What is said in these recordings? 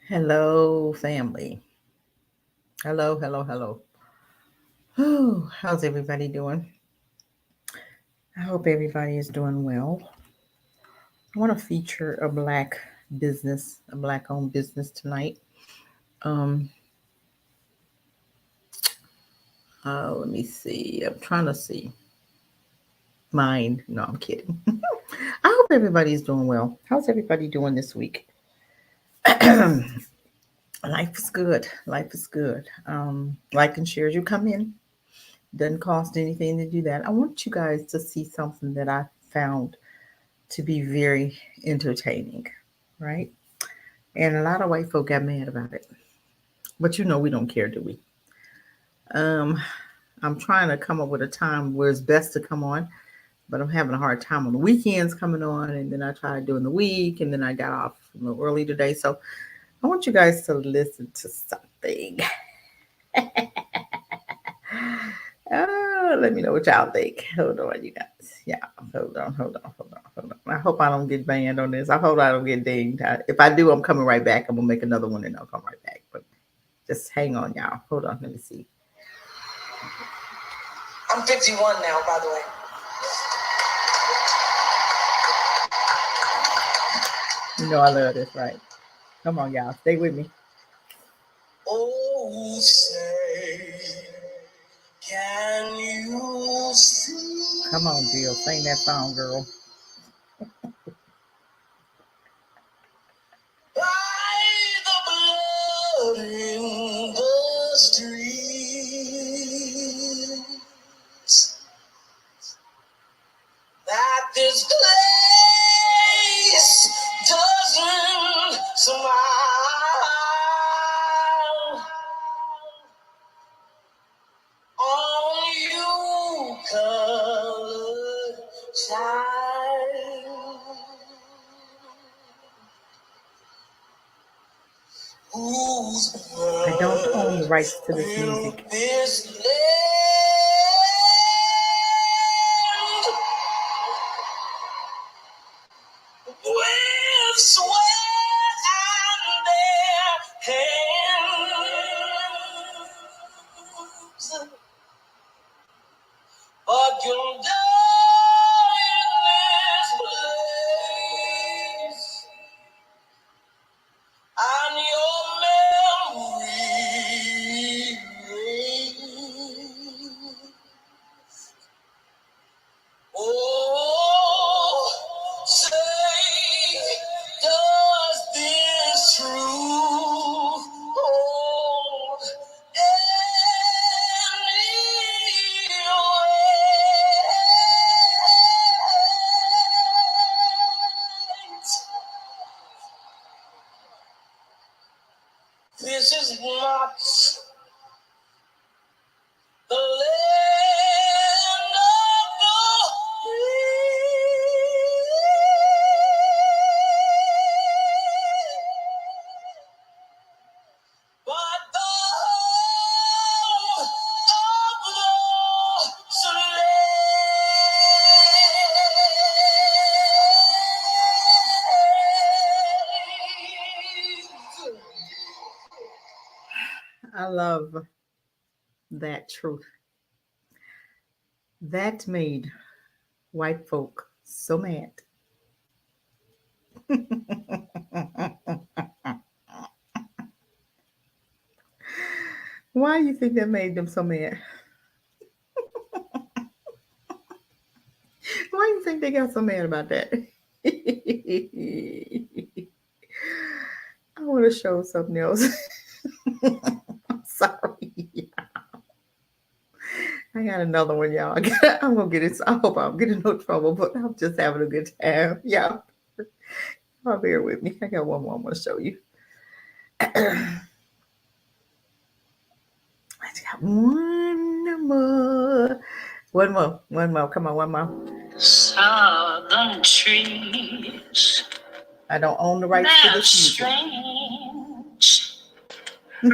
Hello, family. Hello, hello, hello. Whew, how's everybody doing? I hope everybody is doing well. I want to feature a black business, a black owned business tonight. Um, let me see. I'm trying to see. Mine. No, I'm kidding. I hope everybody's doing well. How's everybody doing this week? Life is good. Life is good. Like and share as you come in. Doesn't cost anything to do that. I want you guys to see something that I found to be very entertaining, right? And a lot of white folk got mad about it. But we don't care, do we? Um, I'm trying to come up with a time where it's best to come on, but I'm having a hard time on the weekends coming on, and then I tried doing the week, and then I got off a little early today. So I want you guys to listen to something. Let me know what y'all think. Hold on, you guys. Yeah, hold on. I hope I don't get banned on this. I hope I don't get dinged. If I do, I'm coming right back. I'm gonna make another one and I'll come right back. But just hang on, y'all. Hold on, let me see. I'm 51 now, by the way. I love this, right? Come on, y'all. Stay with me. Oh, say, can you see? Come on, Jill. Sing that song, girl. By the blood in the streets, that this place doesn't smile on you, colored child. I don't own the rights to this music. This land with sweat and their hands, but you'll die in this place, and your memory reigns. Oh, say, does this truth hold any weight? This is not the land of the free, but the home of the slave. I love that truth. That made white folk so mad. Why do you think that made them so mad? Why do you think they got so mad about that? I want to show something else. I'm sorry. I got another one, y'all. I'm gonna get it. I hope I don't get in no trouble, but I'm just having a good time. Y'all bear with me. I got one more I want to show you. I got one more. One more. Come on, one more. Southern trees. I don't own the rights to this music. I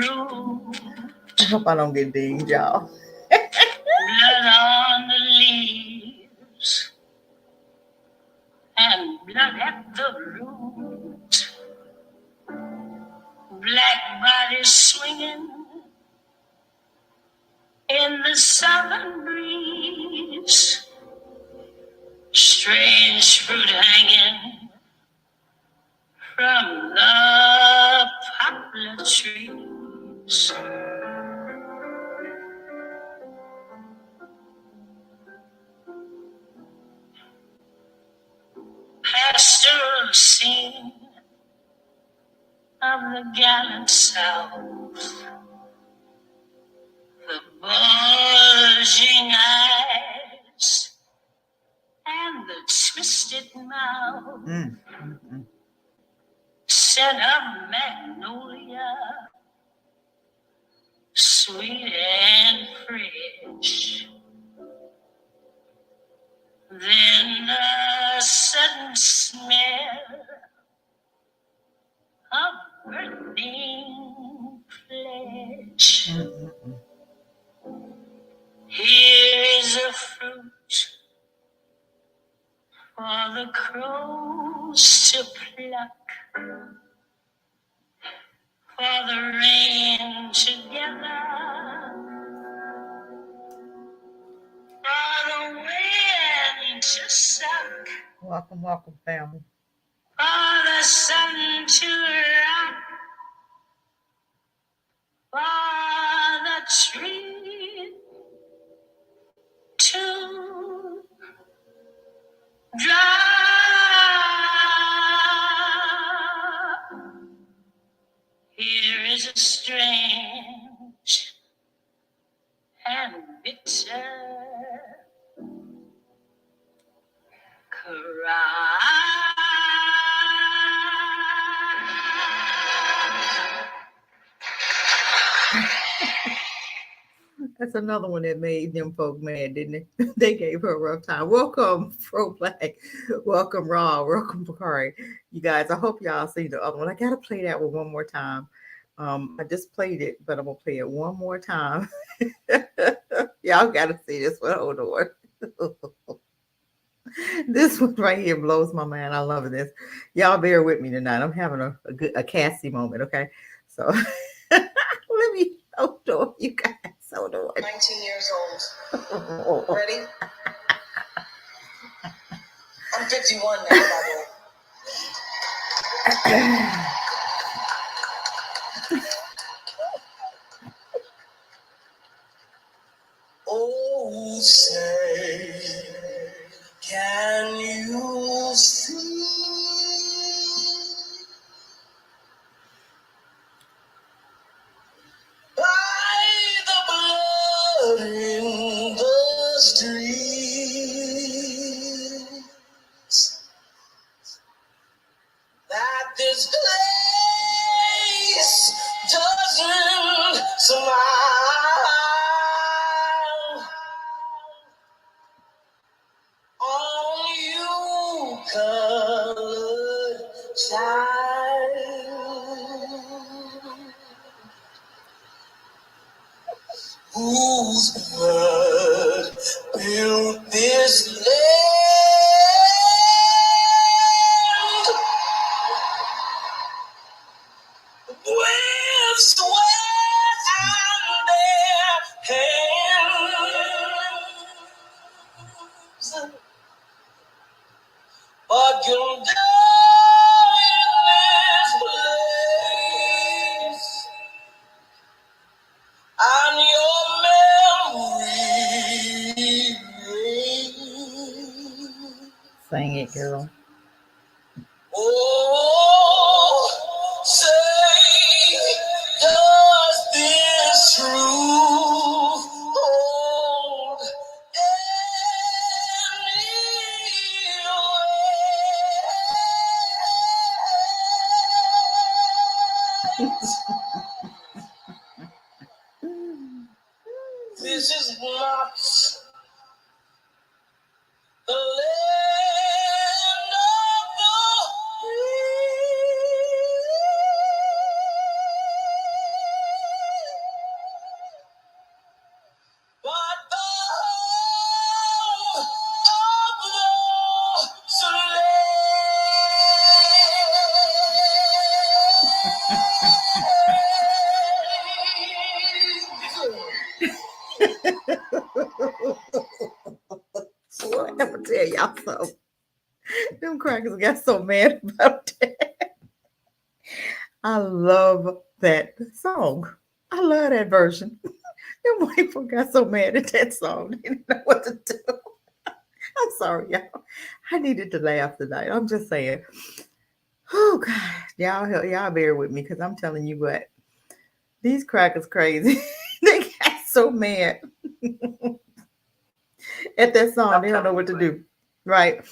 hope I don't get dinged, y'all. Blood on the leaves and blood at the root. Blood body swinging in the southern breeze, strange fruit hanging from the poplar trees. Pastoral scene of the gallant South, the bulging eyes and the twisted mouth, scent of magnolia, sweet and fresh. Then the sudden smell of burning flesh. Here's a fruit for the crows to pluck, for the rain to gather, for the wind to suck. Welcome, welcome, family. For the sun to rock, for the tree to drop. Here is a strange and bitter cry. That's another one that made them folk mad, didn't it? They gave her a rough time. Welcome, Pro Black. Welcome, Raw. Welcome, Bakari. You guys, I hope y'all see the other one. I gotta play that one more time. I just played it, but I'm gonna play it one more time. Y'all gotta see this one. Hold on. This one right here blows my mind. I love this. Y'all bear with me tonight. I'm having a Cassie moment. Okay, so let me hold on, you guys. Hold on. 19 years old. Ready? I'm 51 now, by the way. Oh, say, can you see by the blood in the streets that this place doesn't smile on you, colored child, whose blood built this land with sweat and their hands. But you'll die in this place, and your memory reigns. Sing it, girl. Oh, say, does this truth hold any weight? This is not the land of the free, but the home of the slave. tell y'all something. Them crackers got so mad about that. I love that song. I love that version. Them white folk got so mad at that song. They didn't know what to do. I'm sorry, y'all. I needed to laugh tonight. I'm just saying. Oh God, y'all bear with me because I'm telling you what, these crackers crazy. They got so mad at that song. They don't know what to do, right?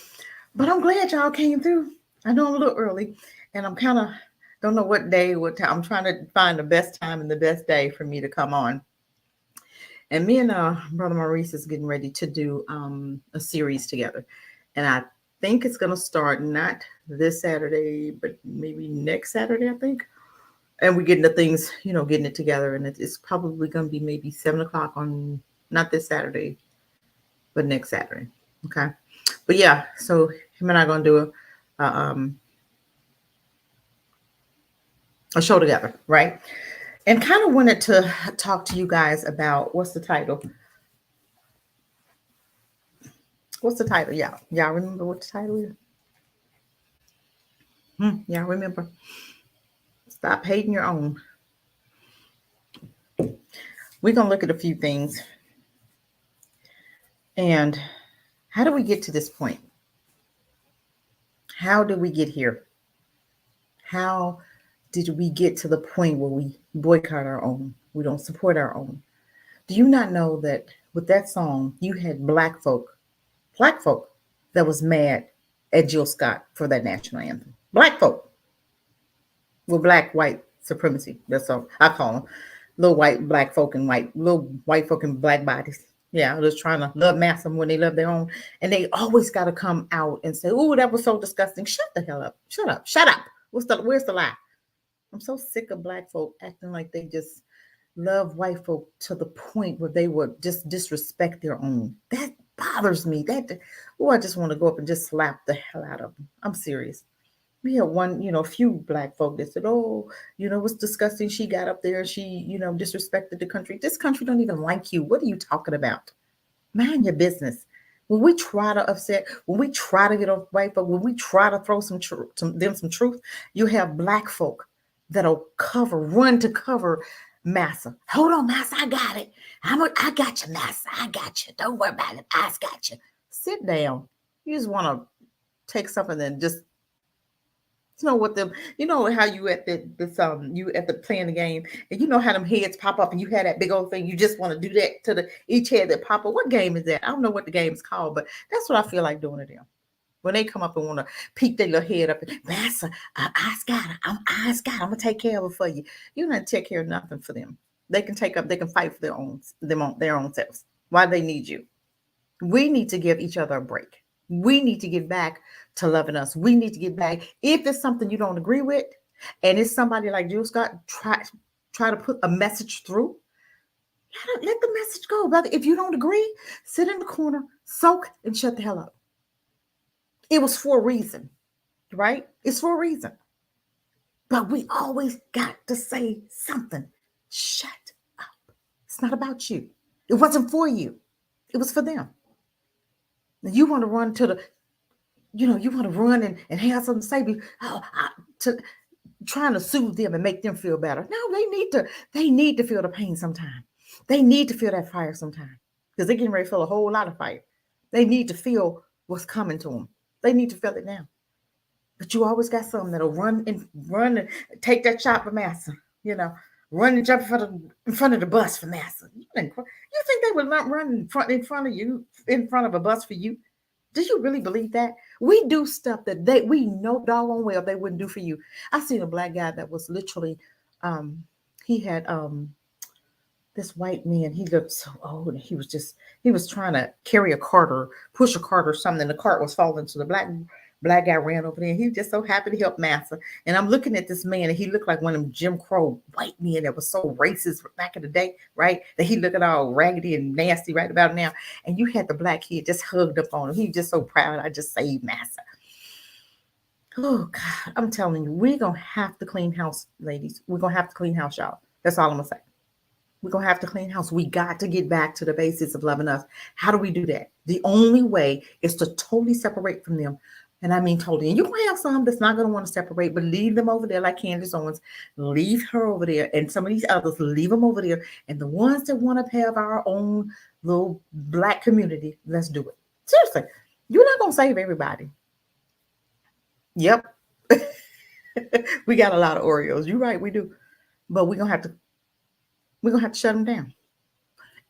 But I'm glad y'all came through. I know I'm a little early, and I'm kind of don't know what day, what time. I'm trying to find the best time and the best day for me to come on. And me and brother Maurice is getting ready to do a series together, and I think it's gonna start not this Saturday, but maybe next Saturday. I think, and we're getting the things, getting it together, and it's probably gonna be maybe 7 o'clock on not this Saturday, but next Saturday. Okay, but yeah, so him and I are gonna do a show together, right? And kind of wanted to talk to you guys about what's the title. What's the title? Y'all remember what the title is? Y'all remember? Stop hating your own. We're gonna look at a few things. And how do we get to this point? How did we get here? How did we get to the point where we boycott our own? We don't support our own. Do you not know that with that song, you had black folk that was mad at Jill Scott for that national anthem? Black folk with black white supremacy. That's all I call them. Little white black folk and little white folk and black bodies. Yeah, just trying to love mass them when they love their own. And they always got to come out and say, "Oh, that was so disgusting." Shut the hell up. Shut up. Shut up. Where's the lie? I'm so sick of black folk acting like they just love white folk to the point where they would just disrespect their own. That bothers me. I just want to go up and just slap the hell out of them. I'm serious. We had one, a few black folk that said, "Oh, it was disgusting. She got up there, she, disrespected the country. This country don't even like you. What are you talking about? Mind your business." When we try to upset, when we try to get off white folk, when we try to throw some truth, you have black folk that'll run to cover Massa. "Hold on, Massa, I got it. I got you, Massa. I got you. Don't worry about it. I got you." Sit down. You just want to take something and just what them, how you at you at the playing the game, and how them heads pop up and you had that big old thing, you just want to do that to each head that pop up. What game is that? I don't know what the game is called, but that's what I feel like doing to them when they come up and want to peek their little head up and, "Master, I got her. I'm gonna take care of it for you." You don't take care of nothing for them. They can fight for their own selves. Why they need you? We need to give each other a break. We need to get back to loving us. We need to get back. If it's something you don't agree with, and it's somebody like Jill Scott, try to put a message through, let the message go, brother. If you don't agree, sit in the corner, soak, and shut the hell up. It was for a reason, right? It's for a reason. But we always got to say something. Shut up. It's not about you. It wasn't for you. It was for them. You want to run to the, you want to run and have something to say, to trying to soothe them and make them feel better. No, they need to feel the pain sometime. They need to feel that fire sometime because they're getting ready to feel a whole lot of fire. They need to feel what's coming to them. They need to feel it now. But you always got some that'll run and take that shot for Massa, run and jump in front of the bus for Massa. You think they would not run in front of a bus for you? Do you really believe that? We do stuff that we know doggone well they wouldn't do for you. I seen a black guy that was literally, he had this white man. He looked so old, and he was trying to carry a cart or push a cart or something. And the cart was falling, so the black guy ran over there. And he was just so happy to help Massa. And I'm looking at this man, and he looked like one of them Jim Crow white men that was so racist back in the day, right? That he looked all raggedy and nasty right about now. And you had the black kid just hugged up on him. He was just so proud. I just saved Massa. Oh God, I'm telling you, we're gonna have to clean house, ladies. We're gonna have to clean house, y'all. That's all I'm gonna say. We're going to have to clean house. We got to get back to the basics of loving us. How do we do that? The only way is to totally separate from them. And I mean totally. And you can have some that's not going to want to separate, but leave them over there like Candace Owens. Leave her over there. And some of these others, leave them over there. And the ones that want to have our own little black community, let's do it. Seriously. You're not going to save everybody. Yep. We got a lot of Oreos. You're right, we do. But we're gonna have to shut them down.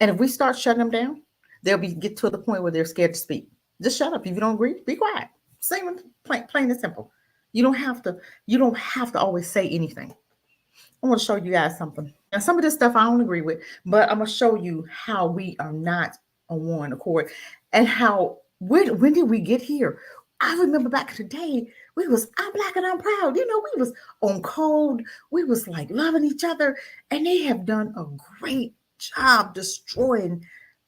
And if we start shutting them down, they'll get to the point where they're scared to speak. Just shut up. If you don't agree, be quiet. Same, plain and simple. You don't have to always say anything. I want to show you guys something. Now, some of this stuff I don't agree with, but I'm gonna show you how we are not on one accord, and how when did we get here? I remember back in the day, we was I'm black and I'm proud. We was on code. We was like loving each other, and they have done a great job destroying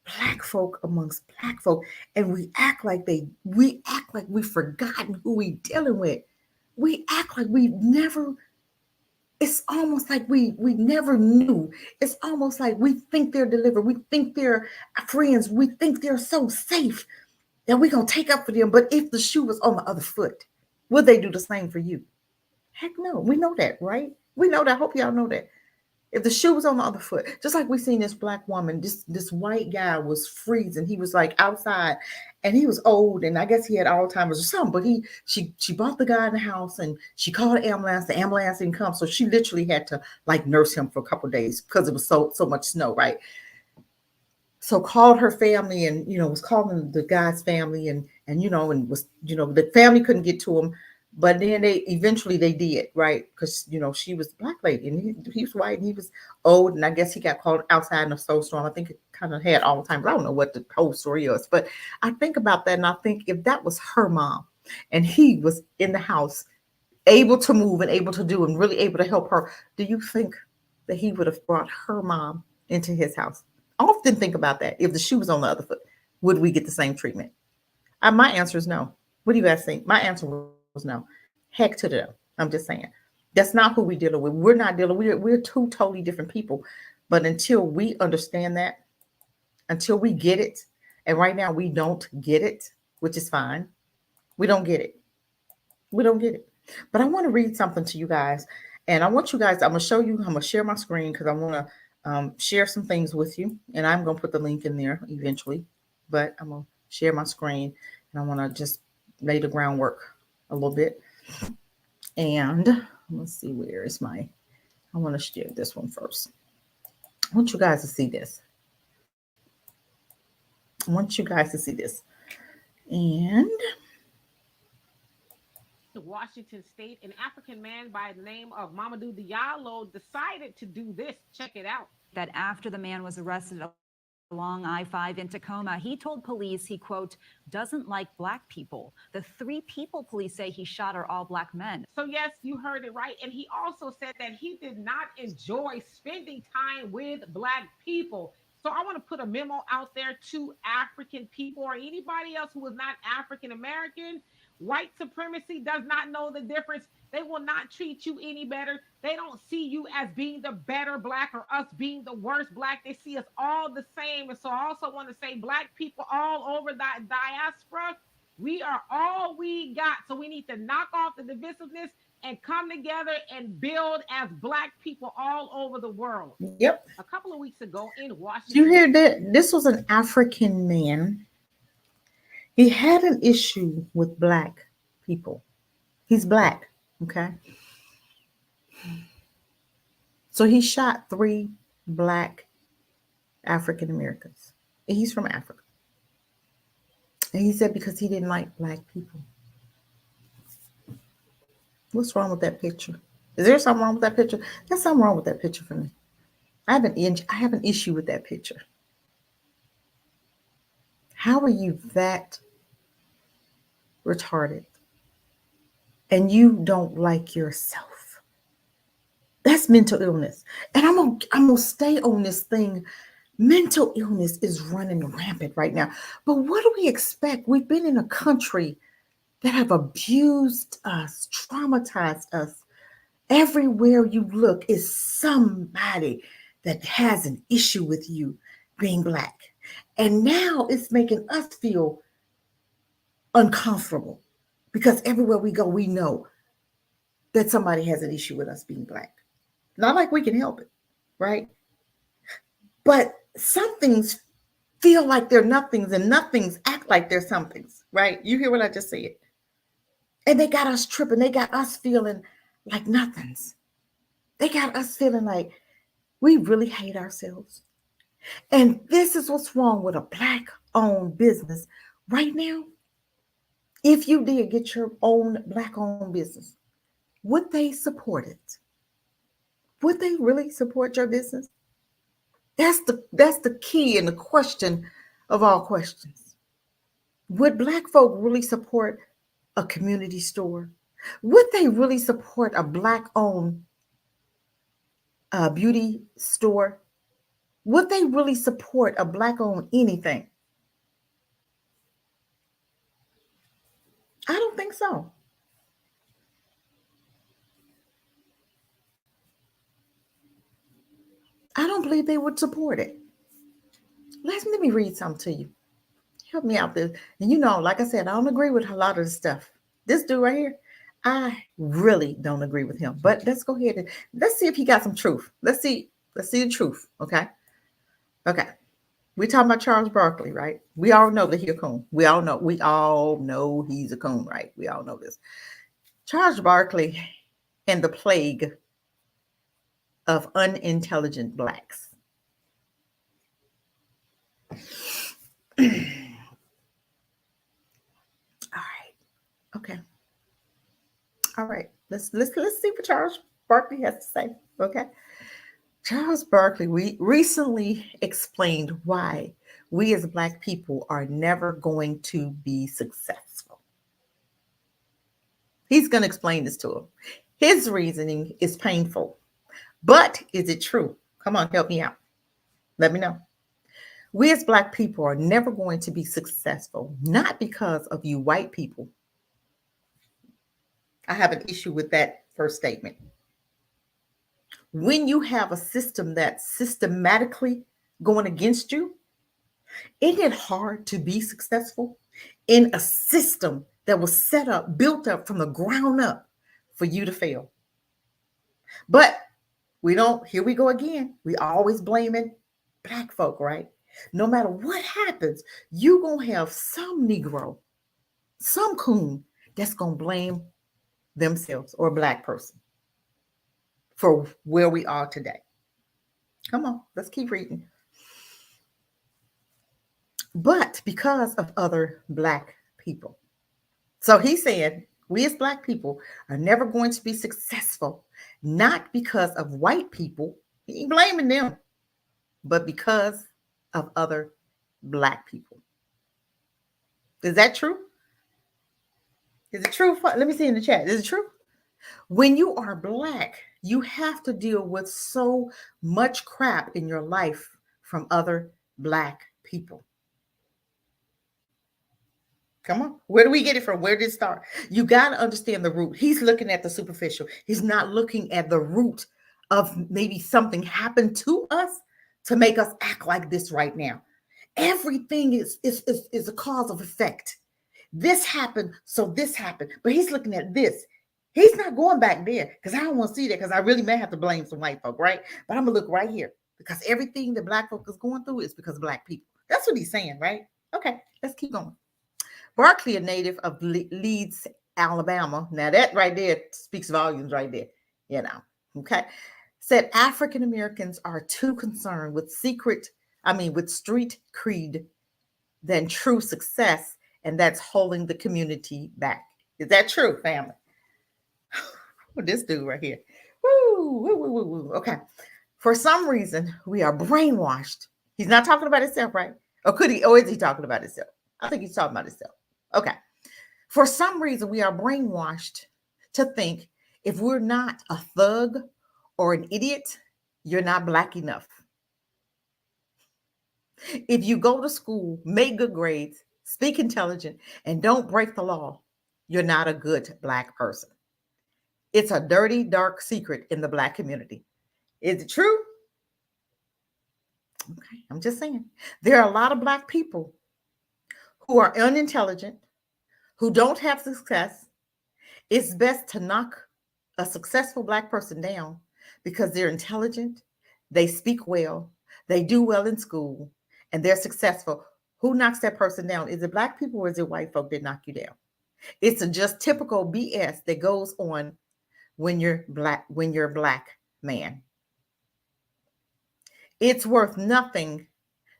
black folk amongst black folk, and we act like we've forgotten who we dealing with. We act like we never. It's almost like we never knew. It's almost like we think they're delivered. We think they're friends. We think they're so safe that we're going to take up for them. But if the shoe was on the other foot, would they do the same for you? Heck no. We know that, right? We know that. I hope y'all know that. If the shoe was on the other foot, just like we seen this black woman, this white guy was freezing. He was like outside, and he was old, and I guess he had Alzheimer's or something. But she brought the guy in the house, and she called the ambulance. The ambulance didn't come, so she literally had to like nurse him for a couple of days because it was so much snow, right? So called her family, and was calling the guy's family, and was the family couldn't get to him. But then they eventually did, right? Because she was a black lady, and he was white, and he was old, and I guess he got called outside in a snowstorm. I think it kind of had all the time, but I don't know what the whole story is. But I think about that, and I think if that was her mom, and he was in the house, able to move and able to do and really able to help her, do you think that he would have brought her mom into his house? I often think about that. If the shoe was on the other foot, would we get the same treatment? My answer is no. What do you guys think? My answer was no. Heck to them. I'm just saying. That's not who we're dealing with. We're not dealing. We're two totally different people. But until we understand that, until we get it, and right now we don't get it, which is fine. We don't get it. We don't get it. But I want to read something to you guys. And I want you guys, I'm going to show you, I'm going to share my screen because I want to share some things with you. And I'm going to put the link in there eventually. But I'm going to share my screen, and I want to just lay the groundwork a little bit. And let's see, where is I want to share this one first. I want you guys to see this. And Washington State, an African man by the name of Mamadou Diallo decided to do this. Check it out. That after the man was arrested along I-5 in Tacoma, he told police he, quote, doesn't like black people. The 3 people police say he shot are all black men. So yes, you heard it right. And he also said that he did not enjoy spending time with black people. So I want to put a memo out there to African people or anybody else who is not African American. White supremacy does not know the difference. They will not treat you any better. They don't see you as being the better black or us being the worst black. They see us all the same. And so I also want to say black people all over that diaspora, we are all we got. So we need to knock off the divisiveness and come together and build as black people all over the world. Yep. A couple of weeks ago in Washington. You hear that? This was an African man. He had an issue with black people. He's black, okay? So he shot 3 black African Americans. He's from Africa. And he said because he didn't like black people. What's wrong with that picture? Is there something wrong with that picture? There's something wrong with that picture for me. I have an issue with that picture. How are you that retarded and you don't like yourself? That's mental illness. And I'm gonna stay on this thing. Mental illness is running rampant right now. But what do we expect? We've been in a country that have abused us, traumatized us. Everywhere you look is somebody that has an issue with you being Black. And now it's making us feel uncomfortable because everywhere we go, we know that somebody has an issue with us being Black. Not like we can help it, right? But some things feel like they're nothings and nothings act like they're somethings, right? You hear what I just said? And they got us tripping. They got us feeling like nothings. They got us feeling like we really hate ourselves. And this is what's wrong with a Black owned business right now. If you did get your own Black owned business, would they support it? Would they really support your business? That's the key and the question of all questions. Would Black folk really support a community store? Would they really support a Black owned beauty store? Would they really support a Black owned anything? I don't think so. I don't believe they would support it. Let me read something to you. Help me out there. And you know, like I said, I don't agree with a lot of the stuff. This dude right here, I really don't agree with him. But let's go ahead and let's see if he got some truth. Let's see the truth. Okay. We're talking about Charles Barkley, right? We all know that he's a coon. We all know he's a coon, right? We all know this. Charles Barkley and the plague of unintelligent Blacks. All right. Okay. All right. Let's see what Charles Barkley has to say. Okay. Charles Barkley recently explained why we as Black people are never going to be successful. He's going to explain this to him. His reasoning is painful, but is it true? Come on, help me out. Let me know. We as Black people are never going to be successful, not because of you white people. I have an issue with that first statement. When you have a system that's systematically going against you, isn't it hard to be successful in a system that was set up, built up from the ground up for you to fail? But we don't, here we go again. We always blaming Black folk, right? No matter what happens, you're going to have some Negro, some coon that's going to blame themselves or a Black person for where we are today. Come on, let's keep reading. But because of other Black people. So he said, we as Black people are never going to be successful, not because of white people, he ain't blaming them, but because of other Black people. Is that true? Is it true? Let me see in the chat. Is it true? When you are Black, you have to deal with so much crap in your life from other Black people. Come on. Where do we get it from? Where did it start? You got to understand the root. He's looking at the superficial. He's not looking at the root of maybe something happened to us to make us act like this right now. Everything is a cause of effect. This happened, so this happened. But he's looking at this. He's not going back there because I don't want to see that because I really may have to blame some white folk, right? But I'm going to look right here because everything that Black folk is going through is because of Black people. That's what he's saying, right? Okay, let's keep going. Barkley, a native of Leeds, Alabama. Now that right there speaks volumes right there, you know, okay? Said African Americans are too concerned with with street creed than true success, and that's holding the community back. Is that true, family? This dude right here. Woo. Okay. For some reason, we are brainwashed. He's not talking about himself, right? Or could he? Or is he talking about himself? I think he's talking about himself. Okay. For some reason, we are brainwashed to think if we're not a thug or an idiot, you're not Black enough. If you go to school, make good grades, speak intelligent, and don't break the law, you're not a good Black person. It's a dirty, dark secret in the Black community. Is it true? Okay, I'm just saying. There are a lot of Black people who are unintelligent, who don't have success. It's best to knock a successful Black person down because they're intelligent, they speak well, they do well in school, and they're successful. Who knocks that person down? Is it Black people or is it white folk that knock you down? It's a just typical BS that goes on when you're a Black man. It's worth nothing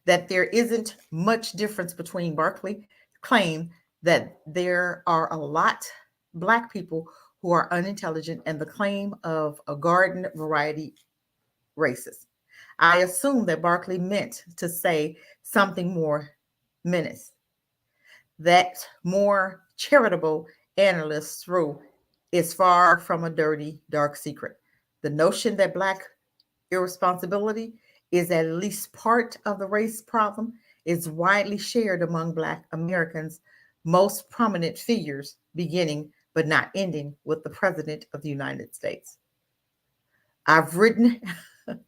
that there isn't much difference between Barkley claim that there are a lot Black people who are unintelligent and the claim of a garden variety racist. I assume that Barkley meant to say something more menace. That more charitable analysts through is far from a dirty, dark secret. The notion that Black irresponsibility is at least part of the race problem is widely shared among Black Americans, most prominent figures, beginning but not ending with the President of the United States. I've written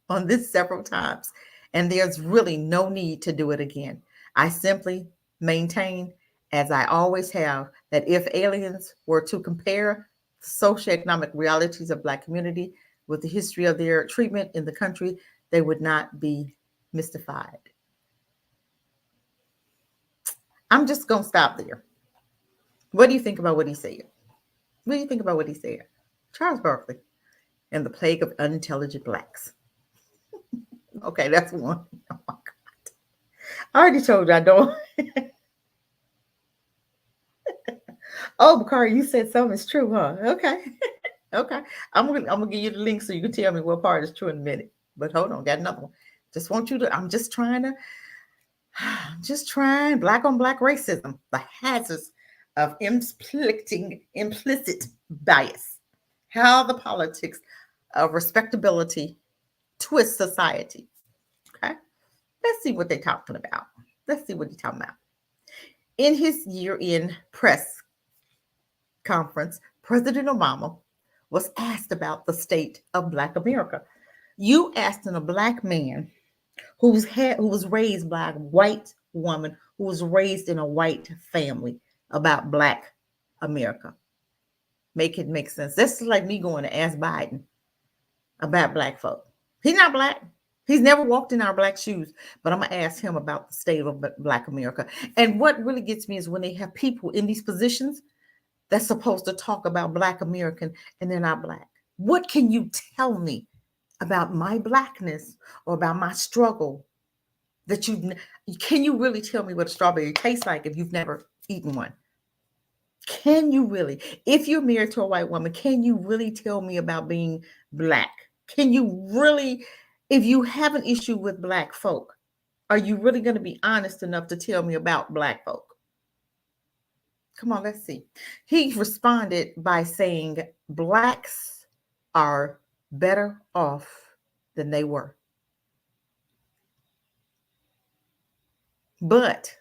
on this several times, and there's really no need to do it again. I simply maintain, as I always have, that if aliens were to compare the socioeconomic realities of Black community with the history of their treatment in the country, they would not be mystified. I'm just going to stop there. What do you think about what he said? What do you think about what he said? Charles Barkley and the plague of unintelligent Blacks. Okay, that's one. Oh my God. I already told you I don't. Oh, Bakari, you said something's true, huh? Okay. Okay. I'm gonna give you the link so you can tell me what part is true in a minute. But hold on, got another one. Just want you to, I'm just trying Black on Black racism, the hazards of implicit bias, how the politics of respectability twist society. Okay, let's see what they're talking about. Let's see what he's talking about. In his year-end press conference, President Obama was asked about the state of Black America. You asked a Black man who was raised by a white woman who was raised in a white family about Black America. Make it make sense. This is like me going to ask Biden about Black folk. He's not Black. He's never walked in our Black shoes, but I'm going to ask him about the state of Black America. And what really gets me is when they have people in these positions that's supposed to talk about Black American and they're not Black. What can you tell me about my Blackness or about my struggle that can you really tell me what a strawberry tastes like if you've never eaten one? Can you really? If you're married to a white woman, can you really tell me about being Black? Can you really, if you have an issue with Black folk, are you really going to be honest enough to tell me about Black folk? Come on, let's see. He responded by saying Blacks are better off than they were. But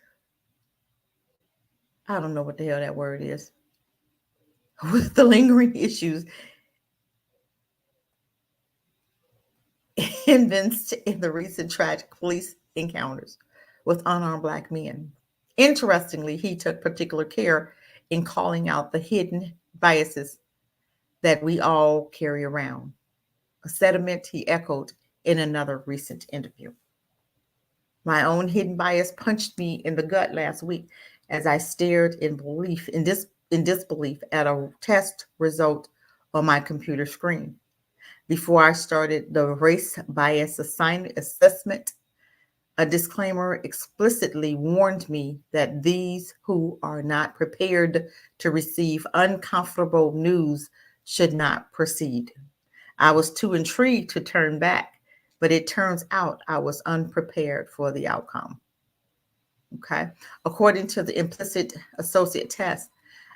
I don't know what the hell that word is. With the lingering issues evinced in the recent tragic police encounters with unarmed Black men. Interestingly, he took particular care in calling out the hidden biases that we all carry around, a sentiment he echoed in another recent interview. My own hidden bias punched me in the gut last week as I stared in disbelief at a test result on my computer screen. Before I started the race bias assessment, a disclaimer explicitly warned me that these who are not prepared to receive uncomfortable news should not proceed. I was too intrigued to turn back, but it turns out I was unprepared for the outcome. Okay. According to the implicit associate test,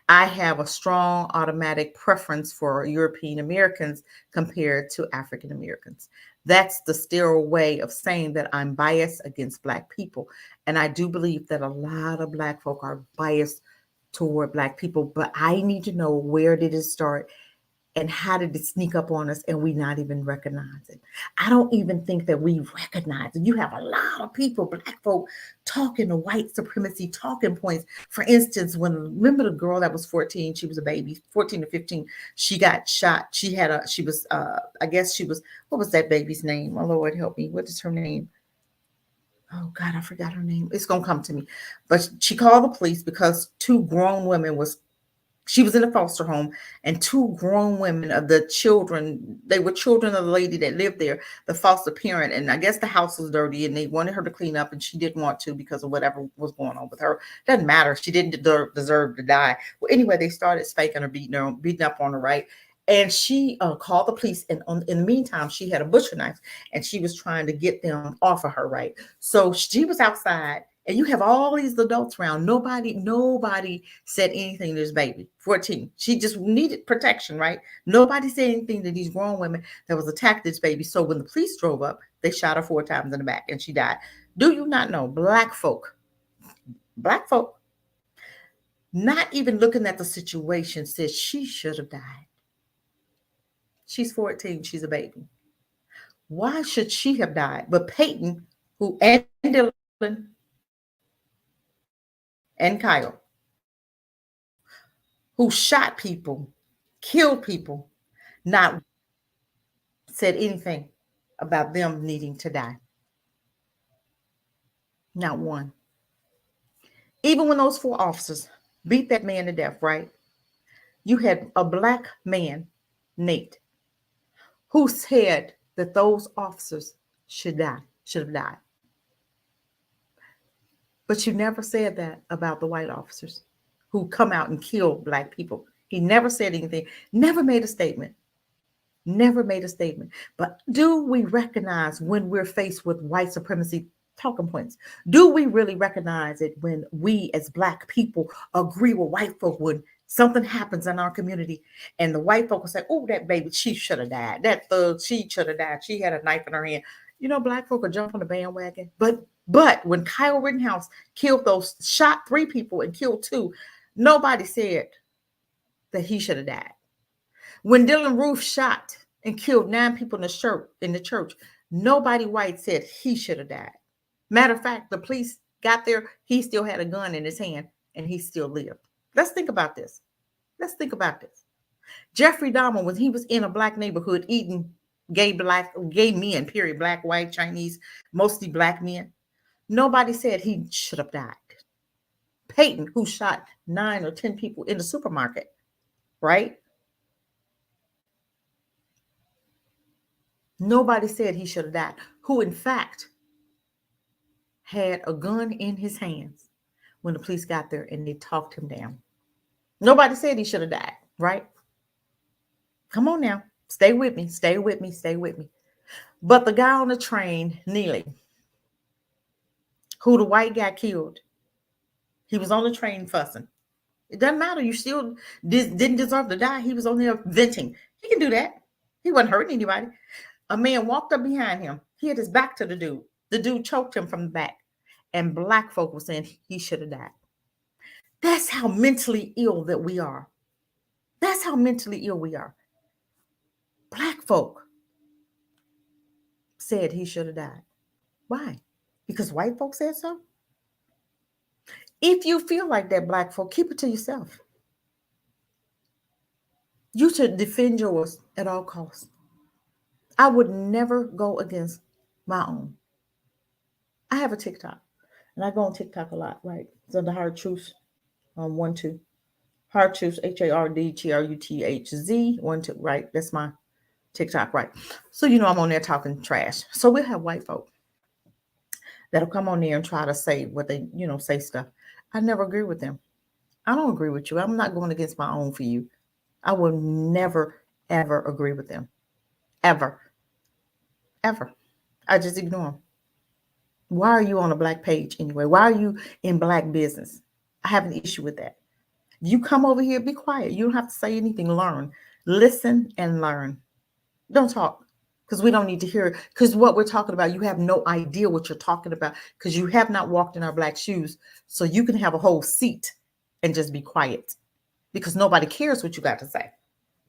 I have a strong automatic preference for European Americans compared to African Americans. That's the sterile way of saying that I'm biased against Black people. And I do believe that a lot of Black folk are biased toward Black people, but I need to know, where did it start? And how did it sneak up on us and we not even recognize it? I don't even think that we recognize it. You have a lot of people, black folk, talking the white supremacy talking points. For instance, remember the girl that was 14, she was a baby, 14 to 15, she got shot. I guess she was, what was that baby's name? Oh Lord, help me. What is her name? Oh God, I forgot her name. It's going to come to me. But she called the police because two grown women she was in a foster home, and two grown women of the children, they were children of the lady that lived there, the foster parent. And I guess the house was dirty and they wanted her to clean up and she didn't want to because of whatever was going on with her. Doesn't matter. She didn't deserve to die. Well, anyway, they started spanking her, beating up on her, right? And she called the police. And in the meantime, she had a butcher knife and she was trying to get them off of her, right? So she was outside. And you have all these adults around. Nobody said anything to this baby, 14. She just needed protection, right? Nobody said anything to these grown women that was attacked this baby. So when the police drove up, they shot her 4 times in the back and she died. Do you not know black folk, not even looking at the situation, said she should have died. She's 14. She's a baby. Why should she have died? But Peyton, and Dylan, and Kyle, who shot people, killed people, not said anything about them needing to die. Not one. Even when those 4 officers beat that man to death, right? You had a black man, Nate, who said that those officers should have died. But you never said that about the white officers who come out and kill black people. He never said anything, never made a statement. But do we recognize when we're faced with white supremacy talking points? Do we really recognize it when we as black people agree with white folk when something happens in our community and the white folk will say, oh, that baby, she should have died. That thug, she should have died. She had a knife in her hand. You know, black folk will jump on the bandwagon. But when Kyle Rittenhouse shot 3 people and killed 2, nobody said that he should have died. When Dylan Roof shot and killed 9 people in the church, nobody white said he should have died. Matter of fact, the police got there, he still had a gun in his hand and he still lived. Let's think about this. Jeffrey Dahmer, when he was in a black neighborhood eating gay men, period, black, white, Chinese, mostly black men, nobody said he should have died. Peyton, who shot 9 or 10 people in the supermarket, right? Nobody said he should have died. Who, in fact, had a gun in his hands when the police got there and they talked him down. Nobody said he should have died, right? Come on now. Stay with me. But the guy on the train, Neely, who the white guy killed, he was on the train fussing. It doesn't matter. You still didn't deserve to die. He was on there venting. He can do that. He wasn't hurting anybody. A man walked up behind him. He had his back to the dude. The dude choked him from the back. And black folk were saying he should have died. That's how mentally ill that we are. Black folk said he should have died. Why? Because white folks said so? If you feel like that, black folk, keep it to yourself. You should defend yours at all costs. I would never go against my own. I have a TikTok, and I go on TikTok a lot, right? It's under Hard Truth, 1 2. Hard Truth, HARDTRUTHZ, 1 2, right? That's my TikTok, right? So you know I'm on there talking trash. So we'll have white folk that'll come on there and try to say what they, say stuff. I never agree with them. I don't agree with you. I'm not going against my own for you. I will never, ever agree with them. Ever. I just ignore them. Why are you on a black page anyway? Why are you in black business? I have an issue with that. You come over here, be quiet. You don't have to say anything. Learn. Listen and learn. Don't talk, because we don't need to hear it. Because what we're talking about, you have no idea what you're talking about, because you have not walked in our black shoes. So you can have a whole seat and just be quiet, because nobody cares what you got to say.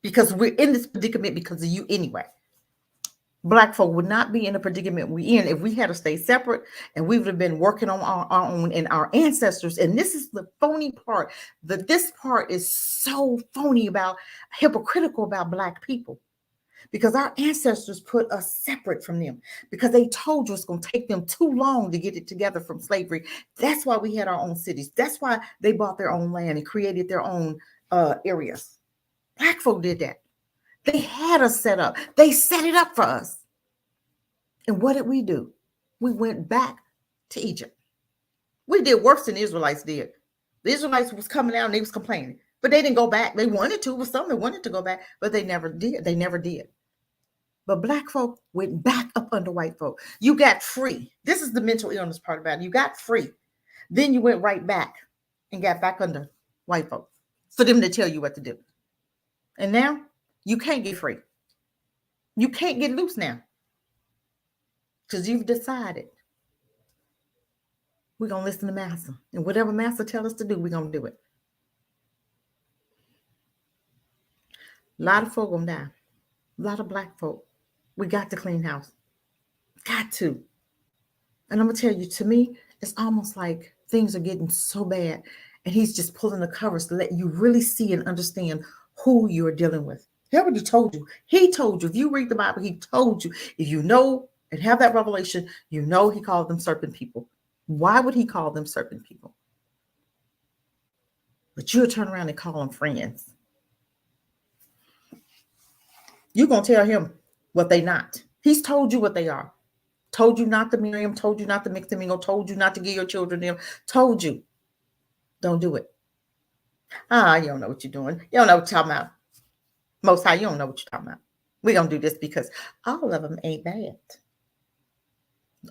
because we're in this predicament because of you anyway. Black folk would not be in the predicament we're in if we had to stay separate, and we would have been working on our own and our ancestors. And this is the phony part. This part is so phony about, hypocritical about Black people, because our ancestors put us separate from them because they told you it's going to take them too long to get it together from slavery. That's why we had our own cities. That's why they bought their own land and created their own areas. Black folk did that. They had us set up. They set it up for us. And what did we do? We went back to Egypt. We did worse than the Israelites did. The Israelites was coming out and they was complaining, but they didn't go back. They wanted to, with some that wanted to go back, but they never did. They never did. But Black folk went back up under white folk. You got free. This is the mental illness part about it. You got free. Then you went right back and got back under white folk for them to tell you what to do. And now you can't get free. You can't get loose now because you've decided we're going to listen to Master. And whatever Master tells us to do, we're going to do it. A lot of folk going to die. A lot of Black folk. We got to clean house. Got to. And I'm going to tell you, to me, it's almost like things are getting so bad. And he's just pulling the covers to let you really see and understand who you're dealing with. He already told you. He told you. If you read the Bible, he told you. If you know and have that revelation, you know he called them serpent people. Why would he call them serpent people? But you'll turn around and call them friends. You're going to tell him what they not. He's told you what they are. Told you not to marry them. Told you not to mix them. Told you not to give your children them. Told you. Don't do it. You don't know what you're doing. You don't know what you're talking about. Most High, you don't know what you're talking about. We're going to do this because all of them ain't bad.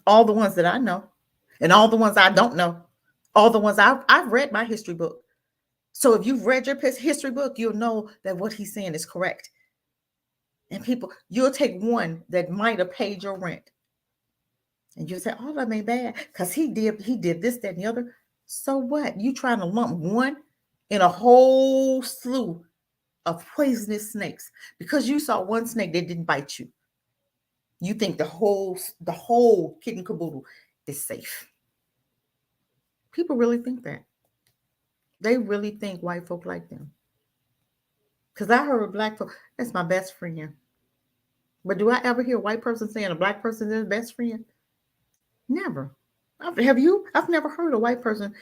All the ones that I know and all the ones I don't know, all the ones I've read my history book. So if you've read your history book, you'll know that what he's saying is correct. And people, you'll take one that might have paid your rent. And you'll say, all of them ain't bad because he did this, that, and the other. So what? You trying to lump one in a whole slew of poisonous snakes because you saw one snake that didn't bite you. You think the whole kit and caboodle is safe. People really think that. They really think white folk like them. Because I heard Black folk, that's my best friend. But do I ever hear a white person saying a Black person is their best friend? Never. Have you? I've never heard a white person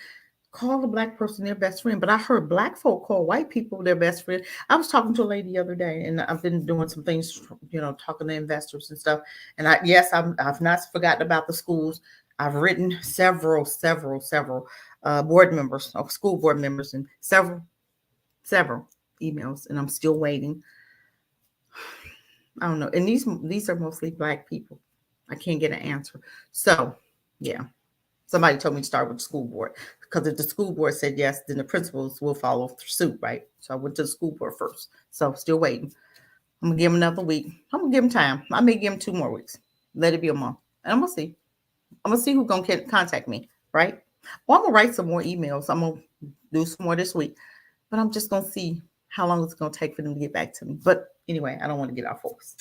call a Black person their best friend, but I heard Black folk call white people their best friend. I was talking to a lady the other day, and I've been doing some things, talking to investors and stuff. And I've not forgotten about the schools. I've written several board members, or school board members, and several emails, and I'm still waiting. I don't know. And these are mostly Black people. I can't get an answer. So, yeah. Somebody told me to start with the school board because if the school board said yes, then the principals will follow suit, right? So I went to the school board first. So still waiting. I'm going to give them another week. I'm going to give them time. I may give them 2 more weeks. Let it be a month. And I'm going to see. I'm going to see who's going to contact me, right? Well, I'm going to write some more emails. I'm going to do some more this week. But I'm just going to see how long it's going to take for them to get back to me. But anyway, I don't want to get off focus.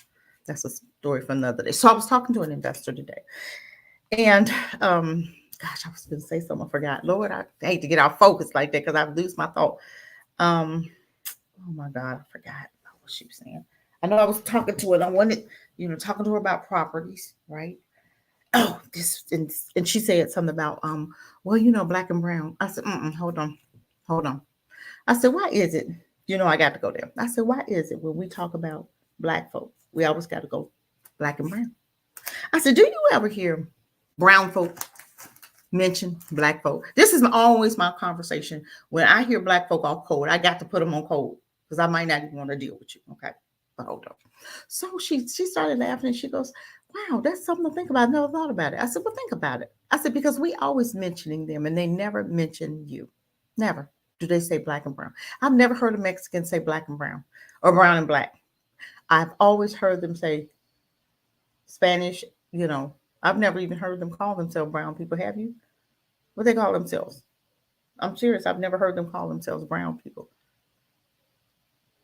That's a story for another day. So I was talking to an investor today. And, gosh, I was going to say something I forgot. Lord, I hate to get off focus like that because I lose my thought. Oh, my God, I forgot what she was saying. I know I was talking to her. I wanted, talking to her about properties, right? Oh, and she said something about, Black and brown. I said, hold on. I said, why is it? I got to go there. I said, why is it when we talk about Black folks, we always got to go Black and brown? I said, do you ever hear brown folk mention Black folk? This is always my conversation. When I hear Black folk off code, I got to put them on code because I might not even want to deal with you. Okay, but hold on. So she started laughing and she goes, wow, that's something to think about. I never thought about it. I said, well, think about it. I said, because we always mentioning them and they never mention you. Never do they say Black and brown. I've never heard a Mexican say Black and brown or brown and Black. I've always heard them say Spanish, I've never even heard them call themselves brown people. Have you? What they call themselves? I'm serious. I've never heard them call themselves brown people.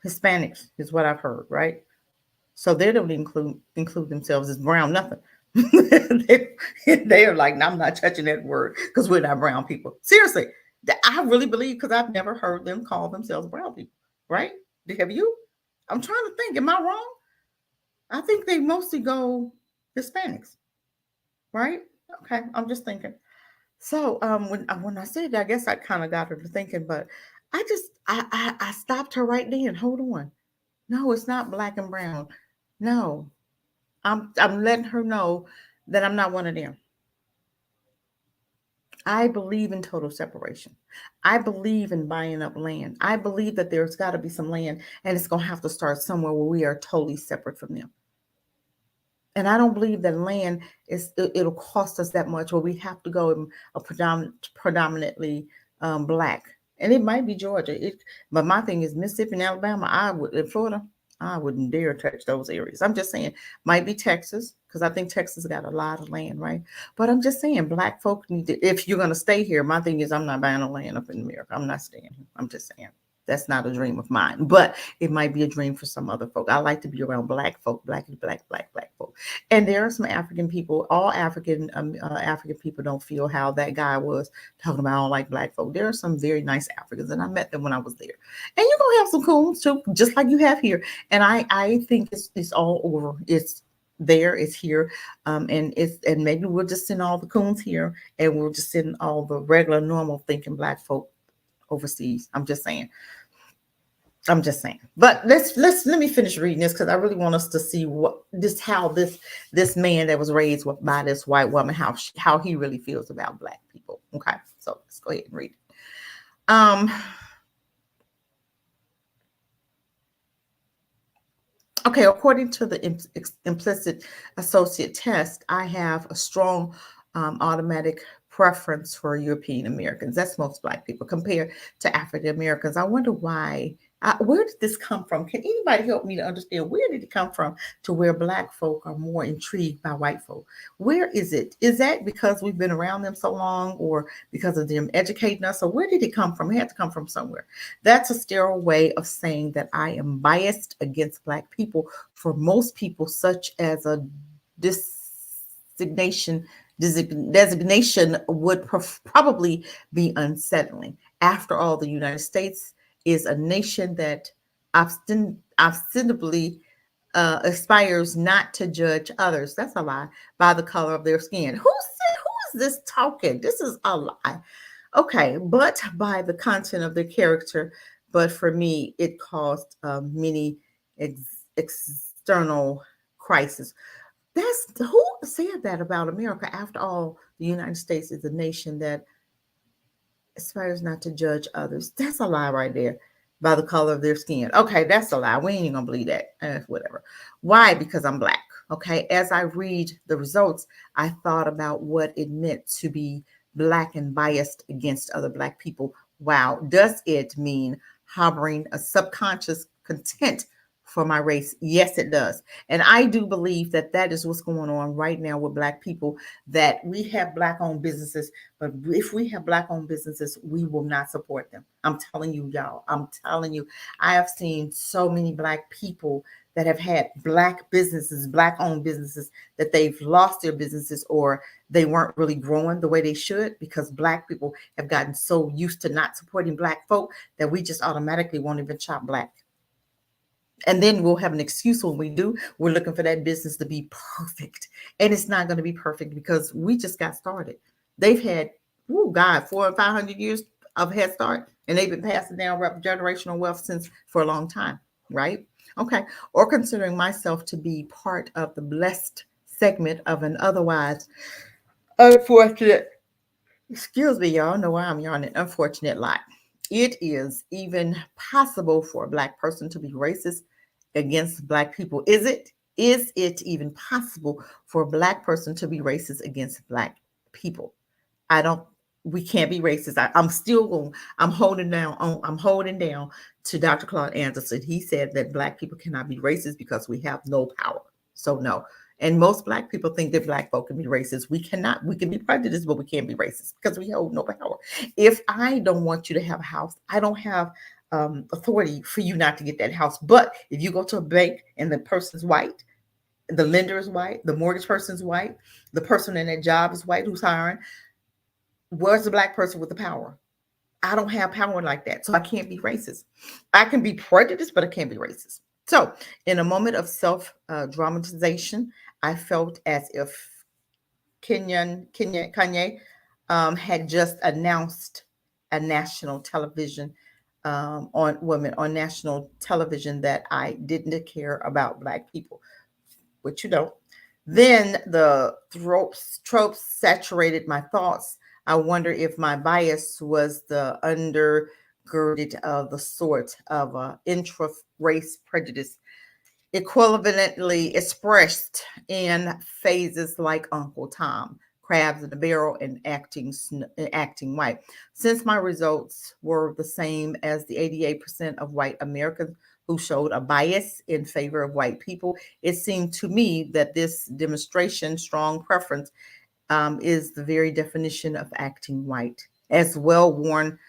Hispanics is what I've heard, right? So they don't include themselves as brown, nothing. they are like, no, I'm not touching that word because we're not brown people. Seriously, I really believe because I've never heard them call themselves brown people, right? Have you? I'm trying to think. Am I wrong? I think they mostly go Hispanics, right? Okay, I'm just thinking. So when I said that, I guess I kind of got her to thinking, but I stopped her right then. Hold on. No, it's not black and brown. No, I'm letting her know that I'm not one of them. I believe in total separation. I believe in buying up land. I believe that there's got to be some land and it's going to have to start somewhere where we are totally separate from them. And I don't believe that land it'll cost us that much where we have to go in a predominantly black. And it might be Georgia. But my thing is Mississippi and Alabama, in Florida, I wouldn't dare touch those areas. I'm just saying, might be Texas, because I think Texas got a lot of land, right? But I'm just saying, black folk need to, if you're going to stay here, my thing is I'm not buying no land up in America. I'm not staying here. I'm just saying. That's not a dream of mine, but it might be a dream for some other folk. I like to be around black folk, black folk. And there are some African people. All African people don't feel how that guy was talking about. I don't like black folk. There are some very nice Africans, and I met them when I was there. And you're gonna have some coons too, just like you have here. And I think it's all over. It's there, it's here, and maybe we'll just send all the coons here, and we'll just send all the regular, normal thinking black folk overseas. I'm just saying. But let me finish reading this because I really want us to see how this man that was raised by this white woman, how he really feels about black people. Okay, so let's go ahead and read it. Okay, according to the implicit associate test, I have a strong automatic preference for European Americans. That's most black people compared to African Americans. I wonder why. Where did this come from? Can anybody help me to understand where did it come from to where black folk are more intrigued by white folk? Where is it? Is that because we've been around them so long or because of them educating us? Or where did it come from? It had to come from somewhere. That's a sterile way of saying that I am biased against black people for most people, such as a designation would probably be unsettling. After all, the United States is a nation that ostensibly aspires not to judge others. That's a lie. By the color of their skin. Who is this talking? This is a lie. Okay, but by the content of their character. But for me, it caused many external crises. That's who said that about America. After all, the United States is a nation that aspires not to judge others. That's a lie right there. By the color of their skin. Okay, that's a lie. We ain't gonna believe that. Whatever. Why? Because I'm black. Okay. As I read the results, I thought about what it meant to be black and biased against other black people. Wow. Does it mean harboring a subconscious contempt for my race? Yes, it does. And I do believe that is what's going on right now with black people, that we have black-owned businesses, but if we have black-owned businesses, we will not support them. I'm telling you, y'all. I'm telling you. I have seen so many black people that have had black businesses, black-owned businesses, that they've lost their businesses or they weren't really growing the way they should because black people have gotten so used to not supporting black folk that we just automatically won't even shop black. And then we'll have an excuse when we do. We're looking for that business to be perfect. And it's not going to be perfect because we just got started. They've had, 400 or 500 years of head start. And they've been passing down generational wealth for a long time, right? Okay. Or considering myself to be part of the blessed segment of an otherwise unfortunate, excuse me, y'all know why I'm yawning, unfortunate lot. It is even possible for a black person to be racist against black people. Is it even possible for a black person to be racist against black people? We can't be racist. I'm holding down to Dr. Claude Anderson. He said that black people cannot be racist because we have no power. So no. And most black people think that black folk can be racist. We cannot. We can be prejudiced, but we can't be racist because we hold no power. If I don't want you to have a house, I don't have authority for you not to get that house. But if you go to a bank and the person's white, the lender is white, the mortgage person's white, the person in that job is white who's hiring, where's the black person with the power? I don't have power like that. So I can't be racist. I can be prejudiced, but I can't be racist. So in a moment of self dramatization, I felt as if Kanye had just announced a national television on national television that I didn't care about black people, which you don't. Then the tropes saturated my thoughts. I wonder if my bias was the undergirded of the sort of intra-race prejudice equivalently expressed in phases like Uncle Tom, Crabs in a Barrel, and acting white. Since my results were the same as the 88% of white Americans who showed a bias in favor of white people, it seemed to me that this demonstration strong preference is the very definition of acting white, as well-worn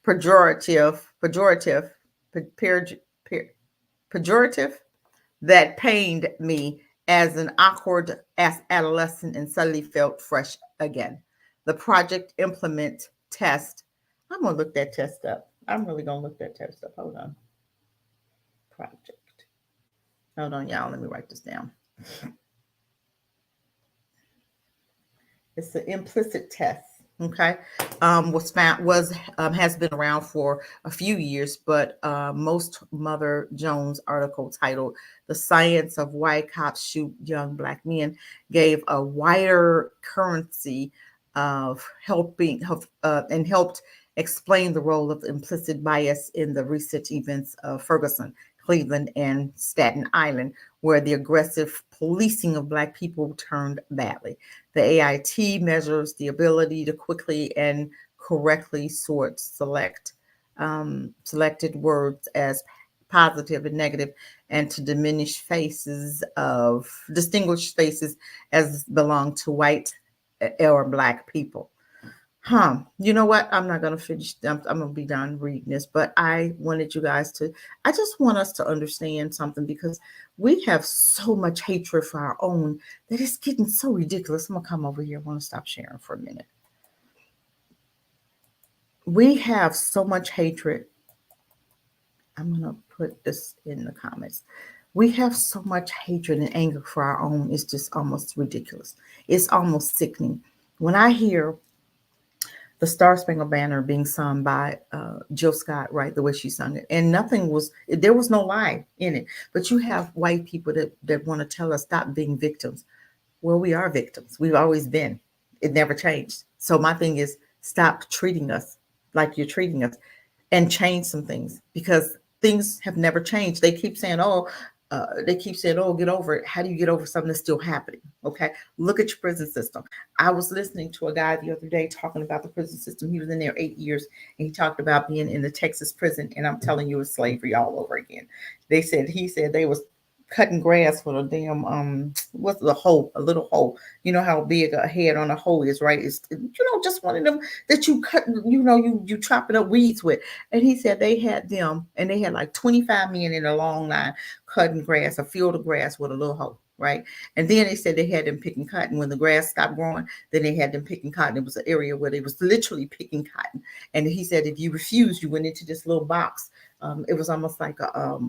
pejorative, pejorative that pained me as an awkward as adolescent and suddenly felt fresh again. The project implement test. I'm gonna look that test up. I'm really gonna look that test up. Hold on. Project. Hold on, y'all. Let me write this down. It's an implicit test. Okay, has been around for a few years, but most Mother Jones article titled "The Science of Why Cops Shoot Young Black Men" gave a wider currency of and helped explain the role of implicit bias in the recent events of Ferguson, Cleveland, and Staten Island, where the aggressive policing of Black people turned badly. The AIT measures the ability to quickly and correctly selected words as positive and negative, and to distinguish faces as belong to white or Black people. You know what? I'm not going to finish. I'm going to be done reading this, but I wanted you guys I just want us to understand something, because we have so much hatred for our own that it's getting so ridiculous. I'm going to come over here. I want to stop sharing for a minute. We have so much hatred. I'm going to put this in the comments. We have so much hatred and anger for our own. It's just almost ridiculous. It's almost sickening. When I hear the Star Spangled Banner being sung by Jill Scott, right, the way she sung it, and there was no lie in it. But you have white people that want to tell us stop being victims. Well, we are victims. We've always been. It never changed. So my thing is, stop treating us like you're treating us, and change some things, because things have never changed. They keep saying, oh, get over it. How do you get over something that's still happening? Okay, look at your prison system. I was listening to a guy the other day talking about the prison system. He was in there 8 years, and he talked about being in the Texas prison. And I'm telling you, it's slavery all over again. He said they was cutting grass with a damn what's the hole, a little hole. You know how big a head on a hole is, right? It's just one of them that you cut, you chopping up weeds with. And he said they had like 25 men in a long line cutting grass, a field of grass with a little hole, right? And then they said they had them picking cotton. When the grass stopped growing, then they had them picking cotton. It was an area where they was literally picking cotton. And he said if you refused, you went into this little box. It was almost like a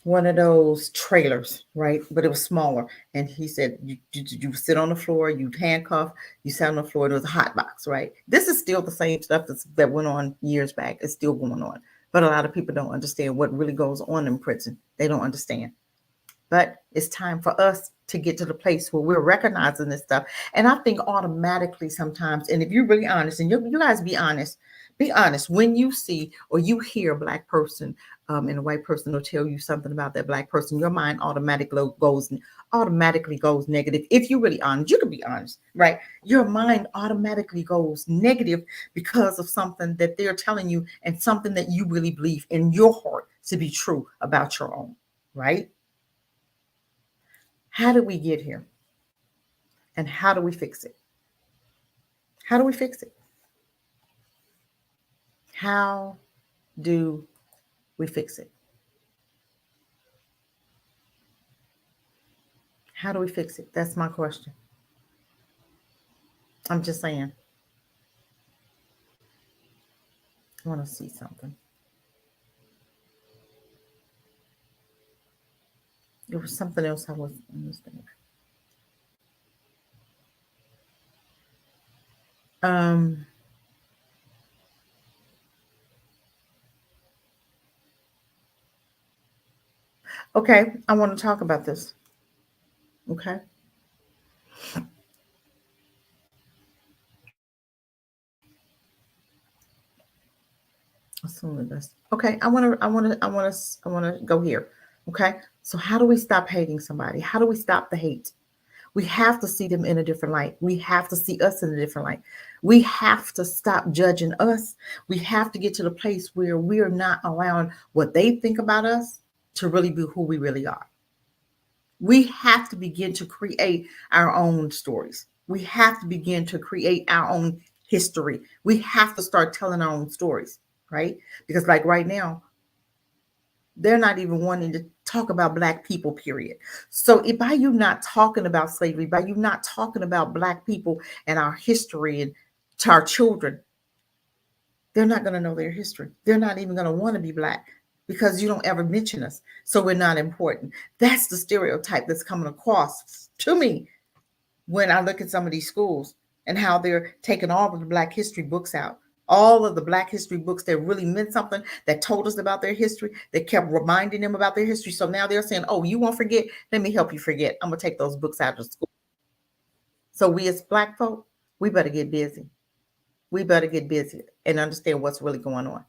one of those trailers, right? But it was smaller. And he said, you sit on the floor, you handcuff, you sat on the floor, and it was a hot box, right? This is still the same stuff that went on years back. It's still going on. But a lot of people don't understand what really goes on in prison. They don't understand. But it's time for us to get to the place where we're recognizing this stuff. And I think automatically sometimes, and if you're really honest, and you guys be honest, when you see or you hear a Black person and a white person will tell you something about that Black person, your mind automatically goes negative. If you're really honest, you can be honest, right? Your mind automatically goes negative because of something that they're telling you and something that you really believe in your heart to be true about your own, right? How did we get here? And how do we fix it? How do we fix it? How do we fix it? How do we fix it? That's my question. I'm just saying. I want to see something. There was something else I was understanding. Um, okay, I want to talk about this. Okay. Assuming this. Okay, I want to go here. Okay. So how do we stop hating somebody? How do we stop the hate? We have to see them in a different light. We have to see us in a different light. We have to stop judging us. We have to get to the place where we are not allowing what they think about us to really be who we really are. We have to begin to create our own stories. We have to begin to create our own history. We have to start telling our own stories, right? Because, like right now, they're not even wanting to talk about Black people, period. So, by you not talking about slavery, by you not talking about Black people and our history and to our children, they're not going to know their history. They're not even going to want to be Black because you don't ever mention us. So we're not important. That's the stereotype that's coming across to me when I look at some of these schools and how they're taking all of the Black history books out. All of the Black history books that really meant something, that told us about their history, that kept reminding them about their history. So now they're saying, oh, you won't forget? Let me help you forget. I'm going to take those books out of school. So we as Black folk, we better get busy. We better get busy and understand what's really going on.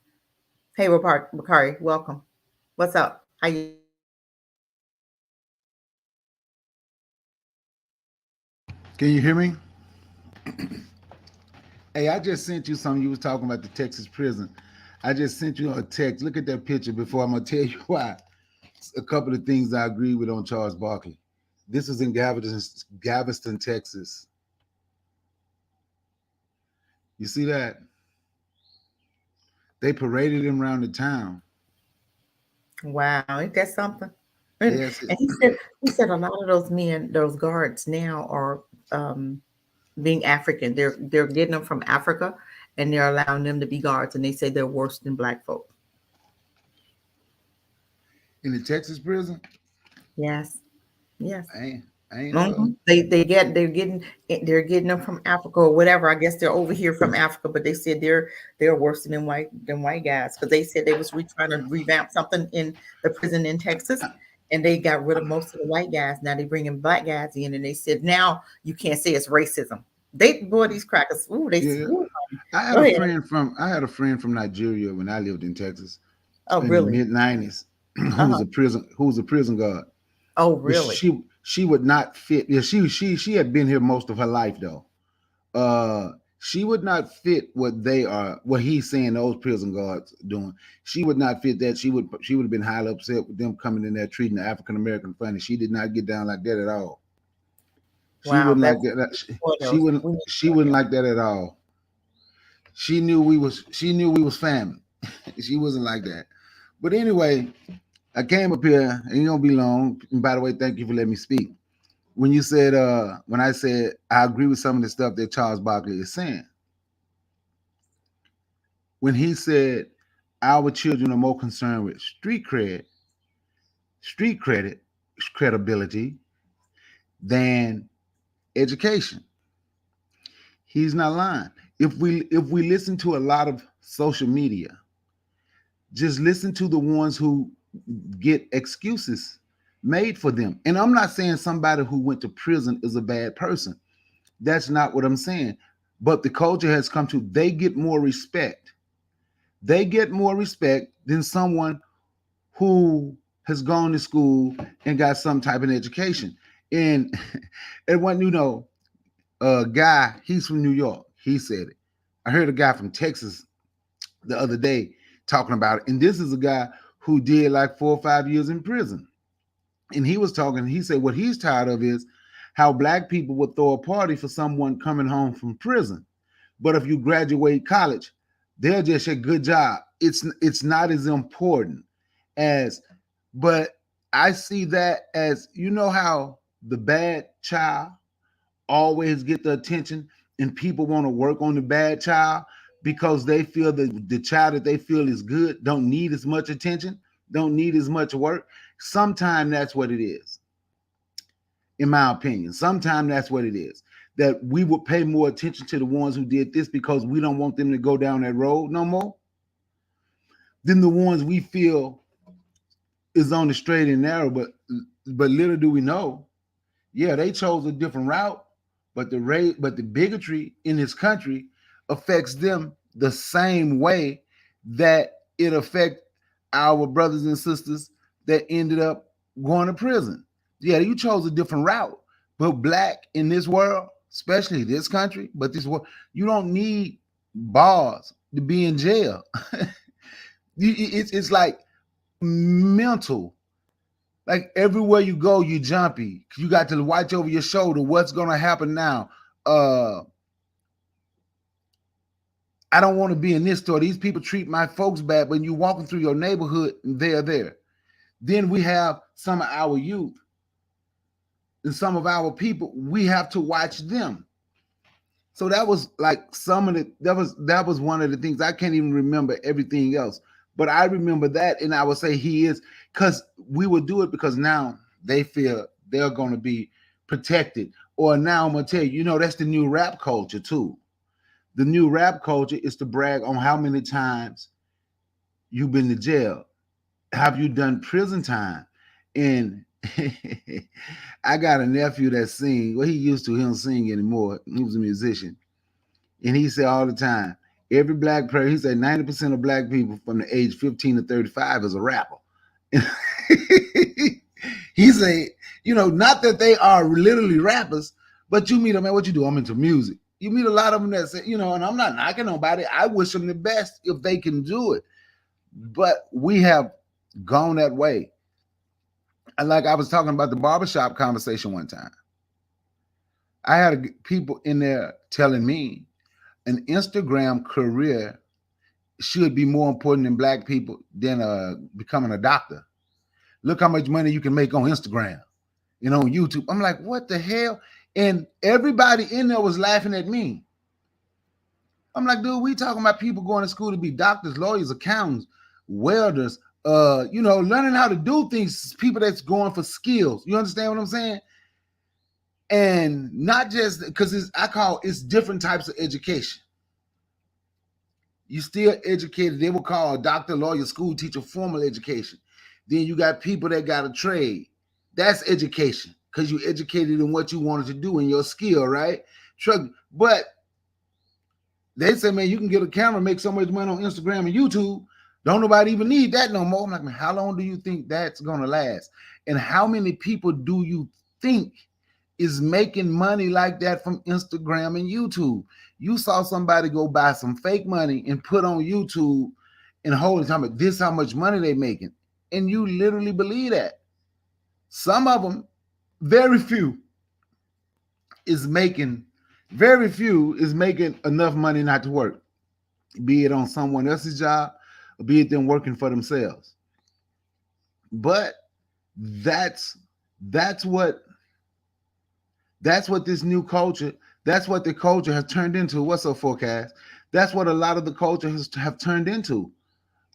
Hey, Bakari, welcome. What's up? How you? Can you hear me? Hey, I just sent you something. You was talking about the Texas prison. I just sent you a text. Look at that picture before I'm gonna tell you why. A couple of things I agree with on Charles Barkley. This was in Galveston, Texas. You see that? They paraded him around the town. Wow, ain't that something? And, Yes. and he said a lot of those men, those guards now are being African. They're getting them from Africa and they're allowing them to be guards, and they say they're worse than Black folk. In the Texas prison? Yes, yes. I ain't know. They're getting them from Africa or whatever. I guess they're over here from Africa, but they said they're worse than white guys because they said they was trying to revamp something in the prison in Texas, and they got rid of most of the white guys. Now they bringing Black guys in, and they said now you can't say it's racism. These crackers. Ooh, Yeah. ooh. I had Go a ahead. friend from Nigeria when I lived in Texas Oh, in really? the mid-90s who Uh-huh. was a prison guard. Oh, But really? she would not fit. Yeah, she had been here most of her life though. She would not fit what he's saying those prison guards doing. She would not fit that. She would have been highly upset with them coming in there treating the African American funny. She did not get down like that at all. She Wow, wouldn't like that's that. more of those. We need She more of wouldn't them. like that at all. She knew we was family. She wasn't like that. But anyway, I came up here, and you don't be long. And by the way, thank you for letting me speak. When you said, when I said I agree with some of the stuff that Charles Barkley is saying, when he said our children are more concerned with street credit, credibility than education, he's not lying. If we listen to a lot of social media, just listen to the ones who get excuses made for them. And I'm not saying somebody who went to prison is a bad person. That's not what I'm saying. But the culture has come to, they get more respect. They get more respect than someone who has gone to school and got some type of education. And and when a guy, he's from New York, he said it. I heard a guy from Texas the other day talking about it. And this is a guy who did like 4 or 5 years in prison. And he was talking, he said what he's tired of is how Black people would throw a party for someone coming home from prison. But if you graduate college, They'll just say good job. It's not as important as, but I see that as, you know how the bad child always get the attention and people want to work on the bad child because they feel that the child that they feel is good don't need as much attention, don't need as much work. Sometimes that's what it is, in my opinion. Sometimes that's what it is, that we would pay more attention to the ones who did this because we don't want them to go down that road no more than the ones we feel is on the straight and narrow. But little do we know, yeah, they chose a different route, but the bigotry in this country affects them the same way that it affects our brothers and sisters that ended up going to prison. Yeah, you chose a different route, but black in this world, especially this country, but this world, you don't need bars to be in jail. It's like mental. Like everywhere you go, you jumpy. You got to watch over your shoulder. What's gonna happen now? I don't want to be in this store. These people treat my folks bad. When you walking through your neighborhood, they're there. Then we have some of our youth and some of our people. We have to watch them. So that was like some of the that was one of the things. I can't even remember everything else, but I remember that, and I would say he is, because we would do it because now they feel they're going to be protected. Or now I'm gonna tell you, that's the new rap culture too. The new rap culture is to brag on how many times you've been to jail. Have you done prison time? And I got a nephew that sings. Well, he don't sing anymore. He was a musician. And he said all the time, every black person, he said 90% of black people from the age 15 to 35 is a rapper. He said, not that they are literally rappers, but you meet them, man, what you do? I'm into music. You meet a lot of them that say, and I'm not knocking nobody. I wish them the best if they can do it. But we have gone that way. And like I was talking about the barbershop conversation one time, I had people in there telling me an Instagram career should be more important than black people than becoming a doctor. Look how much money you can make on Instagram and on YouTube. I'm like, what the hell? And everybody in there was laughing at me. I'm like, dude, we talking about people going to school to be doctors, lawyers, accountants, welders, learning how to do things, people that's going for skills. You understand what I'm saying? And not just because it's different types of education. You still educated. They will call a doctor, lawyer, school teacher, formal education. Then you got people that got a trade. That's education because you educated in what you wanted to do in your skill, right? But they say, man, you can get a camera, make so much money on Instagram and YouTube. Don't nobody even need that no more. I'm like, man, how long do you think that's going to last? And how many people do you think is making money like that from Instagram and YouTube? You saw somebody go buy some fake money and put on YouTube and hold it, talking about this, how much money they making. And you literally believe that. Some of them, very few is making enough money not to work, be it on someone else's job, or be it them working for themselves. But that's what this new culture, that's what the culture has turned into. What's up, Forecast? That's what a lot of the culture have turned into.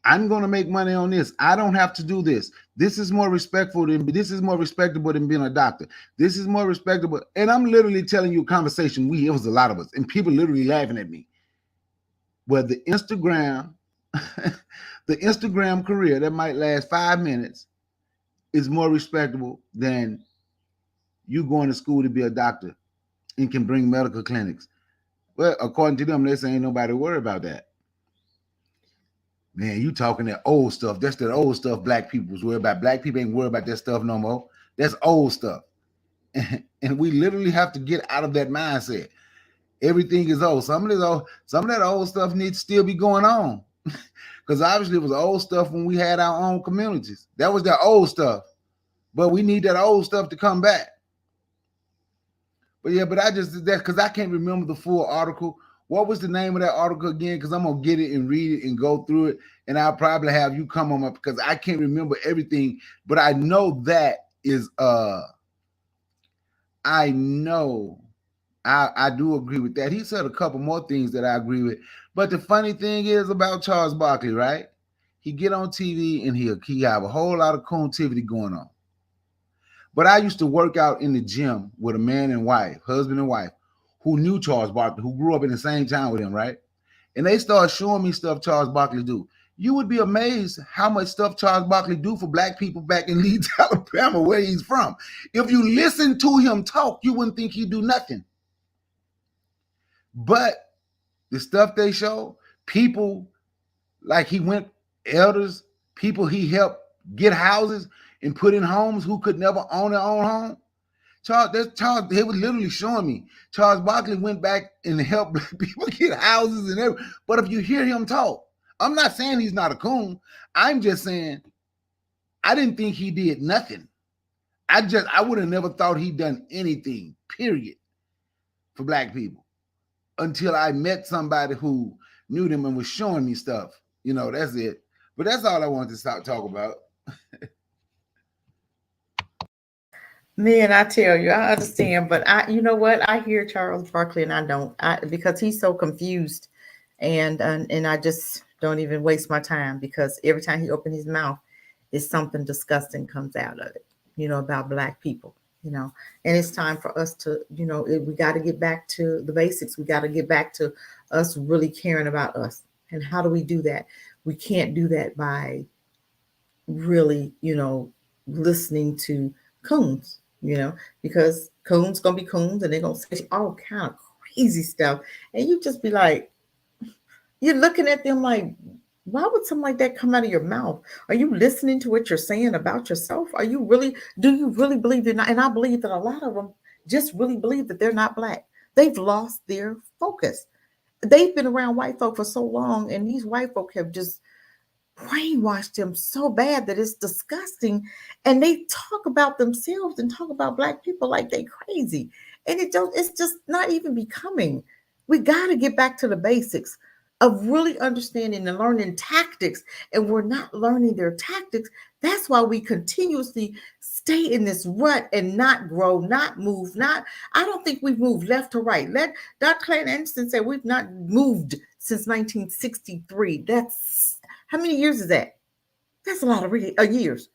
I'm going to make money on this. I don't have to do this. This is more respectable than being a doctor. This is more respectable. And I'm literally telling you a conversation. It was a lot of us, and people literally laughing at me. Well, the Instagram career that might last 5 minutes is more respectable than you going to school to be a doctor and can bring medical clinics. Well, according to them, they say ain't nobody worry about that. Man, you talking that old stuff. That's that old stuff black people was worried about. Black people ain't worried about that stuff no more. That's old stuff. And we literally have to get out of that mindset. Everything is old. Some of that old stuff needs to still be going on. Because obviously it was old stuff when we had our own communities. That was that old stuff. But we need that old stuff to come back. But I just did that because I can't remember the full article What was the name of that article again? Because I'm gonna get it and read it and go through it, and I'll probably have you come on up because I can't remember everything, but I know that is I know I do agree with that. He said a couple more things that I agree with. But the funny thing is about Charles Barkley, right? He get on TV and he have a whole lot of coontivity going on. But I used to work out in the gym with a man and wife, husband and wife, who knew Charles Barkley, who grew up in the same town with him, right? And they started showing me stuff Charles Barkley do. You would be amazed how much stuff Charles Barkley do for black people back in Leeds, Alabama, where he's from. If you listen to him talk, you wouldn't think he'd do nothing. But the stuff they show, people like he went, elders, people he helped get houses and put in homes who could never own their own home. Charles, they was literally showing me. Charles Barkley went back and helped black people get houses and everything. But if you hear him talk, I'm not saying he's not a coon. I'm just saying I didn't think he did nothing. I would have never thought he'd done anything, period, for black people until I met somebody who knew them and was showing me stuff. You know, that's it. But that's all I wanted to talk about. Man, I tell you, I understand, but you know what? I hear Charles Barkley and I don't, because he's so confused, and I just don't even waste my time because every time he opens his mouth, it's something disgusting comes out of it, you know, about black people, you know. And it's time for us to, you know, we got to get back to the basics. We got to get back to us really caring about us. And how do we do that? We can't do that by really, you know, listening to coons. You know, because coons gonna be coons and they're gonna say all kind of crazy stuff, and you just be like, you're looking at them like, why would something like that come out of your mouth? Are you listening to what you're saying about yourself? Do you really believe they're not? And I believe that a lot of them just really believe that they're not black. They've lost their focus. They've been around white folk for so long, and these white folk have just brainwashed them so bad that it's disgusting. And they talk about themselves and talk about black people like they crazy. And it's just not even becoming. We got to get back to the basics of really understanding and learning tactics. And we're not learning their tactics. That's why we continuously stay in this rut and not grow, not move, I don't think we've moved left to right. Let Dr. Clayton Anderson say we've not moved since 1963. That's how many years is that? That's a lot of years.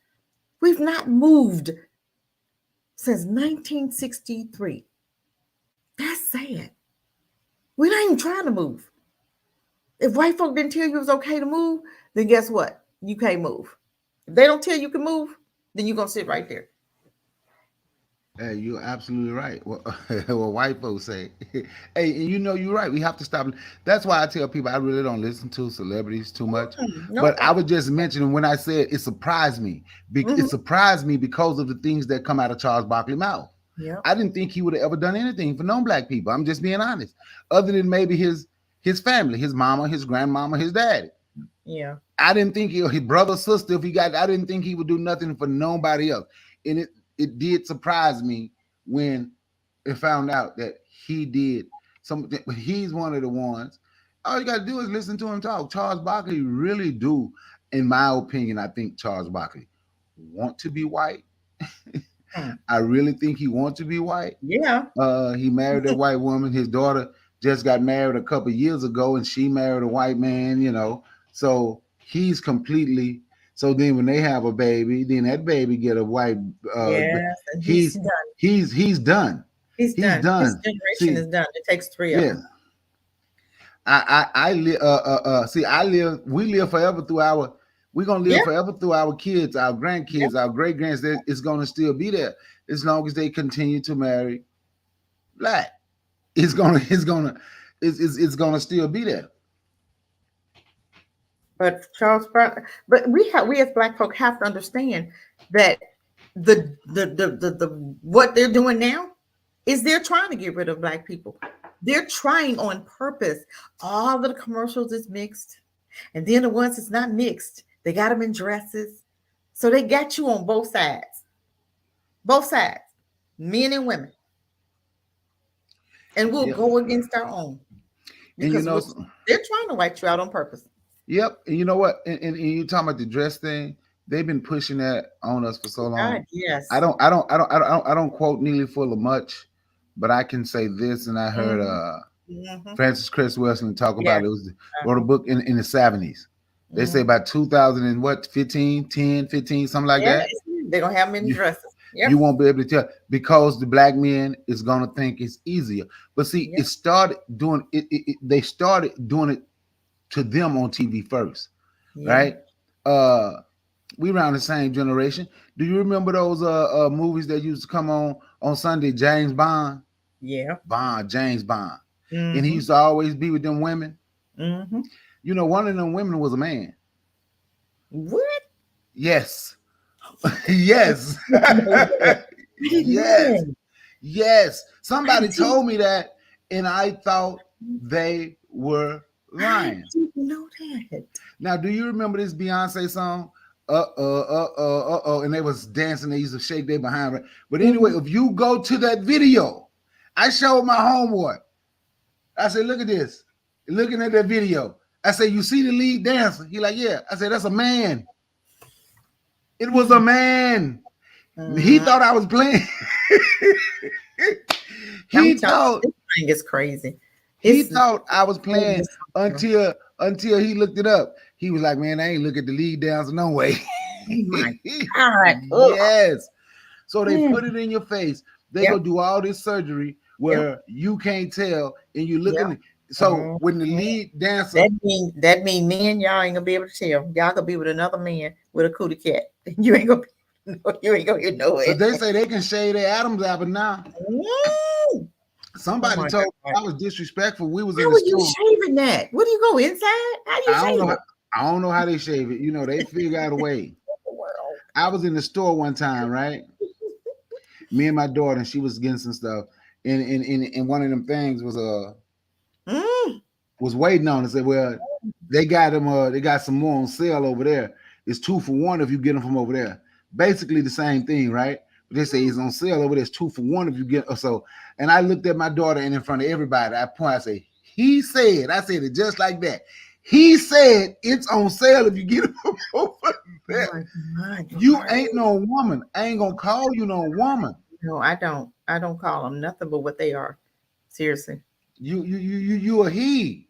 We've not moved since 1963. That's sad. We're not even trying to move. If white folk didn't tell you it was okay to move, then guess what? You can't move. If they don't tell you can move, then you're going to sit right there. Hey, you're absolutely right. What white folks say. Hey, and you know you're right. We have to stop. That's why I tell people I really don't listen to celebrities too much. No. But I was just mentioning when I said it surprised me. It surprised me because of the things that come out of Charles Barkley's mouth. Yeah. I didn't think he would have ever done anything for non-black people. I'm just being honest. Other than maybe his family, his mama, his grandmama, his daddy. Yeah. I didn't think his brother, sister, I didn't think he would do nothing for nobody else. And it did surprise me when it found out that he did something. He's one of the ones. All you got to do is listen to him talk. Charles Barkley really do, in my opinion, I think Charles Barkley want to be white. I really think he wants to be white. Yeah. He married a white woman. His daughter just got married a couple years ago, and she married a white man, you know. So he's completely. So then when they have a baby, then that baby get a white. Yes, and he's done. He's done. His generation is done. It takes three of them. I live. We live forever through our. We're gonna live forever through our kids, our grandkids, our great grands. It's gonna still be there as long as they continue to marry black. It's gonna still be there. But we as black folk have to understand that the what they're doing now is they're trying to get rid of black people. They're trying on purpose. All of the commercials is mixed, and then the ones that's not mixed, they got them in dresses. So they got you on both sides, men and women, and we'll go against our own. And you because know, they're trying to white you out on purpose. yep. And you know what? And you talking about the dress thing? They've been pushing that on us for so long. God, yes. I don't quote Neely Fuller much, but I can say this, and I heard Mhm. Francis Chris Wilson talk Yeah. about it. It was wrote a book in the 70s. They say Mhm. about 2000 and what 15, 10, 15, something like Yeah, that. they're gonna have many You- dresses. Yep. You won't be able to tell because the black man is gonna think it's easier. But see, Yep. it started doing it. They started doing it to them on TV first, Yeah. right? We around the same generation. Do you remember those movies that used to come on Sunday? James Bond, Yeah. James Bond, and he Mhm. used to always be with them women. Mhm. You know, one of them women was a man. What? Yes, yes, I didn't know that. I didn't know yes, that. yes. Somebody didn't- told me that, and I thought they were I lying. didn't know that. Now, do you remember this Beyonce song? And they was dancing. They used to shake their behind. Right? But anyway, if you go to that video, I showed my homeboy. I said, "Look at this." Looking at that video, I said, "You see the lead dancer?" He like, "Yeah." I said, "That's a man." It was a man. He thought I was playing. He thought this thing is crazy. he It's- thought I was playing it's- until he looked it up. He was like, "Man, I ain't look at the lead dancer no way." Oh my God. Ugh. Yes. So they Mm. put it in your face. They Yep. go do all this surgery where you can't tell, and you looking. So when the lead dancer, That mean me and y'all ain't gonna be able to tell. Y'all gonna be with another man with a cootie cat. You ain't gonna know but it. they say they can shave their Adam's apple now. Mm. Somebody Oh my told me God. I was disrespectful. We was How in are the you store. shaving that? What do you go inside? How do you I don't shave know. it? I don't know how they shave it. You know, they figure out a way. I was in the store one time, right? Me and my daughter, and she was getting some stuff, and one of them things was waiting on. And said, "Well, they got them. They got some more on sale over there. It's 2 for 1 if you get them from over there. Basically the same thing, right? But they say it's on sale over there. It's 2 for 1 if you get so." And I looked at my daughter, and in front of everybody, I point. I say, "He said." I said it just like that. He said it's on sale if you get it from over there. You ain't no woman. I ain't gonna call you no woman. No, I don't. I don't call them nothing but what they are. Seriously. You a he.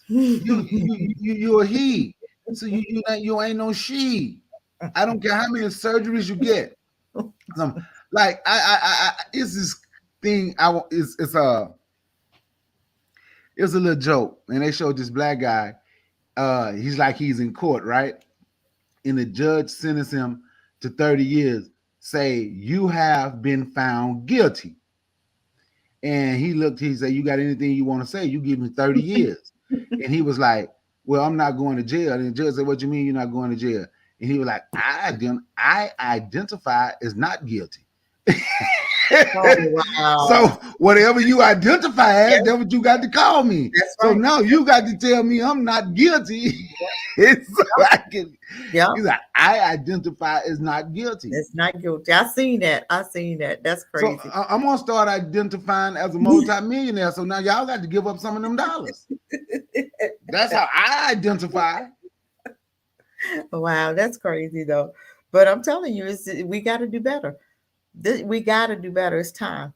You a he. So you ain't no she. I don't care how many surgeries you get. Like I it's this thing. It's a little joke, and they showed this black guy. He's like he's in court, right? And the judge sentenced him to 30 years. Say you have been found guilty. And he looked. He said, "You got anything you want to say? You give me 30 years." And he was like, "Well, I'm not going to jail." And the judge said, "What you mean you're not going to jail?" And he was like, I identify as not guilty." Oh, wow. So whatever you identify as, that's what you got to call me. That's So right. now you got to tell me I'm not guilty. So I can. Yeah, He's like, I identify as not guilty. it's not guilty. I seen that. That's crazy. So I'm gonna start identifying as a multimillionaire. So now y'all got to give up some of them dollars. That's how I identify. Wow, that's crazy though. But I'm telling you, we got to do better. We got to do better. It's time.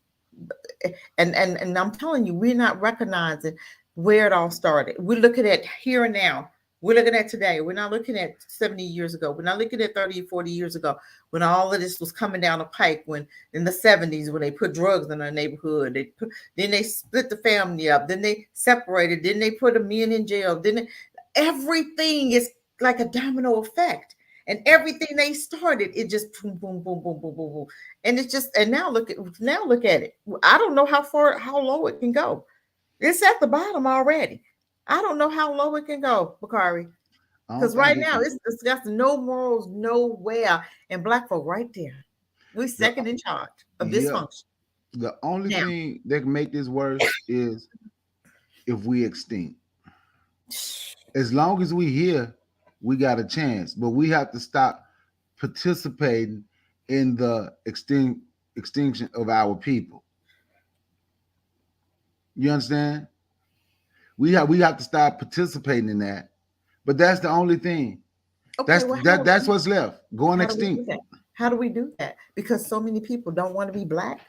And I'm telling you, we're not recognizing where it all started. We're looking at here and now. We're looking at today. We're not looking at 70 years ago. We're not looking at 30, 40 years ago when all of this was coming down the pike, when in the 70s, when they put drugs in our neighborhood, then they split the family up, then they separated, then they put a men in jail, everything is like a domino effect. And everything they started, it just boom, boom, boom, boom, boom, boom, boom. And it's just, and now look at it. I don't know how low it can go. It's at the bottom already. I don't know how low it can go, Bakari. Because right now it's got no morals nowhere. And black folk right there. We're second in charge of dysfunction. The only thing that can make this worse is if we extinct. As long as we here, we got a chance. But we have to stop participating in the extinction of our people. You understand? we have to start participating in that. But that's the only thing. Okay, well, That's what's left. Going how do we do extinct. that? How do we do that? Because so many people don't want to be Black.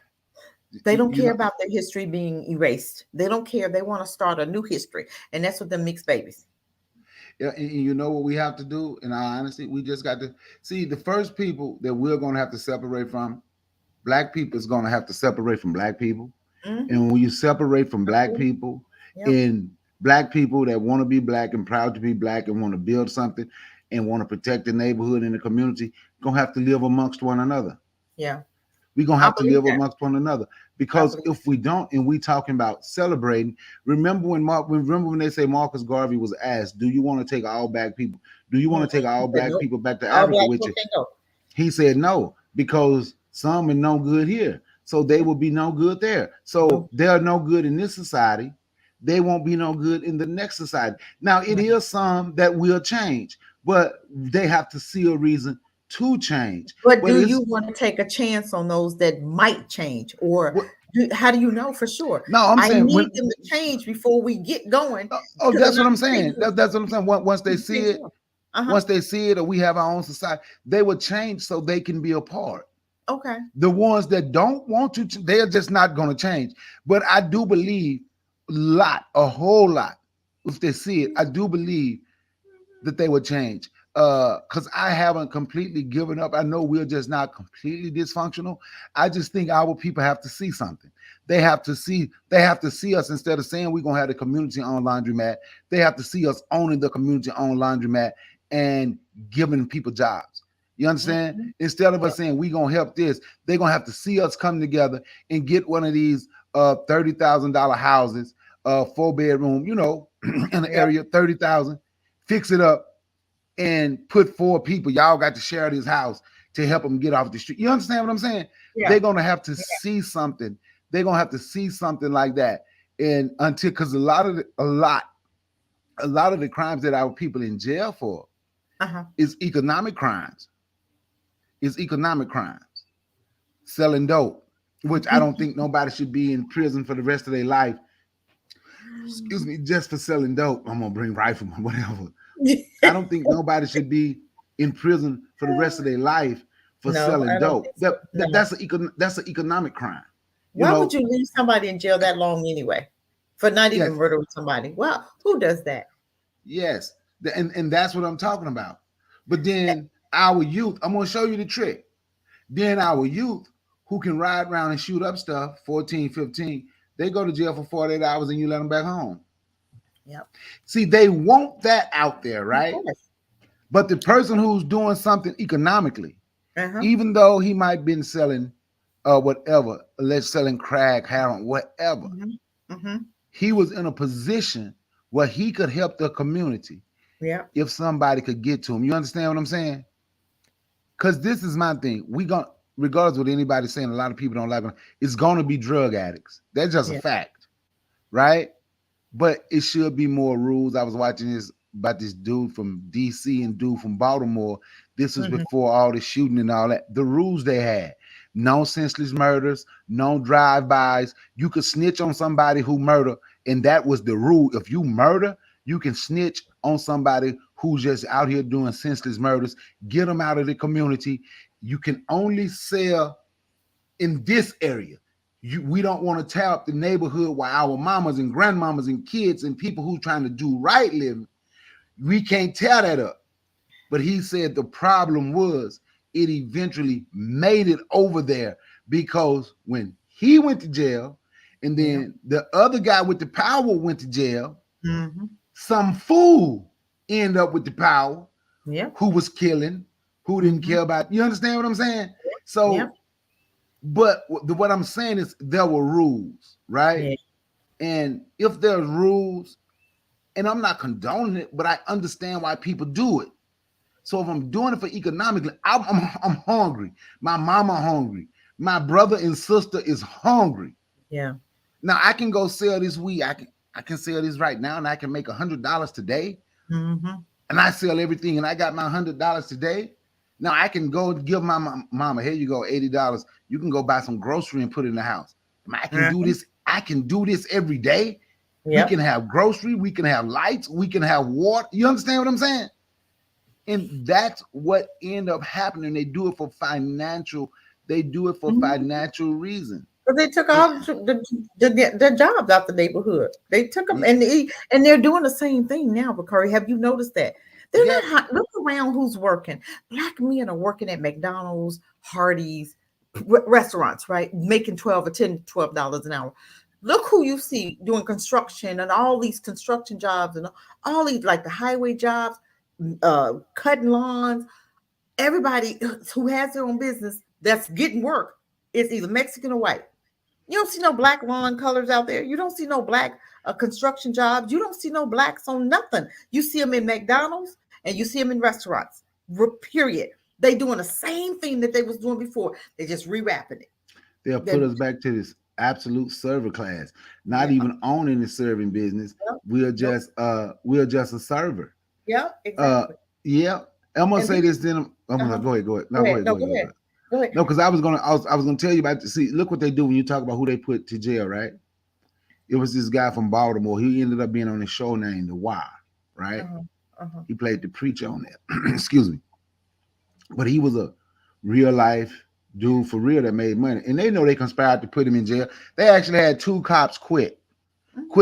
They don't You care know, about their history being erased. They don't care. They want to start a new history, and that's what the mixed babies. yeah, and you know what we have to do, in all honesty, we just got to see the first people that we're going to have to separate from. Black people is going to have to separate from Black people. Mhm. And when you separate from Black people Yep. and Black people that want to be Black and proud to be Black and want to build something and want to protect the neighborhood and the community, going to have to live amongst one another. Yeah, We're going to I have to believe live that. amongst one another, because believe if we don't, and we talking about celebrating, remember when they say Marcus Garvey was asked, do you want to take all Black people? Do you want to take all He said, Black "Nope. people back to All Africa Black with people you? can go." He said no, because some are no good here. So they will be no good there. So they're no good in this society. They won't be no good in the next society. Now, it Right. is some that will change, but they have to see a reason to change. But But do it's you want to take a chance on those that might change, or what, how do you know for sure? no, I'm I saying need when them to change before we get going. oh, To that's what another I'm saying. stage. That's what I'm saying. Once they see it, Uh-huh. once they see it, or we have our own society, they will change so they can be a part. Okay. The ones that don't want to, they're just not going to change. But I do believe a whole lot, if they see it, I do believe that they would change. Because I haven't completely given up. I know we're just not completely dysfunctional. I just think our people have to see something. They have to see us, instead of saying we're gonna have the community owned laundromat. They have to see us owning the community owned laundromat and giving people jobs. You understand? Mhm. Instead of us saying we're gonna help this, they're gonna have to see us come together and get one of these $30,000 houses, 4-bedroom, in the area, 30,000, fix it up and put 4 people. Y'all got to share this house to help them get off the street. You understand what I'm saying? Yeah. They're gonna have to see something. They're gonna have to see something like that. And until, because a lot of the crimes that our people in jail for Uh-huh. is economic crimes. Is economic crimes. Selling dope, which I don't think nobody should be in prison for the rest of their life. Excuse me, just for selling dope. I'm gonna bring rifleman, whatever. I don't think nobody should be in prison for the rest of their life for No, selling I don't dope. think so. No. That's an economic crime. Why would you leave somebody in jail that long anyway? For not even Yes. murdering somebody? Well, who does that? Yes, and that's what I'm talking about. But then our youth, I'm gonna show you the trick. Then our youth who can ride around and shoot up stuff, 14, 15, they go to jail for 48 hours and you let them back home. Yep. See, they want that out there, right? Of course. But the person who's doing something economically, Uh-huh. even though he might have been selling whatever, let's selling crack, heroin, whatever, Mm-hmm. he was in a position where he could help the community Yeah. if somebody could get to him. You understand what I'm saying? Because this is my thing. Regardless of what anybody's saying, a lot of people don't like them, it's going to be drug addicts. That's just a fact, right? But it should be more rules. I was watching this about this dude from DC and dude from Baltimore. This was before all the shooting and all that. The rules they had: no senseless murders, no drive-bys. You could snitch on somebody who murder, and that was the rule. If you murder, you can snitch on somebody who's just out here doing senseless murders. Get them out of the community. You can only sell in this area. We don't want to tear up the neighborhood where our mamas and grandmamas and kids and people who trying to do right living. We can't tear that up. But he said the problem was it eventually made it over there, because when he went to jail and then the other guy with the power went to jail, some fool ended up with the power, who was killing, who didn't care about. You understand what I'm saying? So, but what I'm saying is there were rules, right? And if there's rules, and I'm not condoning it, but I understand why people do it. So if I'm doing it for economically, I'm hungry. My mama hungry. My brother and sister is hungry. Yeah. Now I can go sell this weed. I can sell this right now, and I can make $100 today. And I sell everything, and I got my $100 today. Now I can go give my mama, here you go, $80. You can go buy some grocery and put it in the house. I can do this. I can do this every day. We Yep. can have grocery, we can have lights, we can have water. You understand what I'm saying? And that's what end up happening. They do it for financial. They do it for Mhm. financial reason. But they took all the jobs out the neighborhood. They took them, and they're doing the same thing now. But Curry, have you noticed that they're Yeah. look around who's working? Black men are working at McDonald's, Hardee's, restaurants, right? Making $12 an hour. Look who you see doing construction and all these construction jobs and all these like the highway jobs, cutting lawns. Everybody who has their own business that's getting work is either Mexican or white. You don't see no black lawn colors out there. You don't see no black construction jobs. You don't see no blacks on nothing. You see them in McDonald's and you see them in restaurants. Period. They doing the same thing that they was doing before. They just rewrapping it. They'll put us back to this absolute server class, not Yeah. even owning the serving business. Yep. We're just a server. Yeah, exactly. Yeah. I'm gonna And say this then. I'm gonna go ahead. No, go ahead. Go ahead. Go ahead. No, because I was gonna tell you about. See, look what they do when you talk about who they put to jail, right? It was this guy from Baltimore. He ended up being on a show named The Wire, right? He played the preacher on that. Excuse me. But he was a real life dude for real that made money. And they know they conspired to put him in jail. They actually had 2 cops quit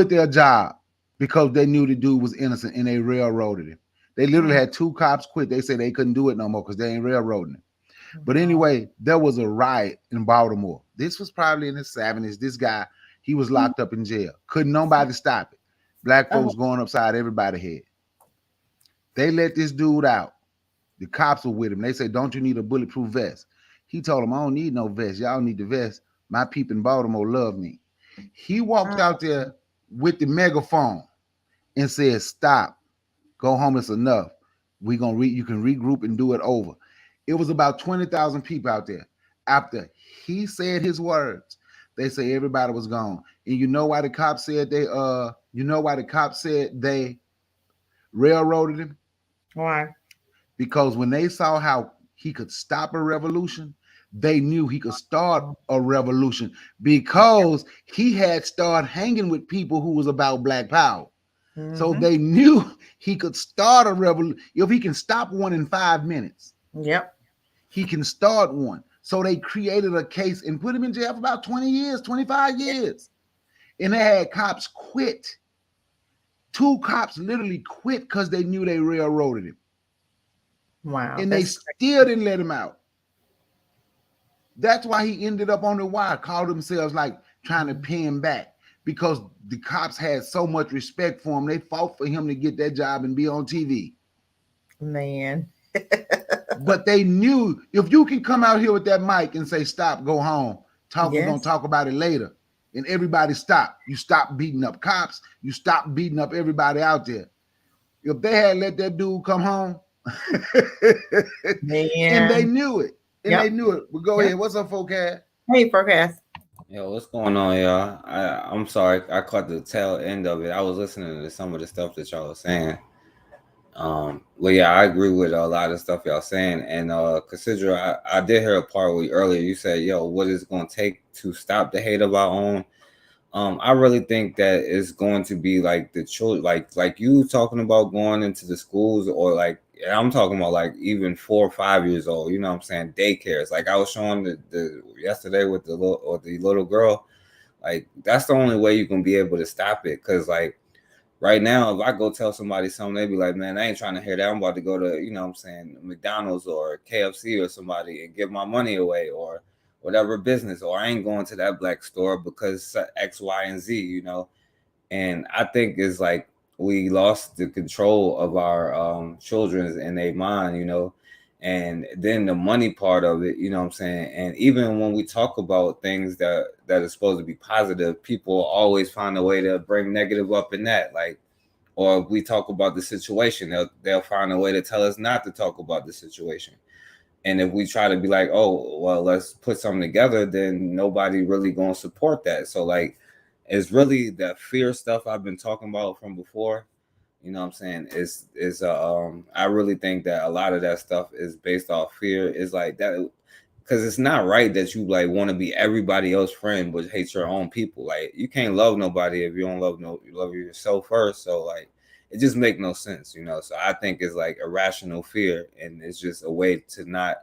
their job because they knew the dude was innocent and they railroaded him. They literally had 2 cops quit. They said they couldn't do it no more because they ain't railroading him. But anyway, there was a riot in Baltimore. This was probably in the 70s. This guy, he was locked up in jail. Couldn't nobody stop it. Black folks going upside everybody's head. They let this dude out. The cops were with him. They said, don't you need a bulletproof vest? He told them, I don't need no vest. Y'all need the vest. My people in Baltimore love me. He walked out there with the megaphone and said, stop. Go home. It's enough. You can regroup and do it over. It was about 20,000 people out there. After he said his words, they say everybody was gone. And you know why the cops said they railroaded him? Why? Because when they saw how he could stop a revolution, they knew he could start a revolution because he had started hanging with people who was about black power. So they knew he could start a revolution. If he can stop one in 5 minutes, he can start one. So they created a case and put him in jail for about 20 years, 25 years. And they had cops quit. 2 cops literally quit because they knew they railroaded him. Wow. And they still didn't let him out. That's why he ended up on The Wire, called themselves like trying to pay him back because the cops had so much respect for him. They fought for him to get that job and be on TV. Man. But they knew if you can come out here with that mic and say, stop, go home, we're going to talk about it later. And everybody stop. You stop beating up cops. You stop beating up everybody out there. If they had let that dude come home, Man. and they knew it. They knew it. But go ahead. What's up, Forecast? Hey, Forecast. Yo, what's going on, y'all? I'm sorry, I caught the tail end of it. I was listening to some of the stuff that y'all was saying. Well, yeah, I agree with a lot of stuff y'all saying. And Cassandra, I did hear a part where earlier you said, yo, what is it going to take to stop the hate of our own? I really think that it's going to be like the children, like you talking about going into the schools, or like I'm talking about like even 4 or 5 years old. You know what I'm saying? Daycares. Like I was showing the yesterday with the little girl. Like that's the only way you can be able to stop it. Cause like right now, if I go tell somebody something, they be like, man, I ain't trying to hear that. I'm about to go to, you know what I'm saying, McDonald's or KFC or somebody and give my money away or whatever business, or I ain't going to that black store because X, Y, and Z, you know. And I think it's like we lost the control of our children and their mind, you know. And then the money part of it, you know what I'm saying? And even when we talk about things that are supposed to be positive, people always find a way to bring negative up in that. Like, or if we talk about the situation, they'll find a way to tell us not to talk about the situation. And if we try to be like, oh, well, let's put something together, then nobody really going to support that. So like, it's really that fear stuff I've been talking about from before. You know what I'm saying? I really think that a lot of that stuff is based off fear. It's like that, because it's not right that you like want to be everybody else's friend but hate your own people. Like you can't love nobody if you don't love yourself first. So like it just make no sense, you know. So I think it's like irrational fear, and it's just a way to not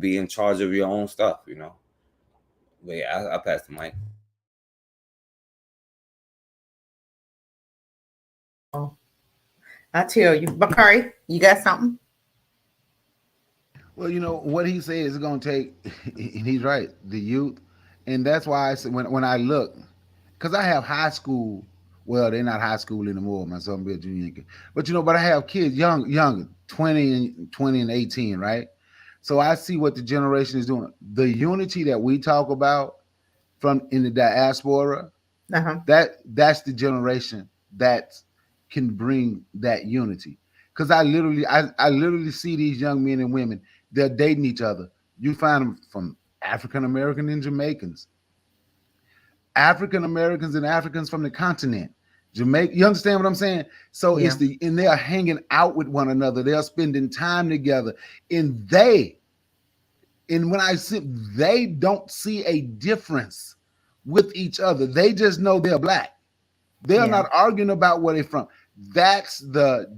be in charge of your own stuff, you know. But yeah, I pass the mic. I tell you, Bakari, you got something? Well, you know what he said is going to take, and he's right, the youth, and that's why I said when I look, because I have high school. Well, they're not high school anymore. My son be a junior, but you know, but I have kids young, 20 and 18, right? So I see what the generation is doing. The unity that we talk about from in the diaspora, Uh-huh. that's the generation that can bring that unity. Because I literally see these young men and women, they're dating each other. You find them from African American and Jamaicans, African Americans and Africans from the continent. Jamaica, you understand what I'm saying? So Yeah. and they're hanging out with one another, they're spending time together, and when I see, they don't see a difference with each other. They just know they're black. They're Yeah. not arguing about where they're from. That's the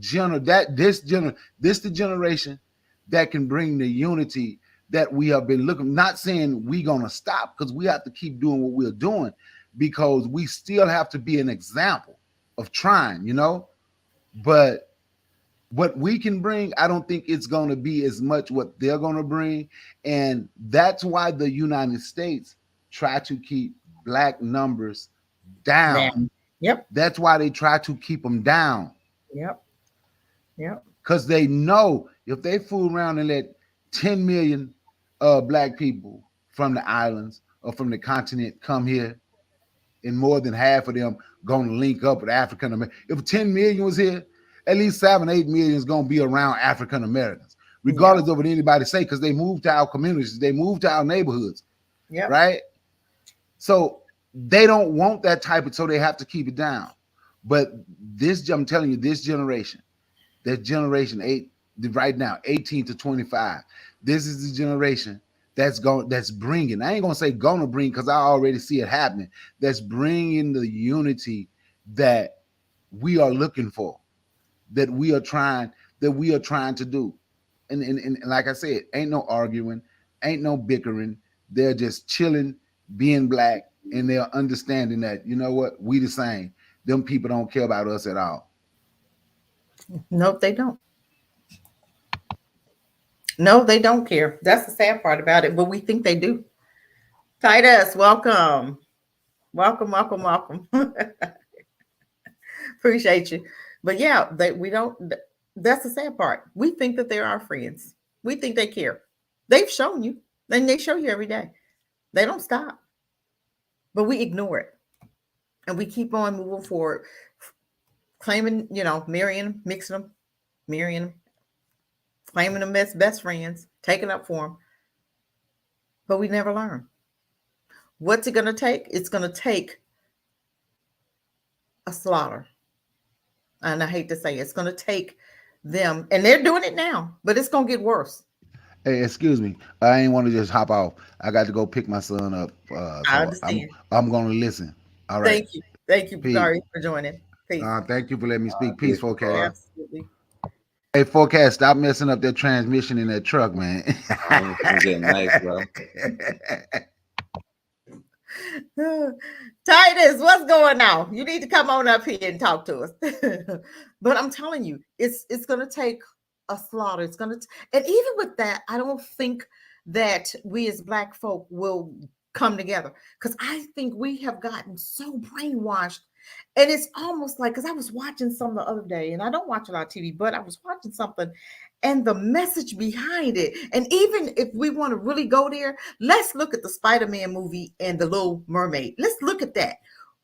this the generation that can bring the unity that we have been looking. Not saying we gonna stop, because we have to keep doing what we're doing, because we still have to be an example of trying, you know. But what we can bring, I don't think it's going to be as much what they're going to bring. And that's why the United States try to keep black numbers down. Down. Yep. That's why they try to keep them down, Yep. Yep. because they know if they fool around and let 10 million black people from the islands or from the continent come here, and more than half of them going to link up with African Americans. If 10 million was here, at least 7-8 million is going to be around African Americans, regardless of what anybody say, because they moved to our communities, they moved to our neighborhoods, Yep. right? So they don't want that type of, so they have to keep it down. But this, I'm telling you, this generation, that generation 8 right now, 18 to 25, this is the generation that's bringing, I ain't gonna say gonna bring, because I already see it happening, that's bringing the unity that we are looking for, that we are trying to do. And like I said, ain't no arguing, ain't no bickering. They're just chilling, being black, and they're understanding that, you know what, we the same. Them people don't care about us at all. Nope, they don't. No, they don't care. That's the sad part about it, but we think they do. Titus, welcome. Welcome. Appreciate you. But yeah, we don't, that's the sad part. We think that they're our friends. We think they care. They've shown you, and they show you every day. They don't stop. But we ignore it. And we keep on moving forward, claiming, marrying them, mixing them, marrying them, claiming them as best friends, taking up for them. But we never learn. What's it going to take? It's going to take a slaughter. And I hate to say it's going to take them, and they're doing it now, but it's going to get worse. Hey, excuse me, I ain't want to just hop off. I got to go pick my son up. I So understand. I'm going to listen. All right. Thank you, Peace. Sorry for joining. Peace. Thank you for letting me speak. Peace, Forecast. Absolutely. Hey, Forecast, stop messing up that transmission in that truck, man. I'm getting nice, bro. Titus, what's going on? You need to come on up here and talk to us. But I'm telling you, it's going to take a slaughter. It's going to, and even with that, I don't think that we as Black folk will come together, because I think we have gotten so brainwashed. And it's almost like, because I was watching some the other day, and I don't watch a lot of TV, but I was watching something, and the message behind it. And even if we want to really go there, let's look at the Spider-Man movie and the Little Mermaid. Let's look at that.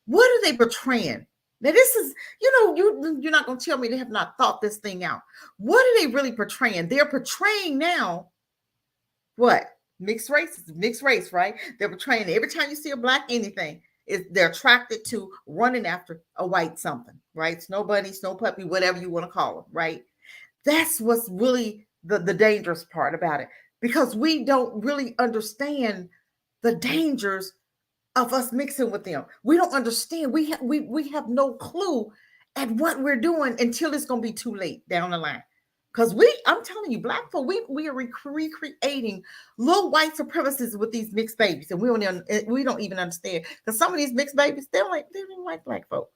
What are they portraying? Now, this is, you're not going to tell me they have not thought this thing out. What are they really portraying? They're portraying now what? Mixed race, right? They're portraying every time you see a Black anything, they're attracted to running after a white something, right? Snow bunny, snow puppy, whatever you want to call them, right? That's what's really the dangerous part about it, because we don't really understand the dangers of us mixing with them. We don't understand. We have no clue at what we're doing until it's going to be too late down the line. Because I'm telling you, black folk, we are recreating little white supremacists with these mixed babies, and we don't even understand. Because some of these mixed babies, they don't even like black folk,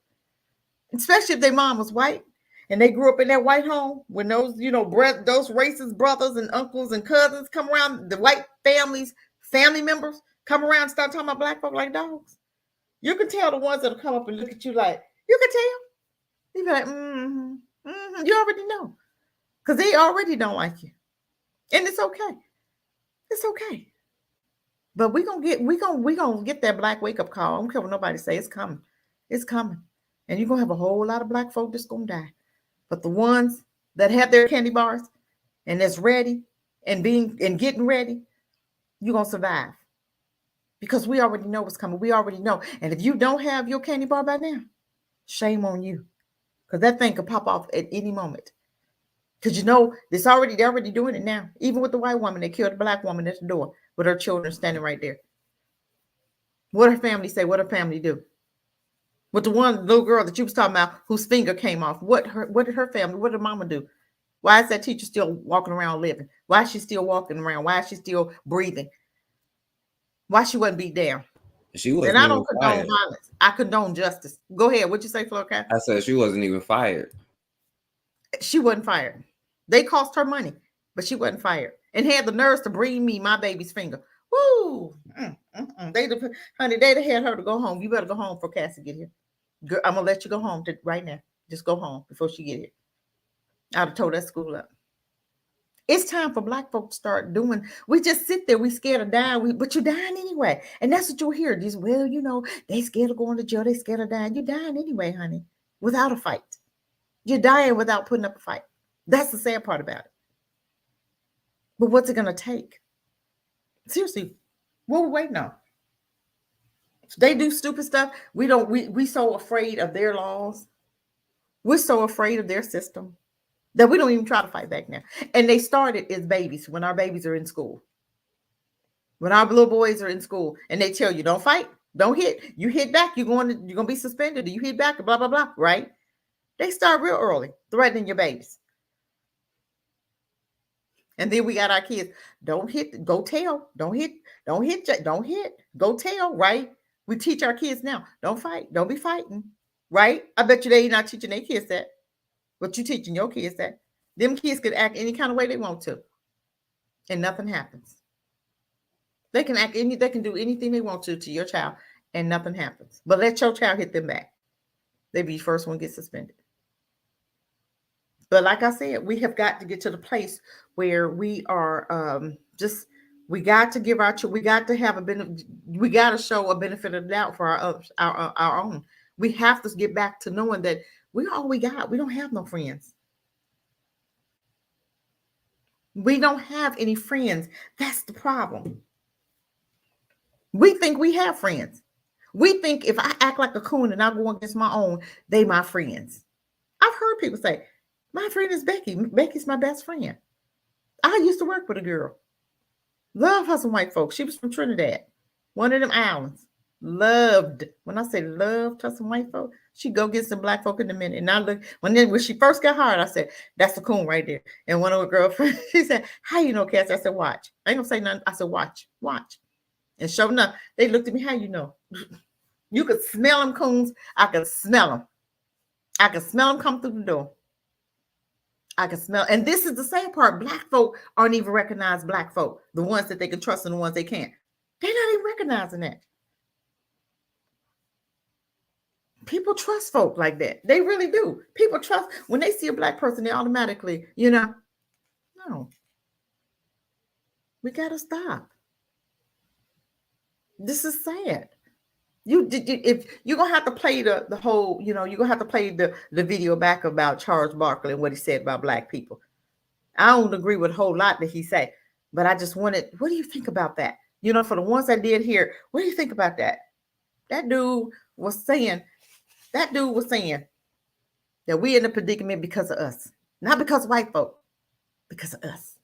especially if their mom was white and they grew up in that white home. When those those racist brothers and uncles and cousins come around, the white family members come around and start talking about black folk like dogs. You can tell the ones that'll come up and look at you like, you can tell. You be like, you already know. Because they already don't like you. And it's okay. It's okay. But we gonna get that black wake-up call. I don't care what nobody say, it's coming. It's coming. And you're gonna have a whole lot of black folk that's gonna die. But the ones that have their candy bars and that's ready and getting ready, you're gonna survive. Because we already know what's coming. We already know. And if you don't have your candy bar by now, shame on you. Because that thing could pop off at any moment. Because they're already doing it now. Even with the white woman, they killed the black woman at the door with her children standing right there. What her family say? What her family do? With the one little girl that you was talking about whose finger came off. What did her family, what did mama do? Why is that teacher still walking around living? Why is she still walking around? Why is she still breathing? Why she wasn't beat down? She wasn't. And I don't even condone fired. violence. I condone justice. Go ahead. What'd you say, Florca? I said she wasn't even fired. She wasn't fired. They cost her money, but she wasn't fired. And had the nerves to bring me my baby's finger. Woo! They'd have had her to go home. You better go home before Cassie get here. Girl, I'm gonna let you go home right now. Just go home before she get here. I'd have told that school up. It's time for black folks to start doing. We just sit there. We scared of dying. But you're dying anyway. And that's what you'll hear. They scared of going to jail. They scared of dying. You're dying anyway, honey, without a fight. You're dying without putting up a fight. That's the sad part about it. But what's it going to take? Seriously, what are we waiting on? They do stupid stuff. We so afraid of their laws. We're so afraid of their system that we don't even try to fight back now. And they started as babies when our babies are in school. When our little boys are in school and they tell you, don't fight, don't hit. You hit back, you're going to be suspended. Or you hit back, blah, blah, blah, right? They start real early, threatening your babies. And then we got our kids, don't hit, go tell, don't hit, go tell, right? We teach our kids now, don't fight, don't be fighting, right? I bet you they not teaching their kids that. But you teaching your kids that. Them kids can act any kind of way they want to. And nothing happens. They can do anything they want to your child, and nothing happens. But let your child hit them back. They be the first one to get suspended. But like I said, we have got to get to the place where we are we got to give we got to have we got to show a benefit of the doubt for our own. We have to get back to knowing that we're all we got. We don't have no friends. We don't have any friends. That's the problem. We think we have friends. We think if I act like a coon and I go against my own, they my friends. I've heard people say, my friend is Becky. Becky's my best friend. I used to work with a girl. Love her some white folks. She was from Trinidad. One of them islands. Loved. When I say loved her some white folk, she go get some black folk in a minute. And I look, when she first got hired, I said, that's a coon right there. And one of her girlfriends, she said, how you know, Cassie? I said, watch. I ain't gonna say nothing. I said, watch. And sure enough, they looked at me, how you know? You could smell them coons. I could smell them. I could smell them come through the door. I can smell. And this is the same part. Black folk aren't even recognized black folk. The ones that they can trust and the ones they can't. They're not even recognizing that. People trust folk like that. They really do. People trust. When they see a black person, they automatically, no. We got to stop. This is sad. If you're gonna have to play the whole, you're gonna have to play the video back about Charles Barkley and what he said about black people. I don't agree with a whole lot that he said, but I just wanted, what do you think about that? For the ones that did hear, what do you think about that? That dude was saying that we in a predicament because of us, not because of white folk, because of us.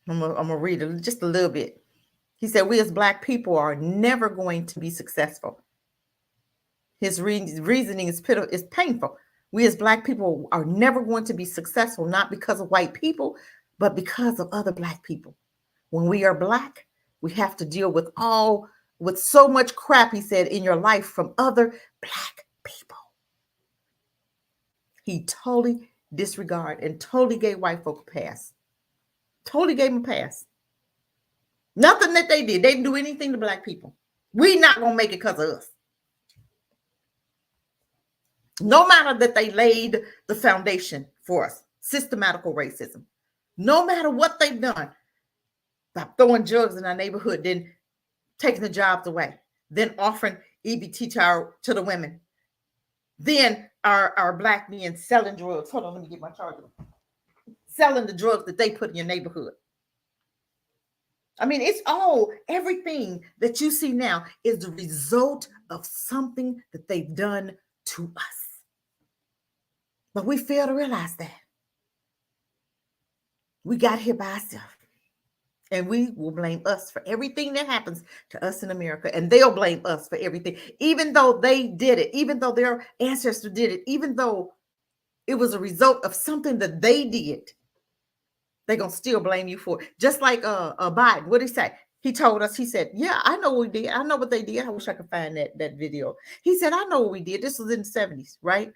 I'm gonna read it just a little bit. He said, "We as Black people are never going to be successful." His reasoning is painful. We as Black people are never going to be successful, not because of white people, but because of other Black people. When we are Black, we have to deal with so much crap, he said, in your life from other Black people. He totally disregarded and totally gave white folk a pass. Totally gave them a pass. Nothing that they did. They didn't do anything to Black people. We not going to make it because of us. No matter that they laid the foundation for us, systematical racism. No matter what they've done, by throwing drugs in our neighborhood, then taking the jobs away, then offering EBT to the women, then our Black men selling drugs. Hold on, let me get my charger. Selling the drugs that they put in your neighborhood. I mean, everything that you see now is the result of something that they've done to us. But we fail to realize that. We got here by ourselves. And we will blame us for everything that happens to us in America. And they'll blame us for everything. Even though they did it, even though their ancestors did it, even though it was a result of something that they did, they're going to still blame you for it. Just like Biden, what did he say? He told us, he said, yeah, I know what we did. I know what they did. I wish I could find that video. He said, I know what we did. This was in the 70s, right?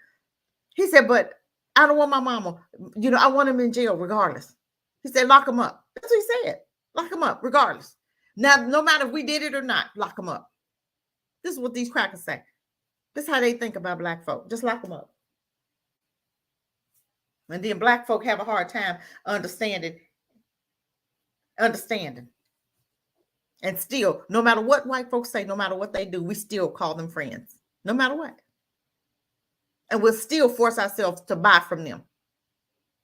He said, but I don't want my mama, I want him in jail regardless. He said, lock him up. That's what he said. Lock him up regardless. Now, no matter if we did it or not, lock him up. This is what these crackers say. This is how they think about Black folk. Just lock them up. And then Black folk have a hard time understanding. And still, no matter what white folks say, no matter what they do, we still call them friends. No matter what. And we'll still force ourselves to buy from them.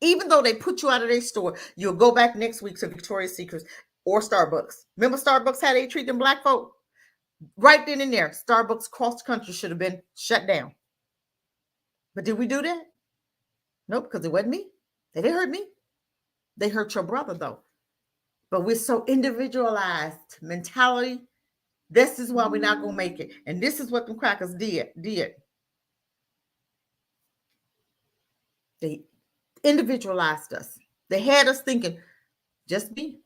Even though they put you out of their store, you'll go back next week to Victoria's Secrets or Starbucks. Remember Starbucks, how they treat them Black folk? Right then and there, Starbucks across the country should have been shut down. But did we do that? Nope, because it wasn't me. They didn't hurt me. They hurt your brother, though. But we're so individualized mentality. This is why we're not going to make it. And this is what the crackers did. They individualized us. They had us thinking, just me.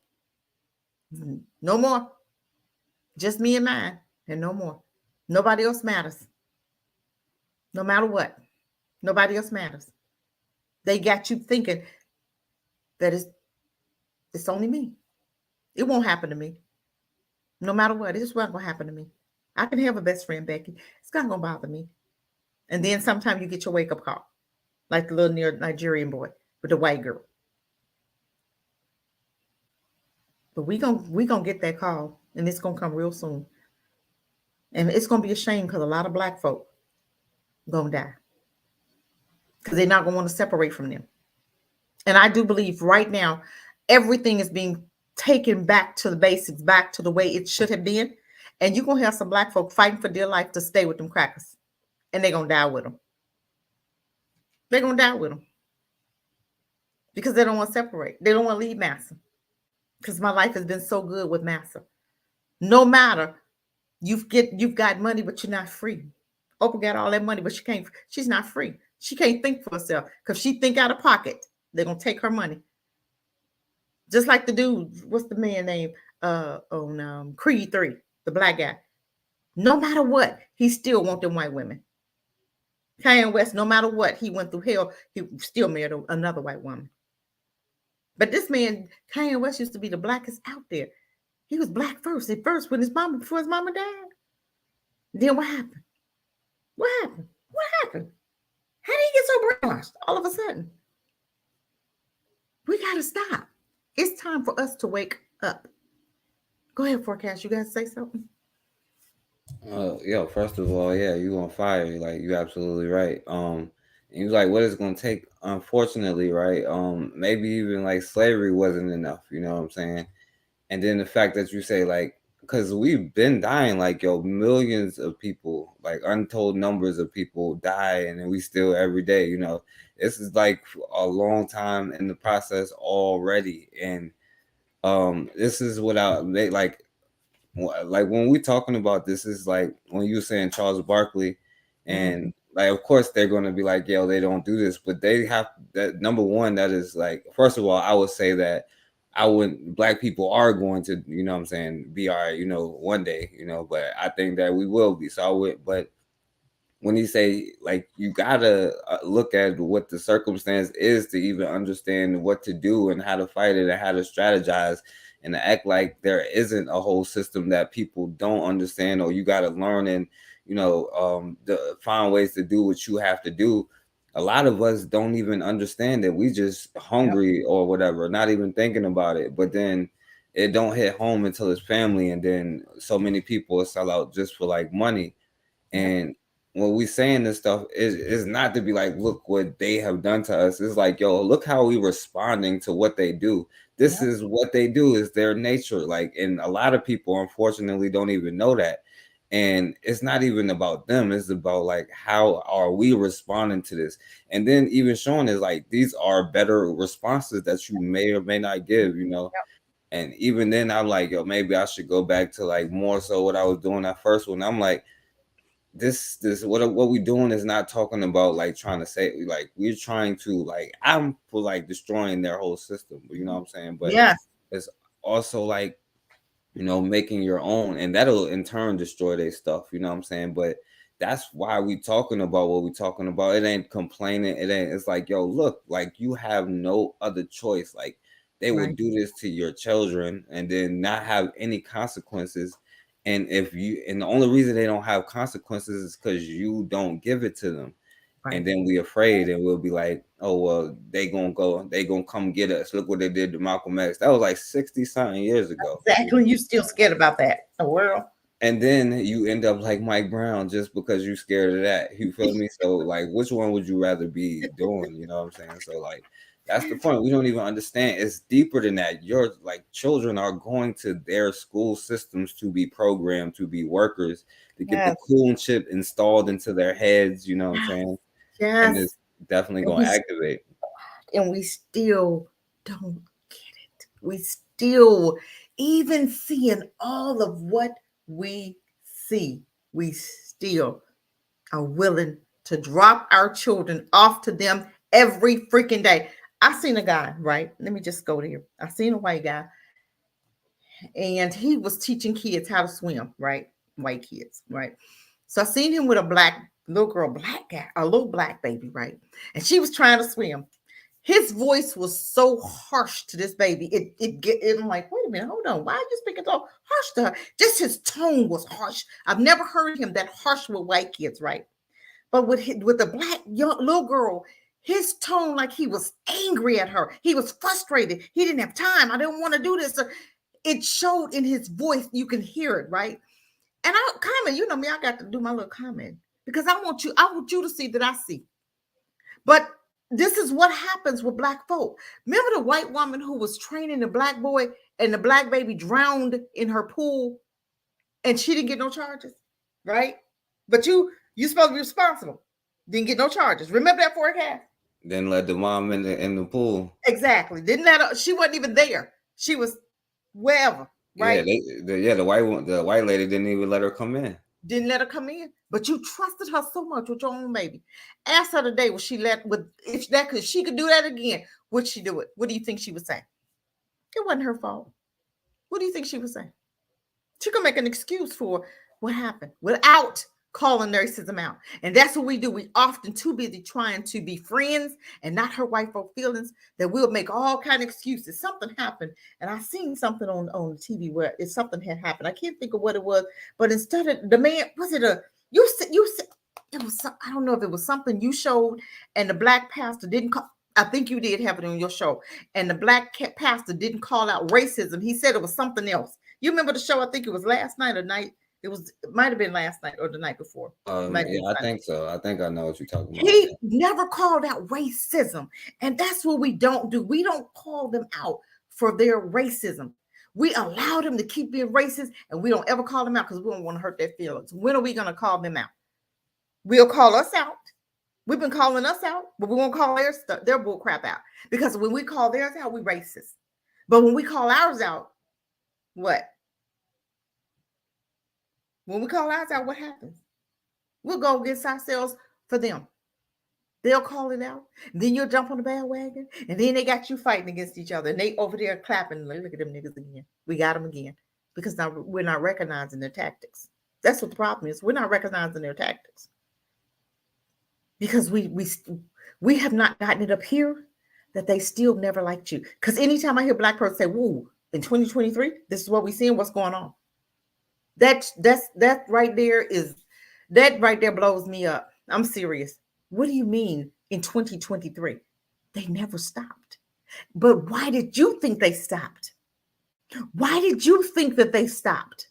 No more. Just me and mine, and no more. Nobody else matters. No matter what. Nobody else matters. They got you thinking that it's only me. It won't happen to me. No matter what, it's not going to happen to me. I can have a best friend, Becky. It's not going to bother me. And then sometimes you get your wake-up call, like the little Nigerian boy with the white girl. But we gonna get that call, and it's going to come real soon. And it's going to be a shame because a lot of Black folk going to die. Because they're not going to want to separate from them. And I do believe right now, everything is being taken back to the basics, back to the way it should have been. And you're going to have some Black folk fighting for their life to stay with them crackers. And they're going to die with them. They're going to die with them. Because they don't want to separate. They don't want to leave Massa. Because my life has been so good with Massa. No matter, you've got money, but you're not free. Oprah got all that money, but she's not free. She can't think for herself. Because she think out of pocket, they're going to take her money. Just like the dude, what's the man name on Creed 3, the Black guy. No matter what, he still want them white women. Kanye West, no matter what, he went through hell, he still married another white woman. But this man, Kanye West, used to be the blackest out there. He was Black first. At first, before his mama died. Then what happened? What happened? How did he get so brainwashed all of a sudden? We got to stop. It's time for us to wake up. Go ahead, Forecast. You guys say something? First of all, you on fire. Like, you absolutely right. And you like, what it's gonna take, unfortunately, right? Maybe even like slavery wasn't enough, you know what I'm saying? And then the fact that you say, like, because we've been dying, like, millions of people, like untold numbers of people die, and then we still every day, you know. This is like a long time in the process already. And This is without they like when we talking about this is like when you were saying Charles Barkley, and like of course they're going to be like, yo, they don't do this, but they have that. Number one, that is like, first of all, I would say that I wouldn't, black people are going to, you know what I'm saying, be all right, you know, one day, you know, but I think that we will be. So I would, but when you say like you gotta look at what the circumstance is to even understand what to do and how to fight it and how to strategize, and to act like there isn't a whole system that people don't understand, or you got to learn and, you know, find ways to do what you have to do. A lot of us don't even understand it. We just hungry or whatever, not even thinking about it. But then it don't hit home until it's family, and then so many people sell out just for like money. And when we saying this stuff is not to be like, look what they have done to us. It's like, yo, look how we responding to what they do. This is what they do, is their nature. Like, and a lot of people unfortunately don't even know that. And it's not even about them. It's about like, how are we responding to this? And then even showing is like, these are better responses that you may or may not give, you know? And even then I'm like, yo, maybe I should go back to like more so what I was doing that first one. I'm like, this what we doing is not talking about like trying to say like we're trying to like, I'm for like destroying their whole system, you know what I'm saying? But it's also like, you know, making your own, and that'll in turn destroy their stuff, you know what I'm saying? But that's why we talking about what we talking about. It ain't complaining, it ain't, it's like, yo, look, like you have no other choice. Like they would do this to your children and then not have any consequences. And if you, and the only reason they don't have consequences is because you don't give it to them. And then we afraid, and we'll be like, oh well, they gonna come get us. Look what they did to Malcolm X. That was like 60 something years ago. Exactly. You still scared about that. The world. And then you end up like Mike Brown just because you scared of that. You feel me? So like, which one would you rather be doing? You know what I'm saying? So like, that's the point. We don't even understand. It's deeper than that. Your like children are going to their school systems to be programmed to be workers, to get the coon chip installed into their heads. You know what I'm saying? And it's definitely going to activate. And we still don't get it. We still, even seeing all of what we see, we still are willing to drop our children off to them every freaking day. I seen a guy, right? Let me just go there. I seen a white guy, and he was teaching kids how to swim, right? White kids, right? So I seen him with a black little girl, black guy, a little black baby, right? And she was trying to swim. His voice was so harsh to this baby. I'm like, wait a minute, hold on. Why are you speaking so harsh to her? Just his tone was harsh. I've never heard him that harsh with white kids, right? But with the black young little girl, his tone, like he was angry at her. He was frustrated. He didn't have time. I didn't want to do this. It showed in his voice. You can hear it, right? And I comment, you know me, I got to do my little comment because I want you to see that I see. But this is what happens with black folk. Remember the white woman who was training the black boy and the black baby drowned in her pool and she didn't get no charges, right? But you supposed to be responsible. Didn't get no charges. Remember that forecast? Then let the mom in the pool. Exactly. Didn't let her, she wasn't even there. She was wherever, right? Yeah, the white lady didn't even let her come in. Didn't let her come in, but you trusted her so much with your own baby. Ask her today, was she if she could do that again, would she do it? What do you think she would say? It wasn't her fault. What do you think she would say? She could make an excuse for what happened without calling racism out. And that's what we do. We often too busy trying to be friends and not hurt white folk feelings that we'll make all kind of excuses. Something happened, and I seen something on TV where something had happened. I can't think of what it was, but instead of the man, was it you said it was, I don't know if it was something you showed, and the black pastor didn't call. I think you did have it on your show, and the black pastor didn't call out racism. He said it was something else. You remember the show? I think it was last night or night. It might have been last night or the night before. Yeah, I think so. I think I know what you're talking about. He never called out racism. And that's what we don't do. We don't call them out for their racism. We allow them to keep being racist, and we don't ever call them out because we don't want to hurt their feelings. When are we going to call them out? We'll call us out. We've been calling us out, but we won't call their bull crap out. Because when we call theirs out, we racist. But when we call ours out, what? When we call ours out, what happens? We'll go against ourselves for them. They'll call it out. Then you'll jump on the bandwagon. And then they got you fighting against each other. And they over there clapping. Like, look at them niggas again. We got them again. Because now we're not recognizing their tactics. That's what the problem is. We're not recognizing their tactics. Because we have not gotten it up here that they still never liked you. Because anytime I hear Black person say, woo, in 2023, this is what we're seeing, what's going on. That right there blows me up. I'm serious. What do you mean in 2023? They never stopped. But why did you think they stopped? Why did you think that they stopped?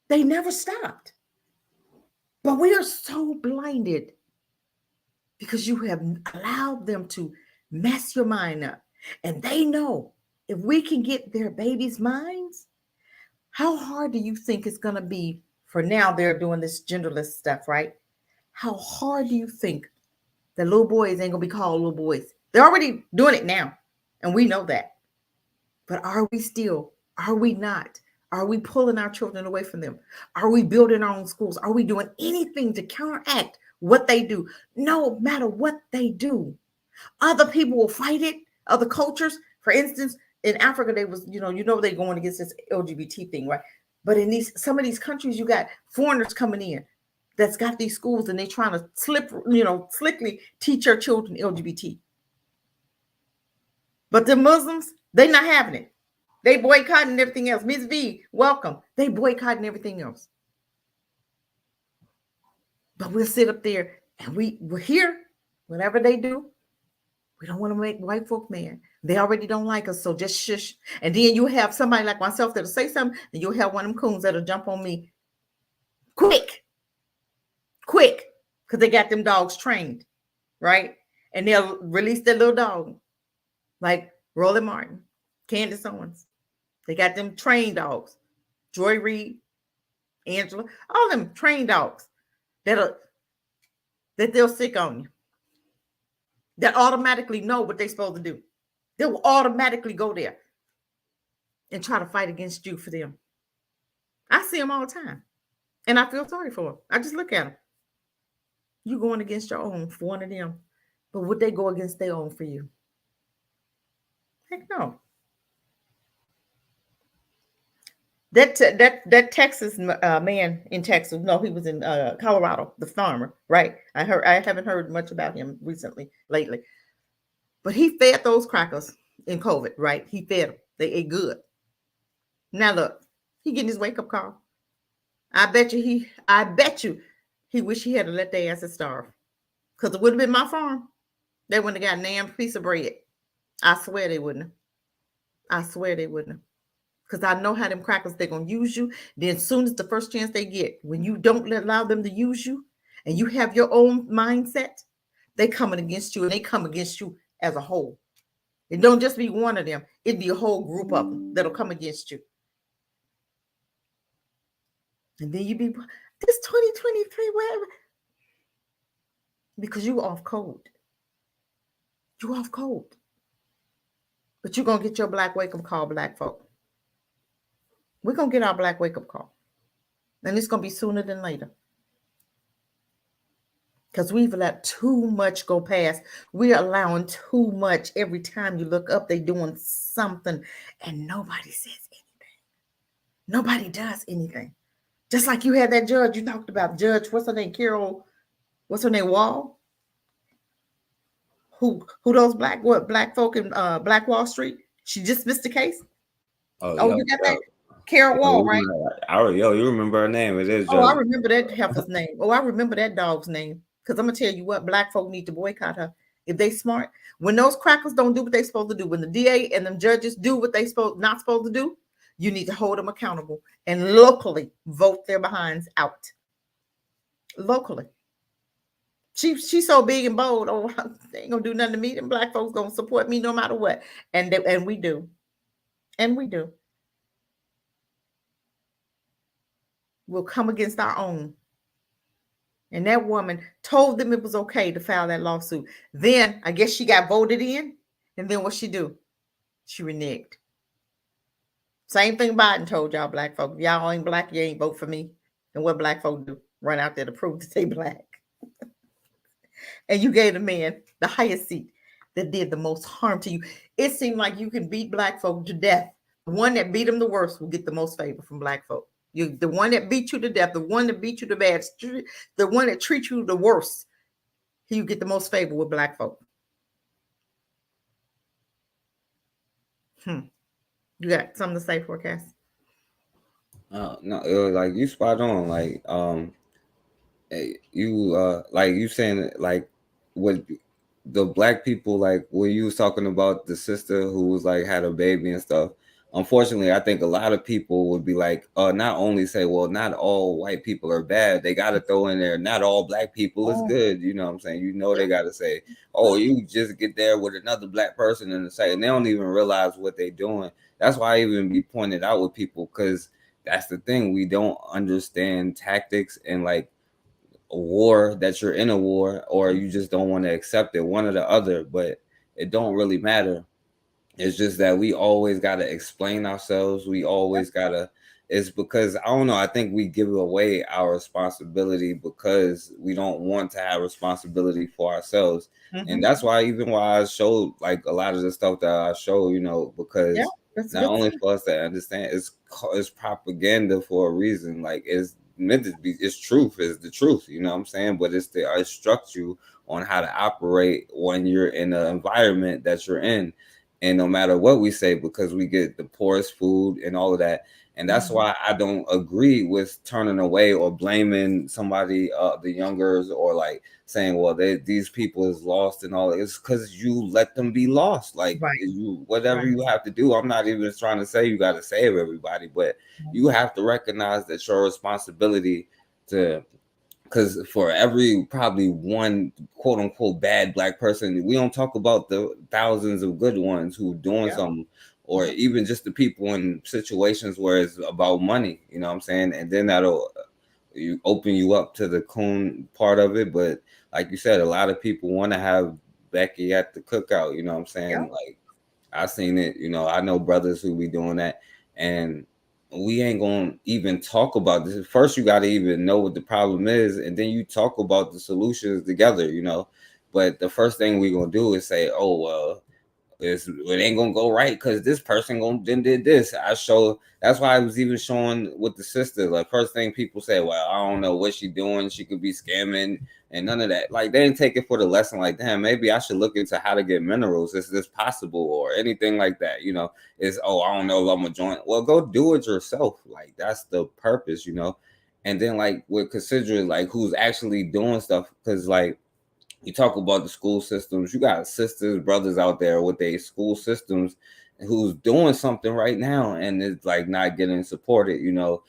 They never stopped. But we are so blinded because you have allowed them to mess your mind up. And they know if we can get their babies' minds, how hard do you think it's going to be for now they're doing this genderless stuff, right? How hard do you think the little boys ain't going to be called little boys? They're already doing it now, and we know that. But are we still? Are we not? Are we pulling our children away from them? Are we building our own schools? Are we doing anything to counteract what they do? No matter what they do, other people will fight it. Other cultures, for instance, in Africa, they was, they're going against this LGBT thing, right? But in some of these countries, you got foreigners coming in that's got these schools and they trying to slickly teach your children LGBT. But the Muslims, they not having it. They boycotting everything else. Ms. V, welcome. They boycotting everything else. But we'll sit up there and we're here, whatever they do. We don't want to make white folk mad. They already don't like us, so just shush. And then you have somebody like myself that'll say something, and you'll have one of them coons that'll jump on me quick, because they got them dogs trained, right? And they'll release their little dog, like Roland Martin, Candace Owens. They got them trained dogs, Joy Reid, Angela, all them trained dogs that they'll sick on you, that automatically know what they're supposed to do. They will automatically go there and try to fight against you for them. I see them all the time, and I feel sorry for them. I just look at them. You going against your own for one of them, but would they go against their own for you? Heck no. That Texas man in Texas, no, he was in Colorado, the farmer, right? I haven't heard much about him lately. But he fed those crackers in COVID, right? He fed them. They ate good. Now look, he getting his wake-up call. I bet you he wish he had to let their asses starve. Because it would have been my farm. They wouldn't have got a damn piece of bread. I swear they wouldn't have. Because I know how them crackers, they're going to use you. Then as soon as the first chance they get, when you don't allow them to use you and you have your own mindset, they coming against you, and they come against you as a whole. It don't just be one of them. It'd be a whole group of them that'll come against you. And then you be, this 2023, whatever. Because you off code. You off code. But you're going to get your black wake-up call, black folk. We're going to get our black wake-up call. And it's going to be sooner than later. Because we've let too much go past. We're allowing too much. Every time you look up, they're doing something. And nobody says anything. Nobody does anything. Just like you had that judge you talked about. Judge, what's her name? Carol, what's her name? Wall? Who those black folk in Black Wall Street? She dismissed the case? Oh, you got that? Carol Wall, right? You remember her name. It is. I remember that heifer's name. I remember that dog's name. Because I'm going to tell you what, black folk need to boycott her. If they smart, when those crackers don't do what they're supposed to do, when the DA and them judges do what they not supposed to do, you need to hold them accountable and locally vote their behinds out. Locally. She's so big and bold. Oh, they ain't going to do nothing to me. Them black folks going to support me no matter what. And we do. And we do. We'll come against our own. And that woman told them it was okay to file that lawsuit. Then I guess she got voted in. And then what she do? She reneged. Same thing Biden told y'all black folk. If y'all ain't black, you ain't vote for me. And what black folk do? Run out there to prove that they black. And you gave the man the highest seat that did the most harm to you. It seemed like you can beat black folk to death. The one that beat them the worst will get the most favor from black folk. The one that beat you to death, the one that beat you the bad, the one that treats you the worst, you get the most favor with black folk. You got something to say, Forecast? No, it was like you spot on. Like you saying like what the black people, like when you was talking about the sister who was like had a baby and stuff. Unfortunately, I think a lot of people would be like, not only say, well, not all white people are bad. They got to throw in there, not all black people is good. You know what I'm saying? You know, they got to say, oh, you just get there with another black person in the site, and they don't even realize what they're doing. That's why I even be pointed out with people, because that's the thing. We don't understand tactics and like a war, that you're in a war, or you just don't want to accept it, one or the other. But it don't really matter. It's just that we always got to explain ourselves. We always got to, it's because, I don't know, I think we give away our responsibility because we don't want to have responsibility for ourselves. And that's why, even why I showed like a lot of the stuff that I show, you know, because not only for us to understand, it's propaganda for a reason. Like it's meant to be, it's truth, is the truth, you know what I'm saying? But it's to instruct you on how to operate when you're in an environment that you're in. And no matter what we say, because we get the poorest food and all of that. And that's why I don't agree with turning away or blaming somebody, the youngers, or like saying, well, these people is lost and all. It's because you let them be lost. Like you, whatever you have to do. I'm not even trying to say you got to save everybody, but you have to recognize that your responsibility to, because for every probably one quote unquote bad black person, we don't talk about the thousands of good ones who are doing something, or even just the people in situations where it's about money, you know what I'm saying? And then that'll you open you up to the coon part of it. But like you said, a lot of people want to have Becky at the cookout, you know what I'm saying? Like I seen it, you know, I know brothers who be doing that, and we ain't gonna even talk about this. First, you got to even know what the problem is, and then you talk about the solutions together, you know. But the first thing we gonna do is say, oh well, it ain't gonna go right because this person then did this. That's why I was even showing with the sister. Like first thing people say, well, I don't know what she doing. She could be scamming and none of that. Like they didn't take it for the lesson. Like, damn, maybe I should look into how to get minerals. Is this possible or anything like that? You know, I don't know if I'm gonna join. Well, go do it yourself. Like that's the purpose, you know. And then like with considering like who's actually doing stuff, because like you talk about the school systems, you got sisters, brothers out there with their school systems who's doing something right now and it's like not getting supported, you know.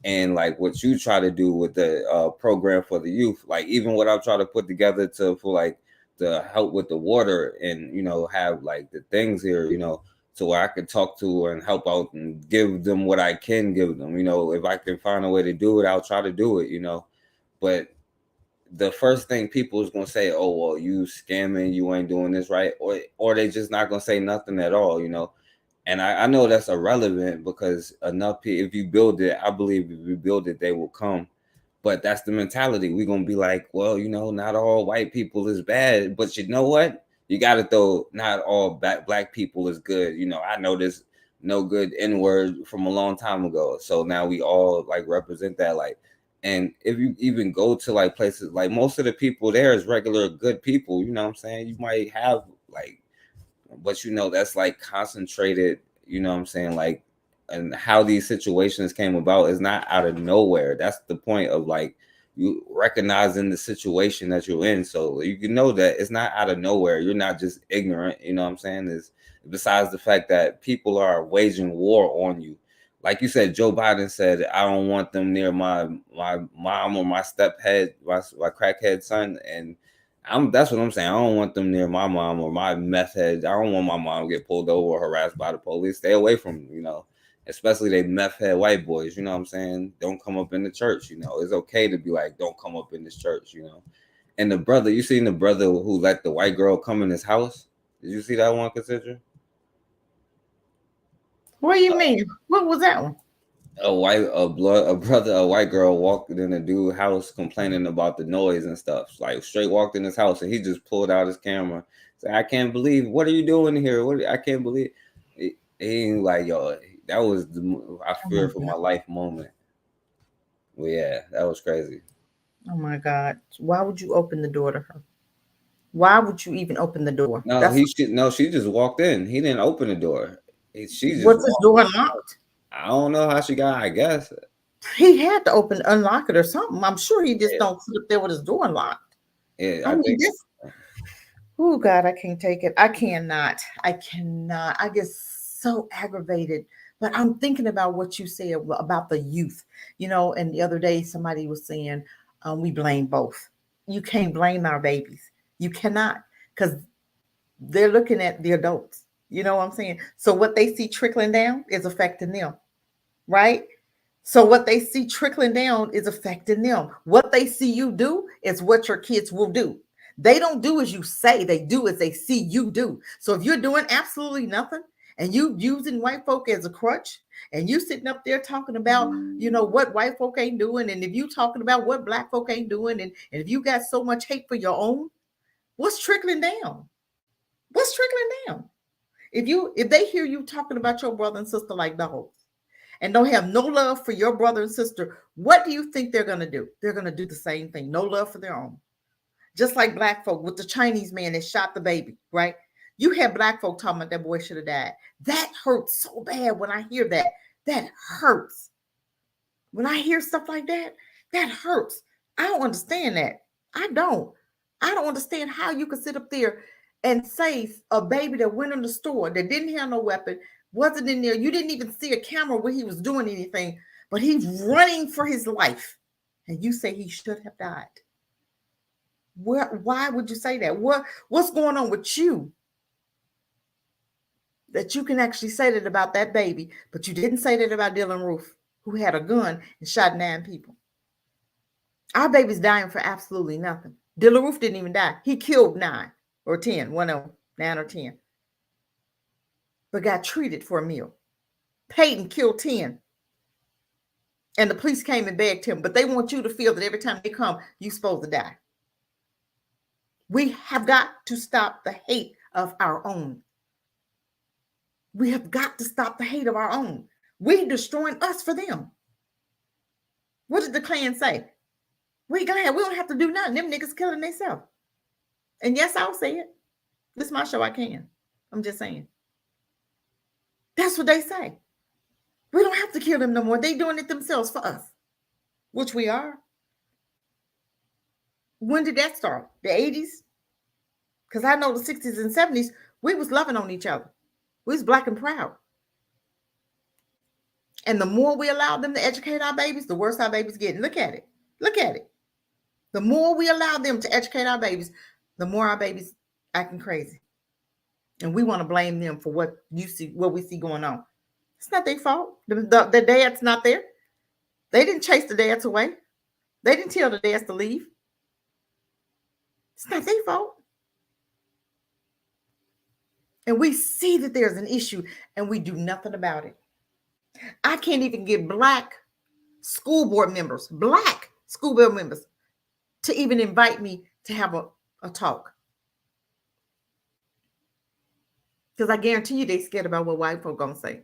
And like what you try to do with the program for the youth, like even what I'm trying to put together for help with the water, and you know have like the things here, you know, so where I can talk to and help out and give them what I can give them, you know. If I can find a way to do it, I'll try to do it, you know. But the first thing people is gonna say, oh well, you scamming, you ain't doing this right, or they just not gonna say nothing at all, you know. And I know that's irrelevant because enough people, if you build it, I believe if you build it, they will come. But that's the mentality. We're gonna be like, well, you know, not all white people is bad, but you know what? You gotta throw not all black people is good. You know, I know this no good N-word from a long time ago. So now we all like represent that, like. And if you even go to like places, like most of the people there is regular good people, you know what I'm saying? You might have like, but you know, that's like concentrated, you know what I'm saying? Like, and how these situations came about is not out of nowhere. That's the point of like you recognizing the situation that you're in. So you can know that it's not out of nowhere. You're not just ignorant, you know what I'm saying? Is besides the fact that people are waging war on you. Like you said, Joe Biden said, I don't want them near my mom or my stephead, my crackhead son. And that's what I'm saying. I don't want them near my mom or my meth head. I don't want my mom to get pulled over or harassed by the police. Stay away from them, you know, especially they meth head white boys, you know what I'm saying? Don't come up in the church, you know. It's okay to be like, don't come up in this church, you know. And the brother, you seen the brother who let the white girl come in his house? Did you see that one, Consider? What do you mean? What was that one? A white girl walked in a dude's house complaining about the noise and stuff. Like straight walked in his house and he just pulled out his camera. Said, "I can't believe what are you doing here? I can't believe." He like, yo, that was I feared for my life moment. Well, yeah, that was crazy. Oh my God. Why would you open the door to her? Why would you even open the door? No, she just walked in. He didn't open the door. She just Was his walked door in. unlocked? I don't know how she got. I guess. He had to unlock it or something. I'm sure he just Yeah. don't sit up there with his door unlocked. Yeah, I mean, this. Oh God, I can't take it. I cannot. I cannot. I get so aggravated. But I'm thinking about what you said about the youth, and the other day somebody was saying we blame both. You can't blame our babies. You cannot, because they're looking at the adults. You know what I'm saying? So what they see trickling down is affecting them, right? So what they see trickling down is affecting them. What they see you do is what your kids will do. They don't do as you say, they do as they see you do. So if you're doing absolutely nothing and you using white folk as a crutch and you sitting up there talking about, what white folk ain't doing, and if you talking about what black folk ain't doing, and if you got so much hate for your own, what's trickling down? What's trickling down? If they hear you talking about your brother and sister like dogs and don't have no love for your brother and sister, what do you think they're going to do? They're going to do the same thing. No love for their own. Just like black folk with the Chinese man that shot the baby, right? You had black folk talking about that boy should have died. That hurts so bad when I hear that. That hurts. When I hear stuff like that, that hurts. I don't understand that. I don't understand how you could sit up there and say a baby that went in the store that didn't have no weapon, wasn't in there. You didn't even see a camera where he was doing anything, but he's running for his life. And you say he should have died. Why would you say that? What's going on with you that you can actually say that about that baby, but you didn't say that about Dylan Roof, who had a gun and shot 9 people? Our baby's dying for absolutely nothing. Dylan Roof didn't even die. He killed 9 or 10, one of them, 9 or 10, but got treated for a meal. Peyton killed 10. And the police came and begged him, but they want you to feel that every time they come, you're supposed to die. We have got to stop the hate of our own. We have got to stop the hate of our own. We're destroying us for them. What did the Klan say? We don't have to do nothing. Them niggas killing themselves. And yes, I'll say it. This is my show. I can. I'm just saying. That's what they say. We don't have to kill them no more. They doing it themselves for us, which we are. When did that start? The 80s? Because I know the 60s and 70s, we was loving on each other. We was black and proud. And the more we allow them to educate our babies, the worse our babies get. Look at it. Look at it. The more we allow them to educate our babies, the more our babies acting crazy. And we want to blame them for what we see going on. It's not their fault. The dad's not there. They didn't chase the dads away. They didn't tell the dads to leave. It's not their fault. And we see that there's an issue and we do nothing about it. I can't even get black school board members to even invite me to have a talk. Because I guarantee you they're scared about what white folk gonna say.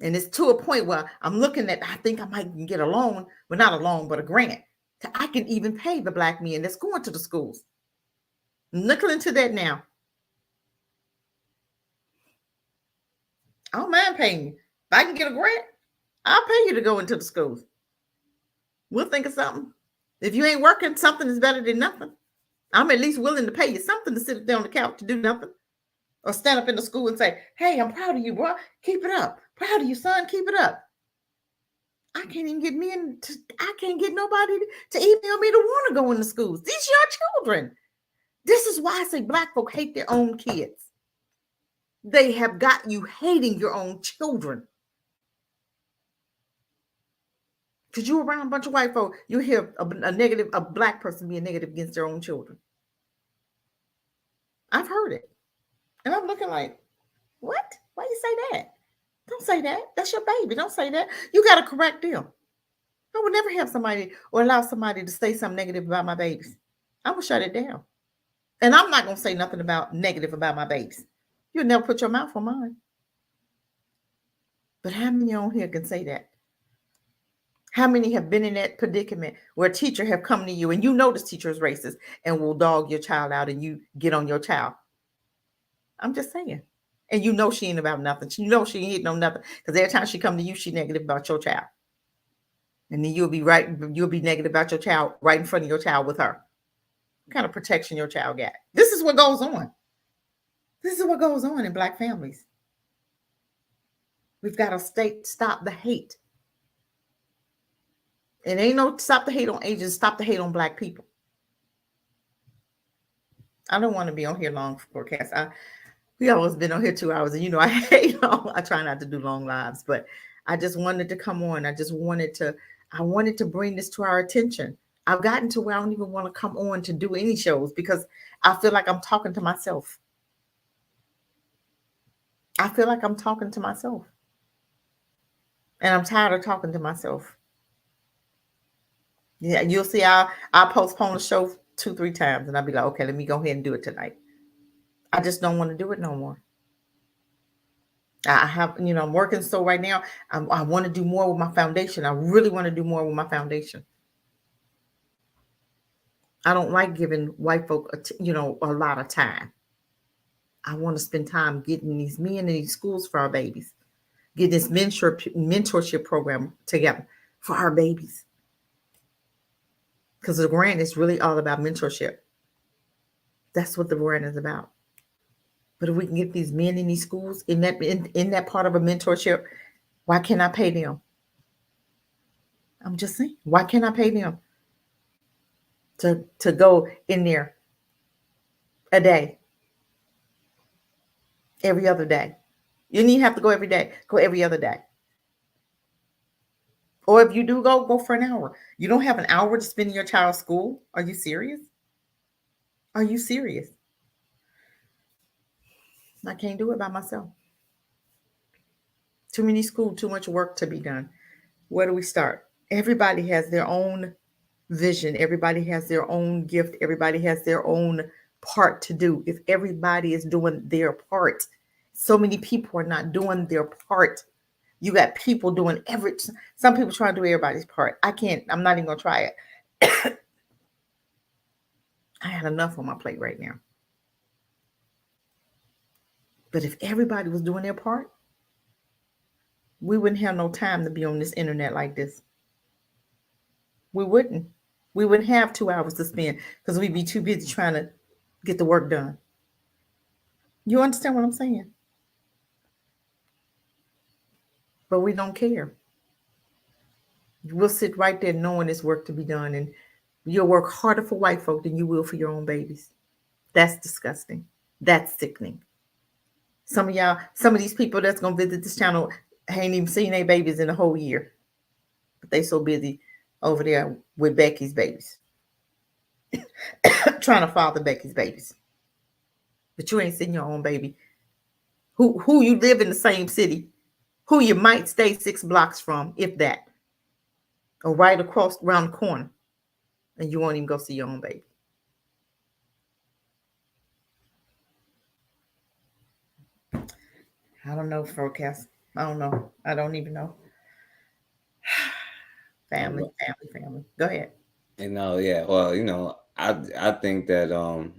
And it's to a point where I'm looking at, I think I might get a loan, well, not a loan, but a grant. I can even pay the black men that's going to the schools. I'm looking into that now. I don't mind paying you. If I can get a grant, I'll pay you to go into the schools. We'll think of something. If you ain't working, something is better than nothing. I'm at least willing to pay you something to sit there on the couch to do nothing. Or stand up in the school and say, hey, I'm proud of you, bro. Keep it up. Proud of you, son. Keep it up. I can't even get I can't get nobody to email me to want to go into schools. These are your children. This is why I say black folk hate their own kids. They have got you hating your own children. Because you're around a bunch of white folk, you hear a black person being negative against their own children. I've heard it. And I'm looking like, what? Why you say that? Don't say that. That's your baby. Don't say that. You got to correct them. I would never have somebody or allow somebody to say something negative about my babies. I will shut it down. And I'm not going to say nothing about negative about my babies. You'll never put your mouth on mine. But how many on here can say that? How many have been in that predicament where a teacher have come to you and you know this teacher is racist and will dog your child out and you get on your child? I'm just saying. And you know she ain't about nothing. You know she ain't hitting on nothing. Because every time she come to you, she negative about your child. And then you'll be negative about your child right in front of your child with her. What kind of protection your child got? This is what goes on. This is what goes on in Black families. We've got to stop the hate. It ain't no stop the hate on Asians, stop the hate on Black people. I don't want to be on here long for forecast. We always been on here 2 hours, and I hate I try not to do long lives, but I just wanted to come on. I wanted to bring this to our attention. I've gotten to where I don't even want to come on to do any shows because I feel like I'm talking to myself. I feel like I'm talking to myself. And I'm tired of talking to myself. Yeah, you'll see I'll postpone the show 2-3 times and I'll be like, okay, let me go ahead and do it tonight. I just don't want to do it no more. I have, I'm working so right now. I want to do more with my foundation. I really want to do more with my foundation. I don't like giving white folk, a lot of time. I want to spend time getting these men in these schools for our babies, getting this mentorship program together for our babies. Because the grant is really all about mentorship. That's what the grant is about. But if we can get these men in these schools in that part of a mentorship, why can't I pay them? I'm just saying, why can't I pay them to go in there a day, every other day? You don't even have to go every day. Go every other day. Or if you do go for an hour. You don't have an hour to spend in your child's school? Are you serious? Are you serious? I can't do it by myself. Too many schools, too much work to be done. Where do we start? Everybody has their own vision. Everybody has their own gift. Everybody has their own part to do. If everybody is doing their part, so many people are not doing their part. You got people doing some people trying to do everybody's part. I can't, I'm not even going to try it. I had enough on my plate right now. But if everybody was doing their part, we wouldn't have no time to be on this internet like this. We wouldn't. We wouldn't have 2 hours to spend because we'd be too busy trying to get the work done. You understand what I'm saying? But we don't care. We'll sit right there knowing there's work to be done, and you'll work harder for white folk than you will for your own babies. That's disgusting. That's sickening. Some of these people that's going to visit this channel ain't even seen their babies in a whole year. But they so busy over there with Becky's babies. Trying to father Becky's babies. But you ain't seen your own baby. Who you live in the same city. Who you might stay 6 blocks from, if that. Or right around the corner. And you won't even go see your own baby. I don't know, forecast. I don't know. I don't even know. Family. Go ahead. Yeah. Well, I think that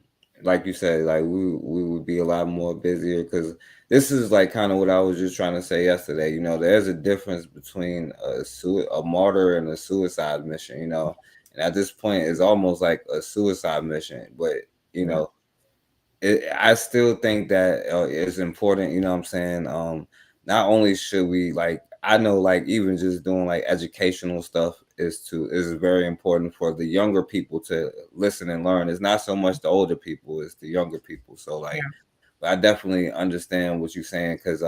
like you said, like we would be a lot more busier because this is like kind of what I was just trying to say yesterday. There's a difference between a martyr and a suicide mission. And at this point, it's almost like a suicide mission. But I still think that it's important. You know what I'm saying? Not only should we I know even just doing educational stuff is very important for the younger people to listen and learn. It's not so much the older people, it's the younger people. So but I definitely understand what you're saying because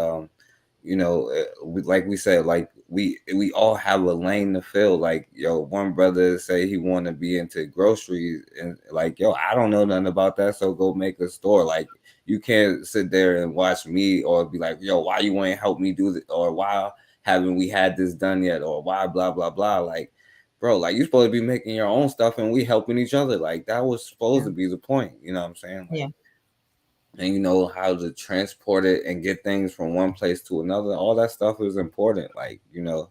you know, like we said, like we all have a lane to fill. Like, yo, one brother say he want to be into groceries, and like, yo, I don't know nothing about that, so go make a store. Like, you can't sit there and watch me or be like, yo, why you ain't help me do this, or why haven't we had this done yet, or why blah blah blah. Like, bro, like, you're supposed to be making your own stuff and we helping each other. Like, that was supposed to be the point. You know what I'm saying? Like, Yeah. and you know how to transport it and get things from one place to another. All that stuff is important. Like, you know,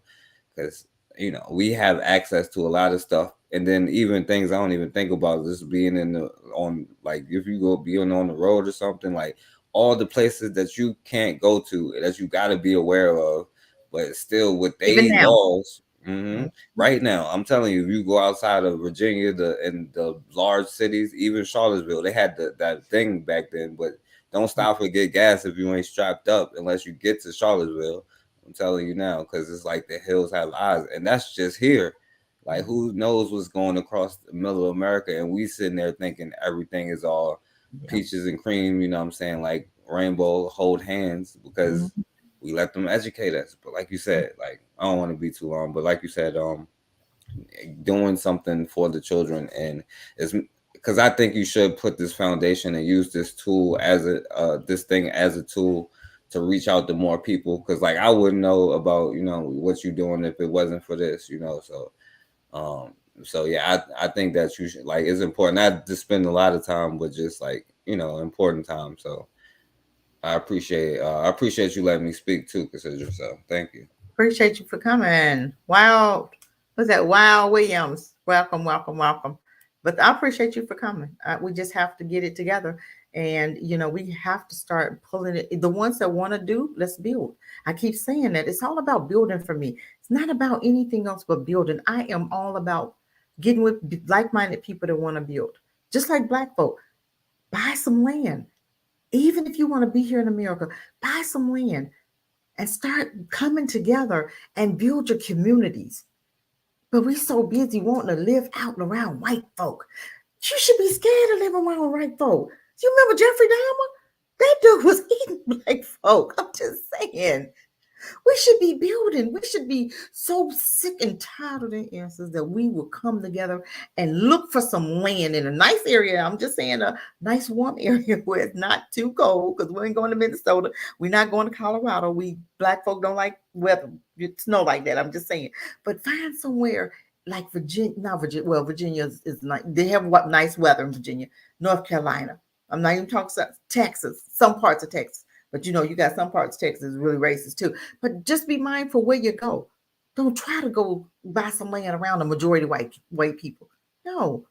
because, you know, we have access to a lot of stuff. And then even things I don't even think about, just being on, like, if you go being on the road or something, like all the places that you can't go to, that you got to be aware of, but still with Even they now. laws. Right now, I'm telling you, if you go outside of Virginia, and the large cities, even Charlottesville, they had that thing back then. But don't stop and get gas if you ain't strapped up unless you get to Charlottesville. I'm telling you now, because it's like the hills have eyes, and that's just here. Like, who knows what's going across the middle of America, and we sitting there thinking everything is all peaches and cream. You know what I'm saying? Like rainbow, hold hands, because we let them educate us. But like you said, like, I don't want to be too long, but like you said, doing something for the children, and it's because I think you should put this foundation and use this tool as this thing as a tool to reach out to more people. Because like, I wouldn't know about, you know, what you're doing if it wasn't for this, you know. So yeah, I think that you should, like, it's important not to spend a lot of time, but just like, you know, important time. So I appreciate you letting me speak too, Cassandra. So thank you. Appreciate you for coming. Wow. What's that? Wow Williams. Welcome, welcome, welcome. But I appreciate you for coming. We just have to get it together. And, you know, we have to start pulling it. The ones that want to do, let's build. I keep saying that it's all about building for me. It's not about anything else but building. I am all about getting with like-minded people that want to build. Just like Black folk, buy some land. Even if you want to be here in America, buy some land and start coming together and build your communities. But we so busy wanting to live out and around white folk. You should be scared to live around white folk. You remember Jeffrey Dahmer? That dude was eating black folk. I'm just saying. We should be building. We should be so sick and tired of the answers that we will come together and look for some land in a nice area. I'm just saying a nice warm area where it's not too cold, because we ain't going to Minnesota. We're not going to Colorado. We Black folk don't like weather, snow like that. I'm just saying. But find somewhere like Virginia, not Virginia. Well, Virginia is nice. They have nice weather in Virginia. North Carolina. I'm not even talking about Texas, some parts of Texas. But you know, you got some parts of Texas really racist too. But just be mindful where you go. Don't try to go buy some land around the majority white people. No,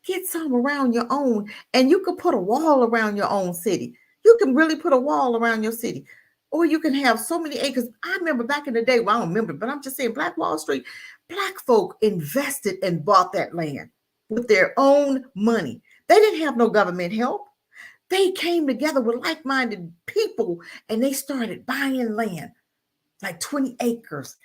get some around your own, and you can put a wall around your own city. You can really put a wall around your city, or you can have so many acres. I remember back in the day. Well, I don't remember, but I'm just saying, Black Wall Street, Black folk invested and bought that land with their own money. They didn't have no government help. They came together with like-minded people and they started buying land, like 20 acres.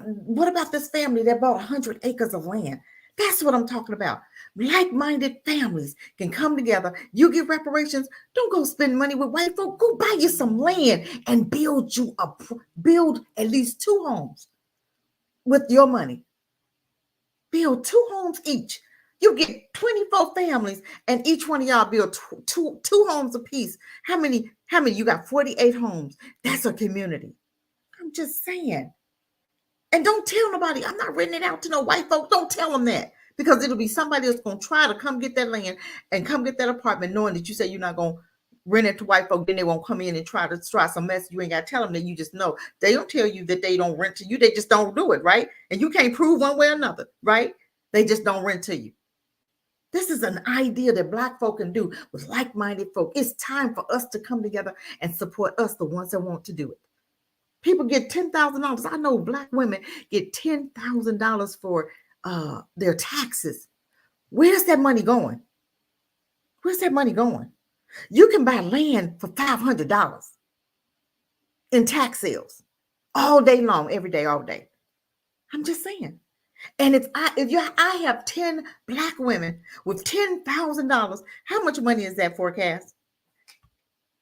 What about this family that bought 100 acres of land? That's what I'm talking about. Like-minded families can come together. You get reparations. Don't go spend money with white folk. Go buy you some land and build at least 2 homes with your money. Build 2 homes each. You get 24 families, and each one of y'all build two homes apiece. How many? You got 48 homes. That's a community. I'm just saying. And don't tell nobody. I'm not renting it out to no white folk. Don't tell them that, because it'll be somebody that's going to try to come get that land and come get that apartment, knowing that you say you're not going to rent it to white folk. Then they won't come in and try to start some mess. You ain't got to tell them that. You just know. They don't tell you that they don't rent to you. They just don't do it, right? And you can't prove one way or another, right? They just don't rent to you. This is an idea that Black folk can do with like-minded folk. It's time for us to come together and support us, the ones that want to do it. People get $10,000. I know Black women get $10,000 for their taxes. Where's that money going? Where's that money going? You can buy land for $500 in tax sales all day long, every day, all day. I'm just saying. And if I have 10 Black women with $10,000, how much money is that forecast?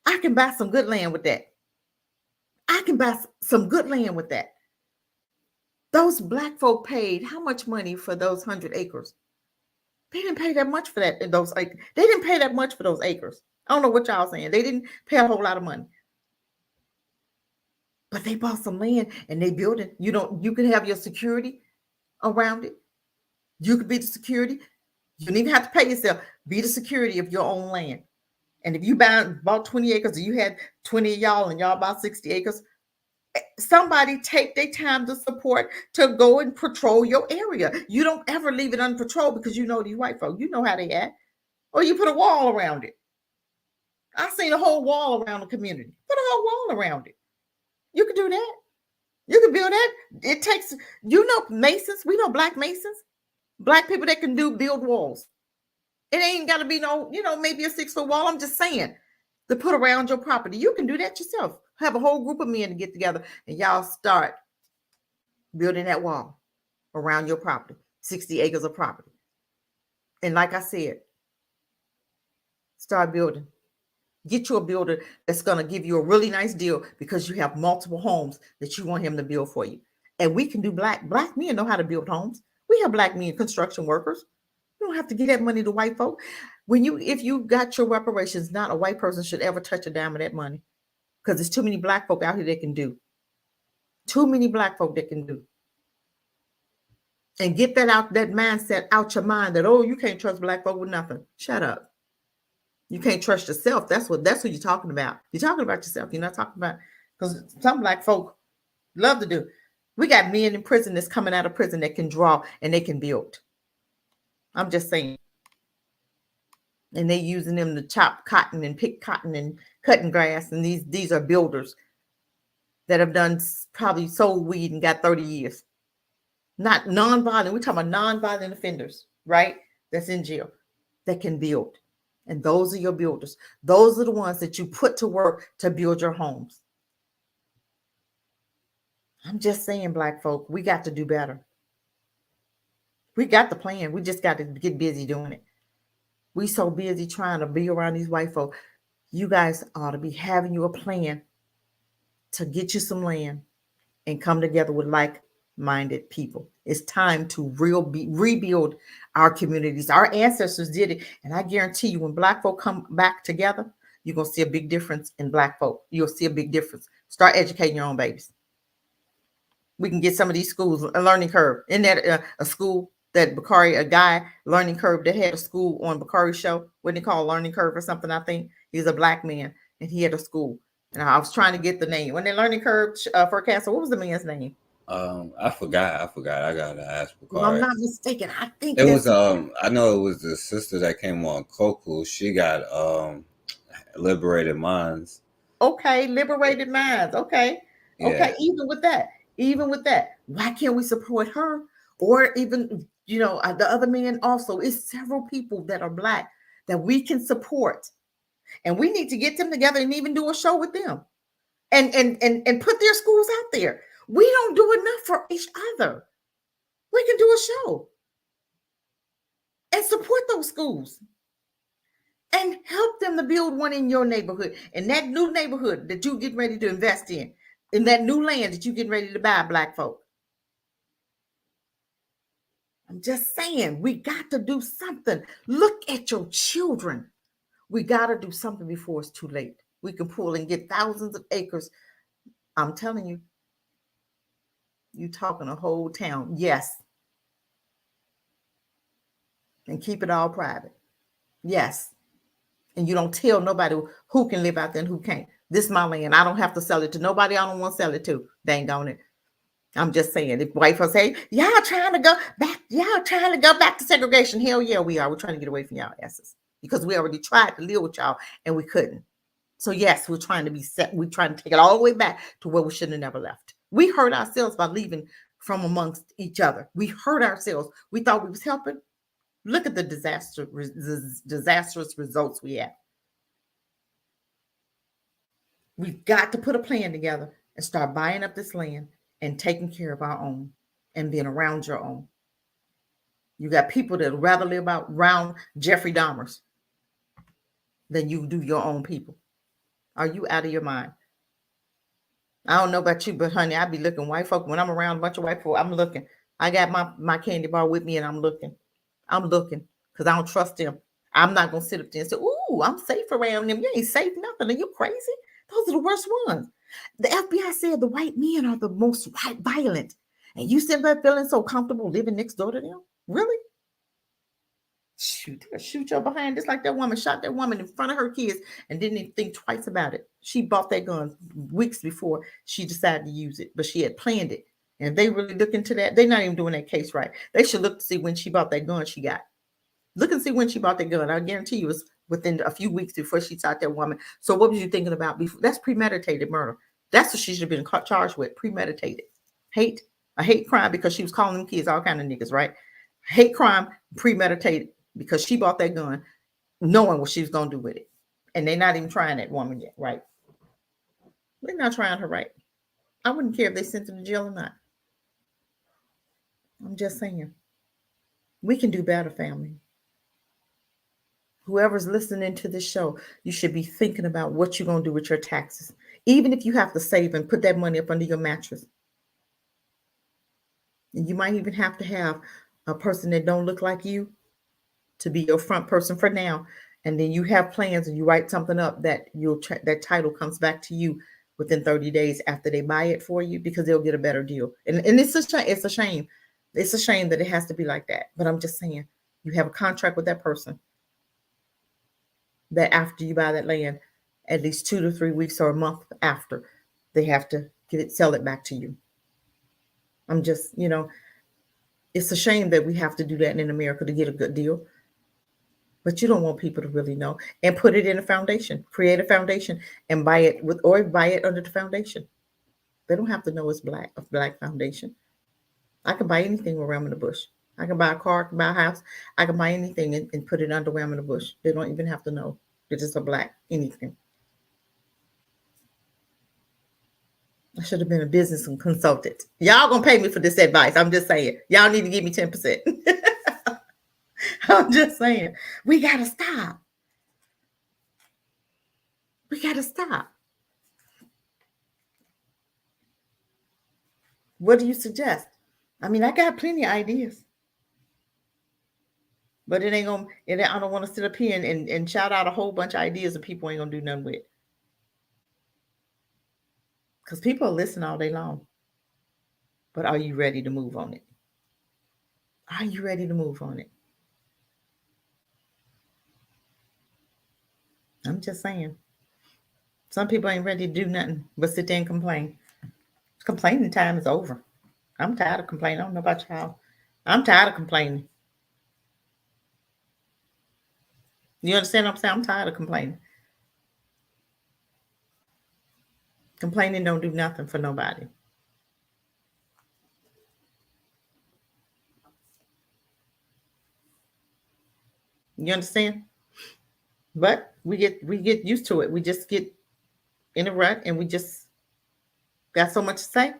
I can buy some good land with that. I can buy some good land with that. Those black folk paid how much money for those 100 acres? They didn't pay that much for that. They didn't pay that much for those acres. I don't know what y'all saying. They didn't pay a whole lot of money. But they bought some land and they built it. You can have your security around it. You could be the security. You don't even have to pay yourself. Be the security of your own land. And if you bought 20 acres, or you had 20 of y'all and y'all bought 60 acres, somebody take their time to support to go and patrol your area. You don't ever leave it unpatrolled because you know these white folk. You know how they act. Or you put a wall around it. I seen a whole wall around the community. Put a whole wall around it. You can do that. You can build that. It takes, masons. We know black masons. Black people that can build walls. It ain't got to be no, maybe a 6-foot wall. I'm just saying to put around your property. You can do that yourself. Have a whole group of men to get together and y'all start building that wall around your property, 60 acres of property. And like I said, start building. Get you a builder that's going to give you a really nice deal because you have multiple homes that you want him to build for you. And we can do black men know how to build homes. We have black men construction workers. You don't have to give that money to white folk. If you got your reparations, not a white person should ever touch a dime of that money because there's too many black folk out here that can do. Too many black folk that can do. And get that mindset out your mind that, you can't trust black folk with nothing. Shut up. You can't trust yourself. That's what you're talking about. You're talking about yourself. You're not talking about, because some black folk love to do. We got men in prison that's coming out of prison that can draw and they can build. I'm just saying. And they using them to chop cotton and pick cotton and cutting grass. And these are builders that have probably sold weed and got 30 years. Not non-violent. We're talking about non-violent offenders, right? That's in jail that can build. And those are your builders. Those are the ones that you put to work to build your homes. I'm just saying, black folk, we got to do better. We got the plan. We just got to get busy doing it. We so busy trying to be around these white folk. You guys ought to be having you a plan to get you some land and come together with like-minded people. It's time to rebuild our communities. Our ancestors did it. And I guarantee you, when black folk come back together, you're going to see a big difference in black folk. You'll see a big difference. Start educating your own babies. We can get some of these schools, a learning curve. Isn't that a school that Bakari, a guy, learning curve that had a school on Bakari's show? What they call learning curve or something, I think. He's a black man and he had a school. And I was trying to get the name. When they learning curve for Castle, what was the man's name? I forgot. I gotta ask. If I'm not mistaken, I think it was. I know it was the sister that came on Koku. She got Liberated Minds. Okay, Liberated Minds. Okay, yeah. Okay. Even with that, why can't we support her? Or even the other man also. It's several people that are black that we can support, and we need to get them together and even do a show with them, and put their schools out there. We don't do enough for each other. We can do a show and support those schools and help them to build one in your neighborhood, in that new neighborhood that you get ready to invest in that new land that you get ready to buy, black folk. I'm just saying, we got to do something. Look at your children. We got to do something before it's too late. We can pull and get thousands of acres. I'm telling you. You talking a whole town. Yes. And keep it all private. Yes. And you don't tell nobody who can live out there and who can't. This is my land. I don't have to sell it to nobody I don't want to sell it to. Dang on it. I'm just saying, if white folks say, y'all trying to go back to segregation. Hell yeah, we are. We're trying to get away from y'all asses. Because we already tried to live with y'all and we couldn't. So yes, we're trying to be set. We're trying to take it all the way back to where we should have never left. We hurt ourselves by leaving from amongst each other. We hurt ourselves. We thought we was helping. Look at the disastrous results we have. We've got to put a plan together and start buying up this land and taking care of our own and being around your own. You got people that would rather live around Jeffrey Dahmer's than you do your own people. Are you out of your mind? I don't know about you, but honey, I be looking white folk when I'm around a bunch of white folk. I'm looking. I got my candy bar with me, and I'm looking. I'm looking because I don't trust them. I'm not gonna sit up there and say, "Ooh, I'm safe around them." You ain't safe nothing. Are you crazy? Those are the worst ones. The FBI said the white men are the most violent, and you sit there feeling so comfortable living next door to them. Really? Shoot, they'll shoot your behind just like that woman shot that woman in front of her kids and didn't even think twice about it. She bought that gun weeks before she decided to use it, but she had planned it. And if they really look into that, they're not even doing that case right. They should look to see when she bought that gun she got. Look and see when she bought that gun. I guarantee you it was within a few weeks before she shot that woman. So what was you thinking about before? That's premeditated murder. That's what she should have been charged with. Premeditated. Hate, a hate crime because she was calling them kids all kind of niggas, right? Hate crime, premeditated because she bought that gun knowing what she was going to do with it. And they're not even trying that woman yet, right? They're not trying her right. I wouldn't care if they sent her to jail or not. I'm just saying. We can do better, family. Whoever's listening to this show, you should be thinking about what you're going to do with your taxes. Even if you have to save and put that money up under your mattress. And you might even have to have a person that don't look like you to be your front person for now. And then you have plans and you write something up that that title comes back to you within 30 days after they buy it for you because they'll get a better deal. And it's a shame. It's a shame that it has to be like that. But I'm just saying, you have a contract with that person that after you buy that land, at least 2 to 3 weeks or a month after, they have to sell it back to you. I'm just, it's a shame that we have to do that in America to get a good deal. But you don't want people to really know. And put it in a foundation. Create a foundation and buy it buy it under the foundation. They don't have to know it's a black foundation. I can buy anything with Ram in the Bush. I can buy a car, I can buy a house. I can buy anything and put it under Ram in the Bush. They don't even have to know that it's a black anything. I should have been a business consultant. Y'all gonna pay me for this advice. I'm just saying. Y'all need to give me 10%. I'm just saying. We gotta stop. We gotta stop. What do you suggest? I mean, I got plenty of ideas. But it ain't gonna, I don't want to sit up here and shout out a whole bunch of ideas that people ain't gonna do nothing with. Because people listen all day long. But are you ready to move on it? Are you ready to move on it? I'm just saying. Some people ain't ready to do nothing but sit there and complain. Complaining time is over. I'm tired of complaining. I don't know about y'all. I'm tired of complaining. You understand what I'm saying? I'm tired of complaining. Complaining don't do nothing for nobody. You understand? But we get used to it. We just get in a rut and we just got so much to say.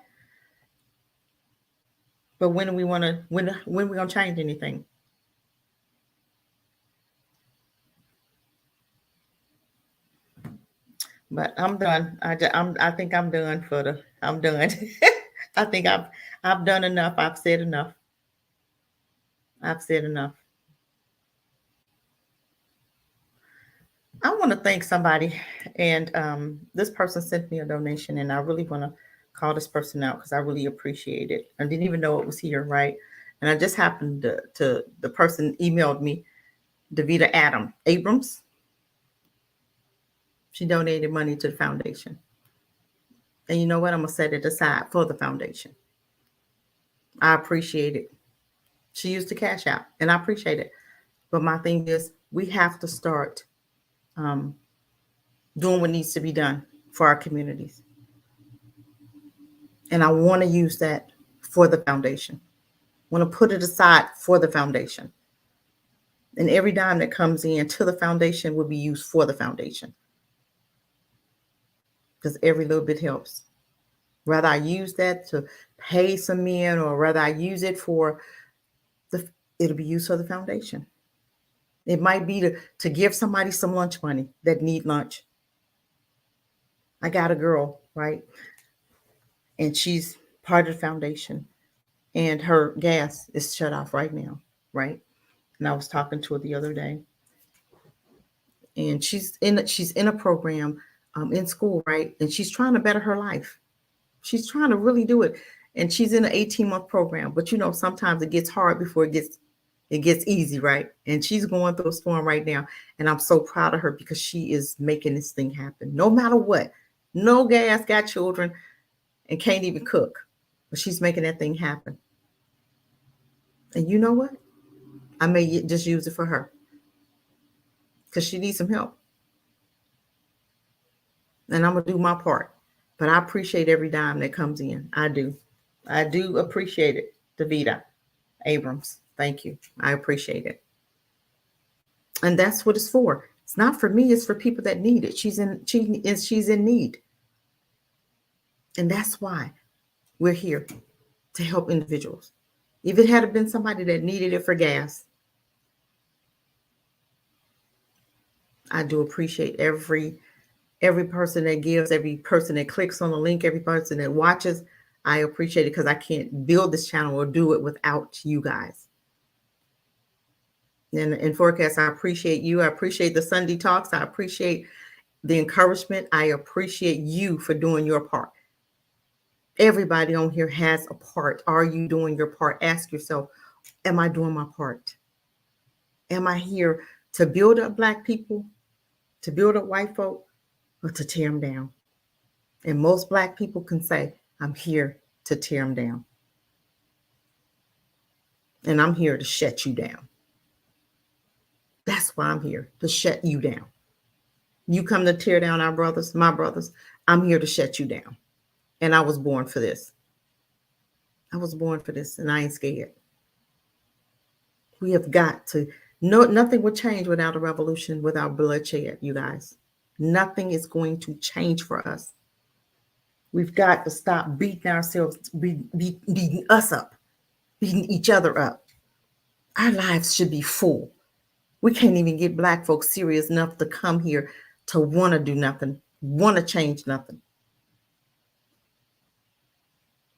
But when do we want to, when we gonna change anything? But I'm done. I think I'm done I'm done. I think I've done enough. I've said enough. I've said enough. I want to thank somebody, and this person sent me a donation, and I really want to call this person out because I really appreciate it. I didn't even know it was here, right? And I just happened to the person emailed me, Davita Abrams. She donated money to the foundation. And you know what? I'm going to set it aside for the foundation. I appreciate it. She used the cash out, and I appreciate it. But my thing is, we have to start doing what needs to be done for our communities. And I want to use that for the foundation. I want to put it aside for the foundation. And every dime that comes in to the foundation will be used for the foundation. Because every little bit helps. Whether I use that to pay some men or whether I use it for it'll be used for the foundation. It might be to give somebody some lunch money that need lunch. I got a girl, right? and she's part of the foundation. And her gas is shut off right now, right? And I was talking to her the other day, and she's in a program in school, right? And she's trying to better her life. She's trying to really do it, and she's in an 18-month program. But you know, sometimes it gets hard before it gets easy, right? And she's going through a storm right now, and I'm so proud of her because she is making this thing happen, no matter what. No gas, got children, and can't even cook, but she's making that thing happen. And you know what? I may just use it for her because she needs some help, and I'm gonna do my part. But I appreciate every dime that comes in. I do appreciate it, Davita Abrams. Thank you. I appreciate it. And that's what it's for. It's not for me, it's for people that need it. She's in need. And that's why we're here, to help individuals. If it had been somebody that needed it for gas, I do appreciate every person that gives, every person that clicks on the link, every person that watches. I appreciate it because I can't build this channel or do it without you guys. And Forecast, I appreciate you. I appreciate the Sunday talks. I appreciate the encouragement. I appreciate you for doing your part. Everybody on here has a part. Are you doing your part? Ask yourself, am I doing my part? Am I here to build up Black people, to build up white folk, or to tear them down? And most Black people can say, I'm here to tear them down. And I'm here to shut you down. That's why I'm here, to shut you down. You come to tear down our brothers, my brothers, I'm here to shut you down. And I was born for this. I was born for this, and I ain't scared. We have got to, nothing will change without a revolution, without bloodshed, you guys. Nothing is going to change for us. We've got to stop beating ourselves, beating us up, beating each other up. Our lives should be full. We can't even get Black folks serious enough to come here to want to do nothing, want to change nothing.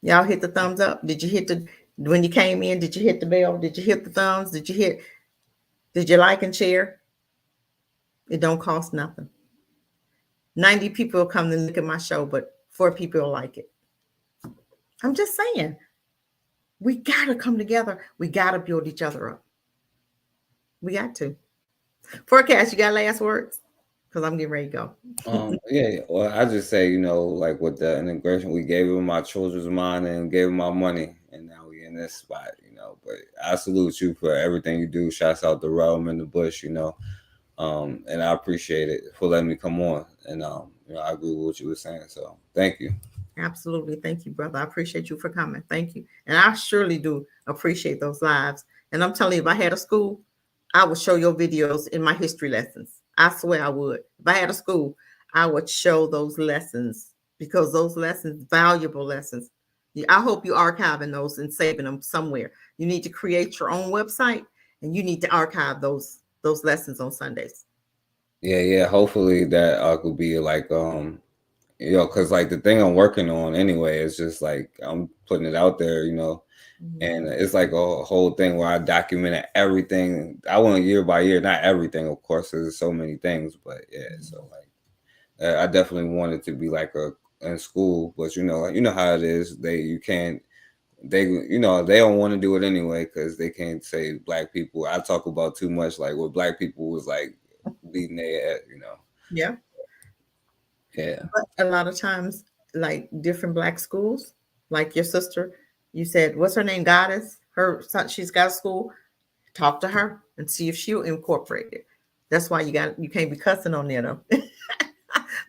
Y'all hit the thumbs up. Did you hit when you came in, did you hit the bell? Did you hit the thumbs? Did you like and share? It don't cost nothing. 90 people will come and look at my show, but 4 people will like it. I'm just saying, we got to come together. We got to build each other up. We got to. Forecast, you got last words? Because I'm getting ready to go. Yeah, well, I just say, you know, like with the integration, we gave him my children's mind and gave him my money, and now we in this spot, you know. But I salute you for everything you do. Shouts out to Realm in the Bush, you know. And I appreciate it for letting me come on. And you know, I agree with what you were saying. So thank you. Absolutely. Thank you, brother. I appreciate you for coming. Thank you. And I surely do appreciate those lives. And I'm telling you, if I had a school, I would show your videos in my history lessons. I swear I would. If I had a school, I would show those lessons, because those lessons, valuable lessons. I hope you're archiving those and saving them somewhere. You need to create your own website, and you need to archive those lessons on Sundays. Yeah. Hopefully that could be like you know, because like the thing I'm working on anyway is just like I'm putting it out there, you know. And it's like a whole thing where I documented everything. I went year by year, not everything, of course, there's so many things, but yeah. So like, I definitely wanted to be like in school, but you know how it is. They don't want to do it anyway because they can't say Black people. I talk about too much, like what Black people was like beating their head, you know. Yeah. But a lot of times, like different Black schools, like your sister. You said, what's her name? Goddess. Her son, she's got a school. Talk to her and see if she'll incorporate it. That's why you can't be cussing on there though. But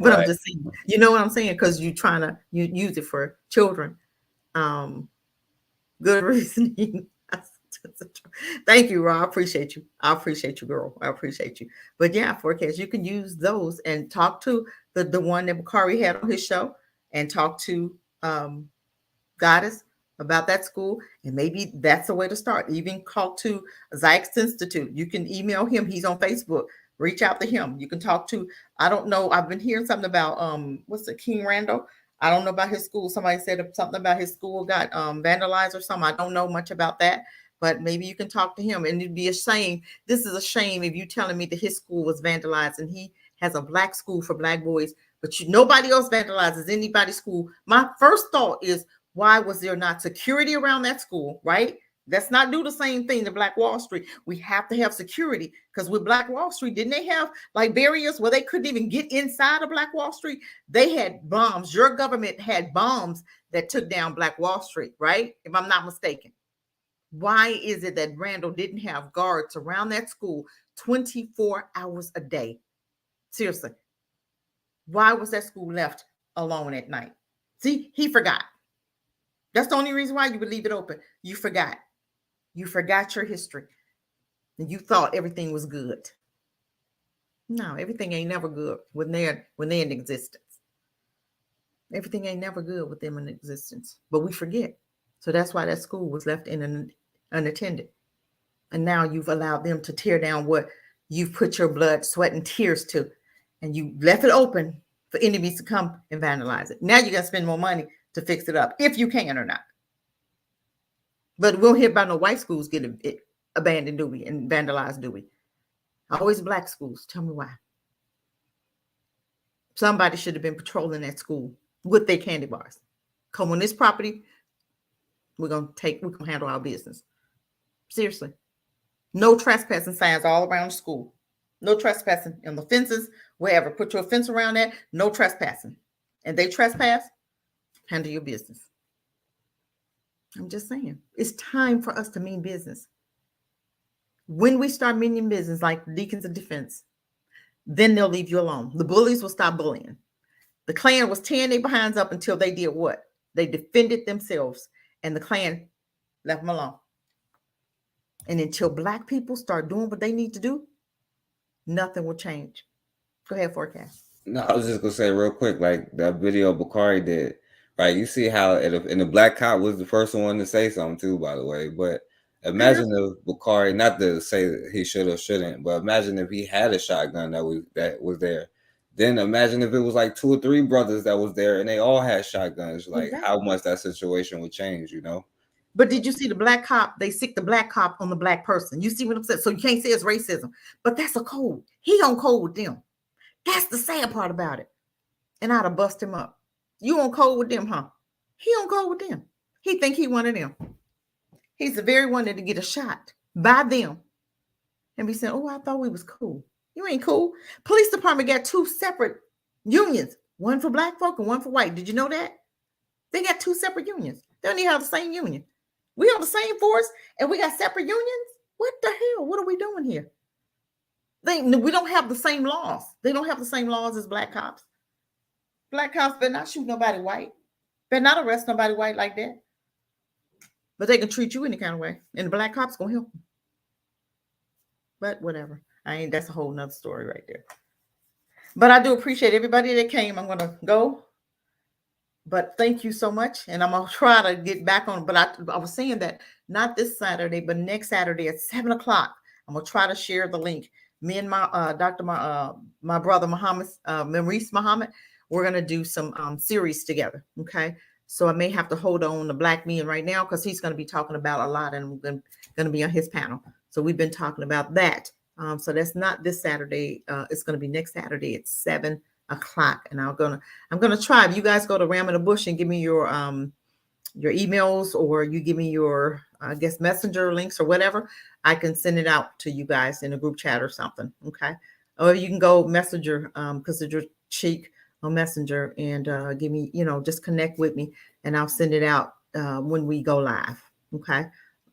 right. I'm just saying, you know what I'm saying? Because you're trying to use it for children. Good reasoning. Thank you, Rob. I appreciate you. I appreciate you, girl. I appreciate you. But yeah, Forecast, you can use those and talk to the one that Bakari had on his show, and talk to Goddess about that school, and maybe that's the way to start. Even call to Zykes Institute. You can email him. He's on Facebook. Reach out to him. You can talk to, I don't know, I've been hearing something about what's it, King Randall. I don't know about his school. Somebody said something about his school got vandalized or something. I don't know much about that, but maybe you can talk to him. And it'd be a shame. This is a shame if you telling me that his school was vandalized and he has a black school for black boys, but nobody else vandalizes anybody's school. My first thought is, why was there not security around that school, right? Let's not do the same thing to Black Wall Street. We have to have security, because with Black Wall Street, didn't they have like barriers where they couldn't even get inside of Black Wall Street? They had bombs. Your government had bombs that took down Black Wall Street, right? If I'm not mistaken. Why is it that Randall didn't have guards around that school 24 hours a day? Seriously. Why was that school left alone at night? See, he forgot. That's the only reason why you would leave it open. You forgot. You forgot your history. And you thought everything was good. No, everything ain't never good when they're in existence. Everything ain't never good with them in existence. But we forget. So that's why that school was left unattended. And now you've allowed them to tear down what you've put your blood, sweat, and tears to. And you left it open for enemies to come and vandalize it. Now you got to spend more money to fix it up, if you can or not. But we don't hear about no white schools getting abandoned, do we? And vandalized, do we? Always black schools. Tell me why. Somebody should have been patrolling that school with their candy bars. Come on this property, we're gonna handle our business. Seriously. No trespassing signs all around the school. No trespassing in the fences, wherever. Put your fence around that. No trespassing. And they trespass, handle your business. I'm just saying, it's time for us to mean business. When we start meaning business, like Deacons of Defense, then they'll leave you alone. The bullies will stop bullying. The Klan was tearing their behinds up until they did what? They defended themselves, and the Klan left them alone. And until black people start doing what they need to do, nothing will change. Go ahead, Forecast. No, I was just gonna say real quick, like that video Bakari did, right? You see how and the black cop was the first one to say something too, by the way. But imagine if Bakari, not to say that he should or shouldn't, but imagine if he had a shotgun that was there. Then imagine if it was like 2 or 3 brothers that was there and they all had shotguns. Like how much that situation would change, you know? But did you see the black cop? They sick the black cop on the black person. You see what I'm saying? So you can't say it's racism, but that's a code. He on code with them. That's the sad part about it. And I'd have bust him up. You on code with them, huh? He on code with them. He think he one of them. He's the very one that to get a shot by them. And be saying, oh, I thought we was cool. You ain't cool. Police department got 2 separate unions. One for black folk and one for white. Did you know that? They got 2 separate unions. They don't even have the same union. We on the same force and we got separate unions? What the hell? What are we doing here? We don't have the same laws. They don't have the same laws as black cops. Black cops better not shoot nobody white. Better not arrest nobody white like that. But they can treat you any kind of way. And the black cops gonna help them. But whatever. That's a whole nother story right there. But I do appreciate everybody that came. I'm gonna go. But thank you so much. And I'm gonna try to get back on. But I was saying that not this Saturday, but next Saturday at 7 o'clock. I'm gonna try to share the link. Me and my my brother Maurice Muhammad, we're gonna do some series together. Okay. So I may have to hold on to Black Men right now because he's gonna be talking about a lot, and I'm gonna be on his panel. So we've been talking about that. So that's not this Saturday. It's gonna be next Saturday at 7 o'clock. And I'm gonna try. If you guys go to Ram in the Bush and give me your emails, or you give me your messenger links or whatever, I can send it out to you guys in a group chat or something. Okay. Or you can go messenger because of your cheek on Messenger and give me, just connect with me and I'll send it out when we go live. Okay.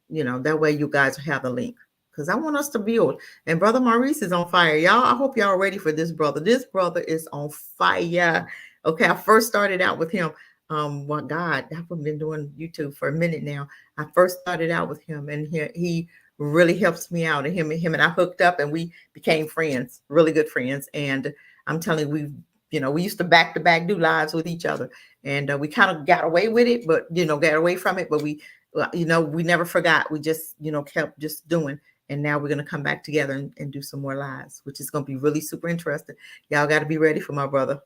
That way you guys have the link, because I want us to build. And Brother Maurice is on fire. Y'all, I hope y'all are ready for this brother. This brother is on fire. Okay. I first started out with him. I've been doing YouTube for a minute now. I first started out with him, and he really helps me out. And him and I hooked up, and we became friends, really good friends. And I'm telling you, we used to back-to-back do lives with each other, and we kind of got away with it, but got away from it. But we never forgot. We just kept just doing. And now we're going to come back together and do some more lives, which is going to be really super interesting. Y'all got to be ready for my brother.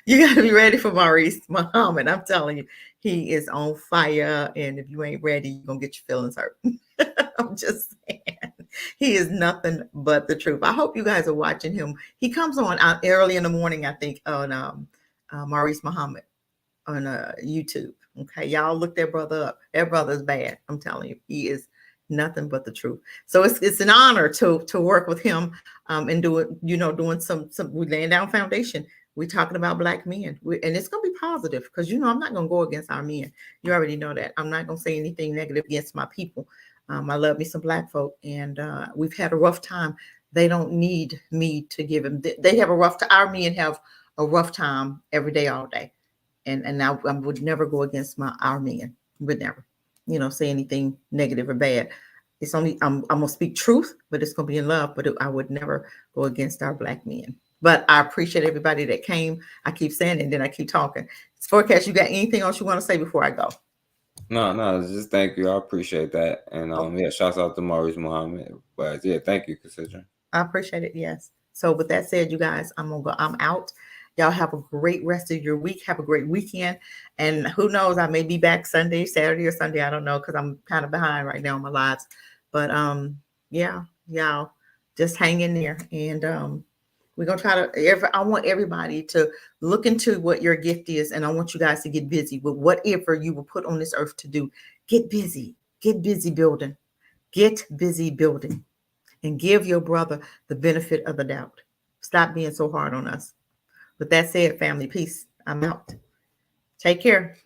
You got to be ready for Maurice Muhammad. I'm telling you, he is on fire. And if you ain't ready, you're going to get your feelings hurt. I'm just saying. He is nothing but the truth. I hope you guys are watching him. He comes on out early in the morning, I think, on Maurice Muhammad on YouTube. Okay, y'all look that brother up. That brother is bad. I'm telling you, he is nothing but the truth. So it's an honor to work with him and do it. Doing some we laying down foundation. We're talking about Black men, and it's gonna be positive because I'm not gonna go against our men. You already know that. I'm not gonna say anything negative against my people. I love me some Black folk, and we've had a rough time. They don't need me to give them. They have a rough time. Our men have a rough time every day, all day. And I would never go against our men. Would never, say anything negative or bad. It's only I'm gonna speak truth, but it's gonna be in love. But I would never go against our Black men. But I appreciate everybody that came. I keep saying it, and then I keep talking. Forecast, you got anything else you want to say before I go? No, just thank you. I appreciate that. And yeah, shouts out to Maurice Muhammad. But yeah, thank you, Cassandra. I appreciate it. Yes. So with that said, you guys, I'm gonna go. I'm out. Y'all have a great rest of your week. Have a great weekend. And who knows, I may be back Sunday, Saturday, or Sunday. I don't know, because I'm kind of behind right now on my lives. But yeah, y'all just hang in there. And we're gonna try to I want everybody to look into what your gift is, and I want you guys to get busy with whatever you were put on this earth to do. Get busy. Get busy building. Get busy building. And give your brother the benefit of the doubt. Stop being so hard on us. With that said, family, peace. I'm out. Take care.